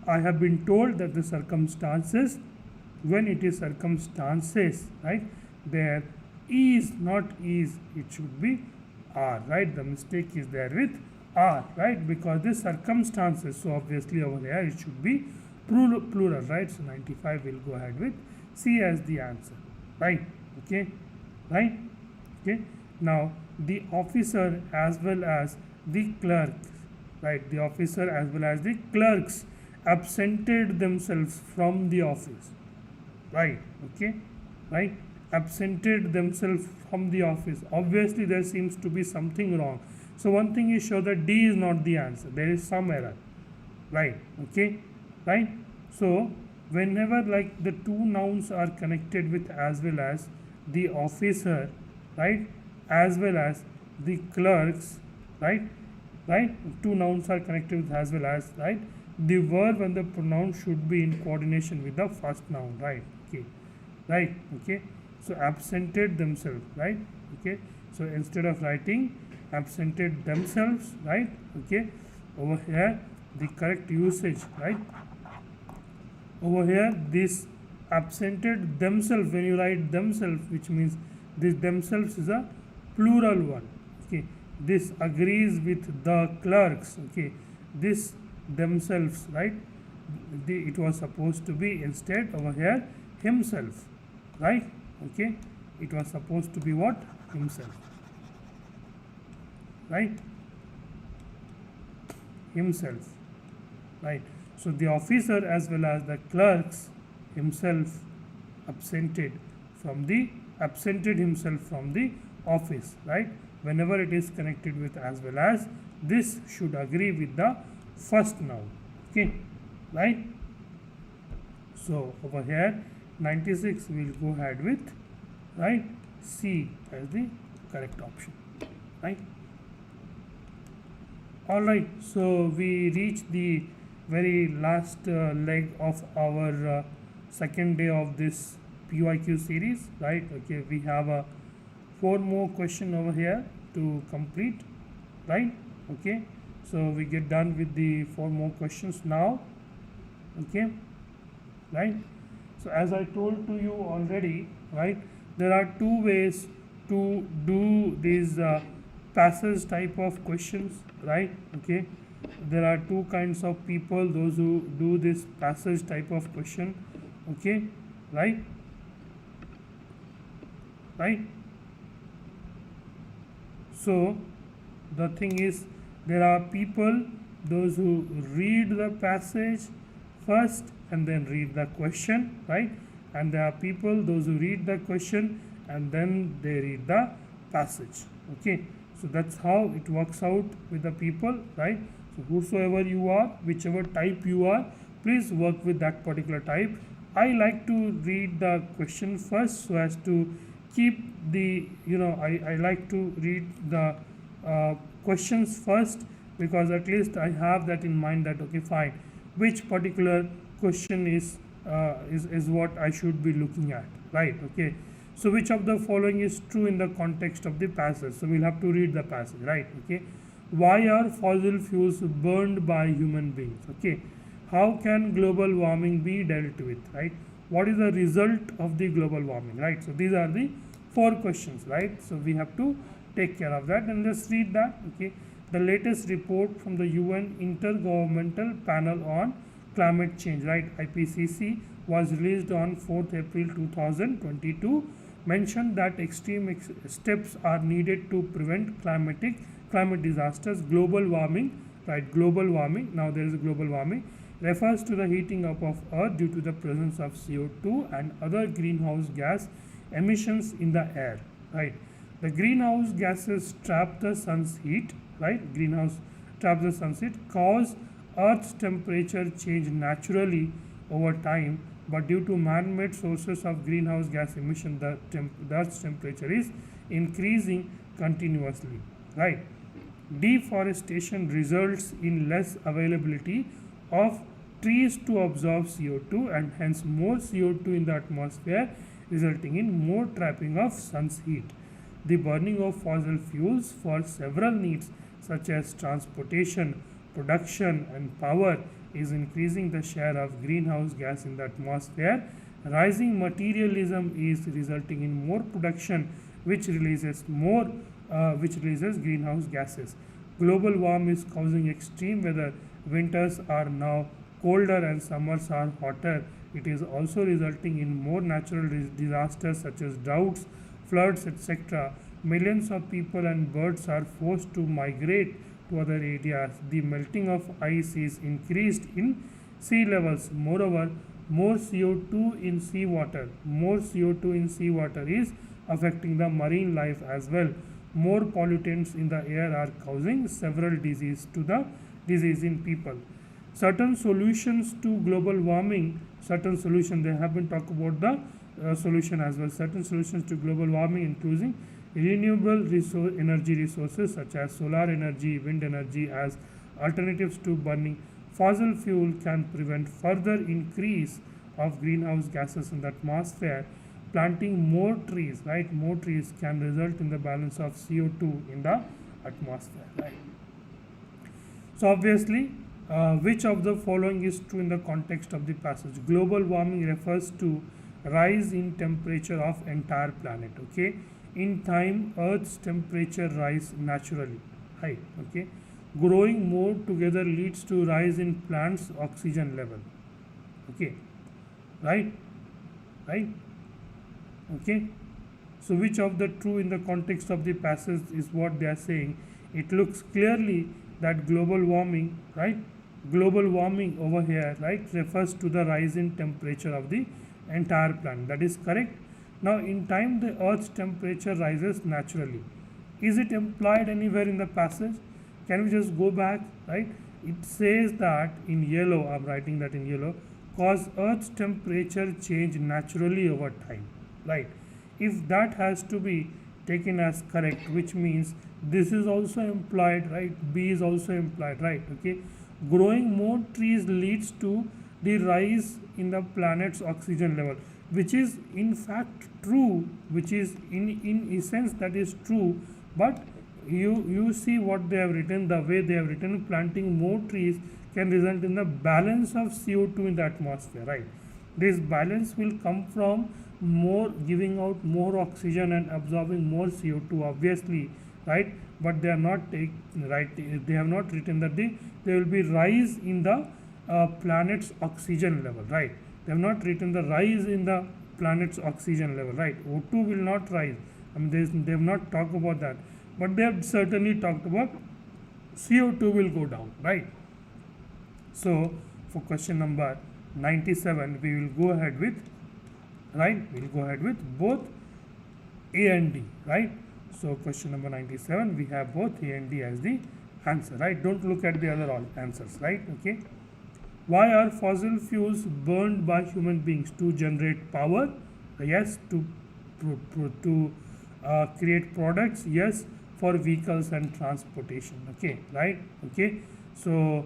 I have been told that the circumstances, when it is circumstances, right? There is not is, it should be are, right? The mistake is there with are, right? Because this circumstances, so obviously over there it should be plural, right? So 95 will go ahead with C as the answer, right? Okay, right? Okay, now the officer as well as the clerks, right? The officer as well as the clerks absented themselves from the office, right? Okay, right? Absented themselves from the office. Obviously there seems to be something wrong. So one thing is sure that D is not the answer. There is some error, right? Okay, right? So whenever like the two nouns are connected with as well as the officer, right, as well as the clerks, right? Right? Two nouns are connected with as well as, right? The verb and the pronoun should be in coordination with the first noun, right? Okay, right? Okay, so absented themselves, right? Okay, so instead of writing absented themselves, right? Okay, over here the correct usage, right? Over here this absented themselves, when you write themselves, which means this themselves is a plural one. Okay, this agrees with the clerks. Okay, this themselves, right? It was supposed to be instead over here himself, right? Okay, it was supposed to be what? Himself, right? Himself, right? So the officer as well as the clerks himself absented himself from the office, right? Whenever it is connected with as well as, this should agree with the first noun. Okay, right? So over here 96 we'll go ahead with, right, C as the correct option, right? Alright, so we reached the very last leg of our second day of this PYQ series, right? Okay, we have 4 more questions over here to complete, right? Okay, so we get done with the 4 more questions now. Okay, right? So as I told to you already, right, there are 2 ways to do these passage type of questions, right? Okay, there are 2 kinds of people, those who do this passage type of question. Okay, right? So the thing is, there are people, those who read the passage first and then read the question, right? And there are people, those who read the question and then they read the passage. Okay, so that's how it works out with the people, right? So whosoever you are, whichever type you are, please work with that particular type. I like to read the question first so as to keep the, I like to read the questions first, because at least I have that in mind that, okay, fine, which particular question is what I should be looking at, right? Okay, so which of the following is true in the context of the passage? So we'll have to read the passage, right? Okay, why are fossil fuels burned by human beings? Okay, how can global warming be dealt with, right? What is the result of the global warming, right? So these are the 4 questions, right? So we have to take care of that, and let's read that. Okay, the latest report from the UN Intergovernmental Panel on Climate Change, right, IPCC, was released on 4th April 2022, mentioned that extreme steps are needed to prevent climate disasters. Global warming, right, global warming, now there is a global warming, refers to the heating up of earth due to the presence of CO2 and other greenhouse gas emissions in the air, right? The greenhouse gases trap the sun's heat, right? Greenhouse trap the sun's heat, cause Earth's temperature change naturally over time, but due to man-made sources of greenhouse gas emission, the Earth's temperature is increasing continuously, right? Deforestation results in less availability of trees to absorb CO2 and hence more CO2 in the atmosphere, resulting in more trapping of sun's heat. The burning of fossil fuels for several needs such as transportation, production and power is increasing the share of greenhouse gas in the atmosphere. Rising materialism is resulting in more production which releases greenhouse gases. Global warming is causing extreme weather. Winters are now colder and summers are hotter. It is also resulting in more natural disasters such as droughts, floods, etc. Millions of people and birds are forced to migrate to other areas. The melting of ice is increased in sea levels. Moreover, more CO2 in seawater is affecting the marine life as well. More pollutants in the air are causing several disease in people. Certain solutions to global warming, they have been talked about the solution as well. Certain solutions to global warming renewable energy resources such as solar energy, wind energy as alternatives to burning fossil fuel can prevent further increase of greenhouse gases in the atmosphere. Planting more trees, right? More trees can result in the balance of CO2 in the atmosphere, right? So obviously, which of the following is true in the context of the passage? Global warming refers to rise in temperature of entire planet. Okay, in time, Earth's temperature rise naturally. Right. Okay, growing more together leads to rise in plants' oxygen level. Okay, right, right. Okay. So which of the true in the context of the passage is what they are saying? It looks clearly that global warming, right? Global warming over here, right, refers to the rise in temperature of the entire planet. That is correct. Now, in time, the Earth's temperature rises naturally. Is it implied anywhere in the passage? Can we just go back, right? It says that in yellow, I'm writing that in yellow, cause Earth's temperature change naturally over time, right? If that has to be taken as correct, which means this is also implied, right? B is also implied, right? Okay, growing more trees leads to the rise in the planet's oxygen level, which is in fact true, which is in essence that is true. But you see what they have written, the way they have written, planting more trees can result in the balance of CO2 in the atmosphere, right? This balance will come from more giving out more oxygen and absorbing more CO2, obviously, right? But they are not right. They have not written that there will be rise in the planet's oxygen level, right? They have not written the rise in the planet's oxygen level, right? O2 will not rise. I mean, they have not talked about that, but they have certainly talked about CO2 will go down, right? So for question number 97, we will go ahead with, right? We'll go ahead with both A and D, right? So question number 97, we have both A and D as the answer, right? Don't look at the other all answers, right? Okay. Why are fossil fuels burned by human beings? To generate power? Yes. To create products? Yes. For vehicles and transportation. Okay, right? Okay. So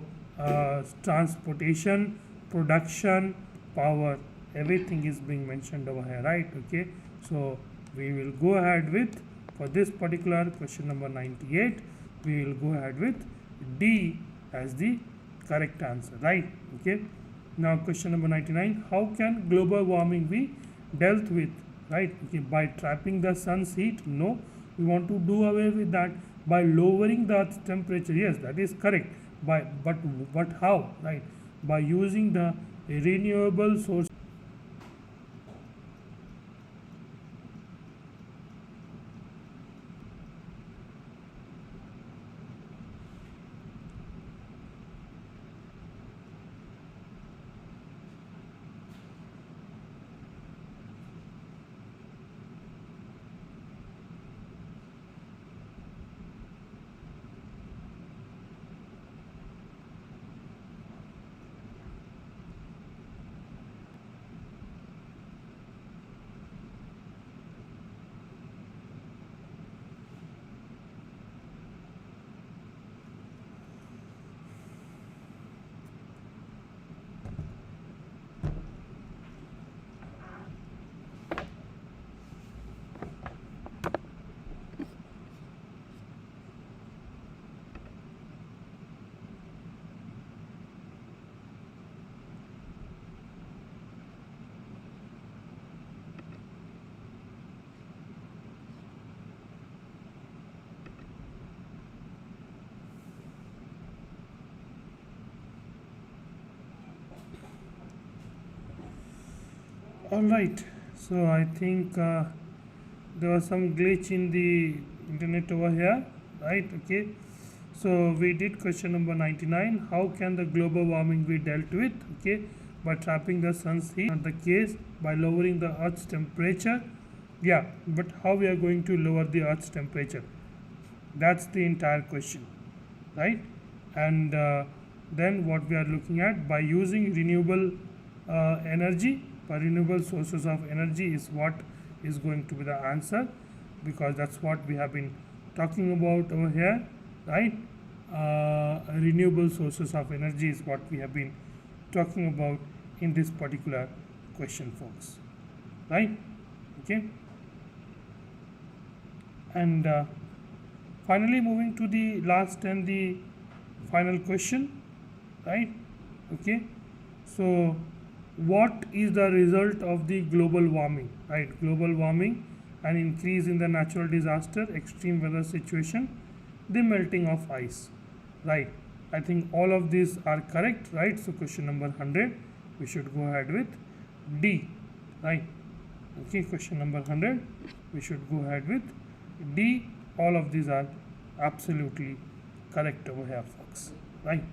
transportation, production, power, everything is being mentioned over here, right? Okay. So we will go ahead with, for this particular question number 98, we will go ahead with D as the correct answer, right? Okay. Now question number 99, how can global warming be dealt with, right? Okay, by trapping the sun's heat? No, we want to do away with that by lowering the earth's temperature. Yes, that is correct. But how, right? By using the renewable source. All right, so I think there was some glitch in the internet over here, right? Okay, so we did question number 99, how can the global warming be dealt with? Okay, by trapping the sun's heat. Not the case. By lowering the earth's temperature. Yeah, but how we are going to lower the earth's temperature? That's the entire question, right? And then what we are looking at, by using renewable energy, by renewable sources of energy is what is going to be the answer. because that's what we have been talking about over here, right? Renewable sources of energy is what we have been talking about in this particular question, folks, right? Okay. And finally, moving to the last and the final question, right? Okay. So what is the result of the global warming, right? Global warming, an increase in the natural disaster, extreme weather situation, the melting of ice, right? I think all of these are correct, right? So question number 100, we should go ahead with D, right? Okay, question number 100, we should go ahead with D. All of these are absolutely correct over here, folks, right?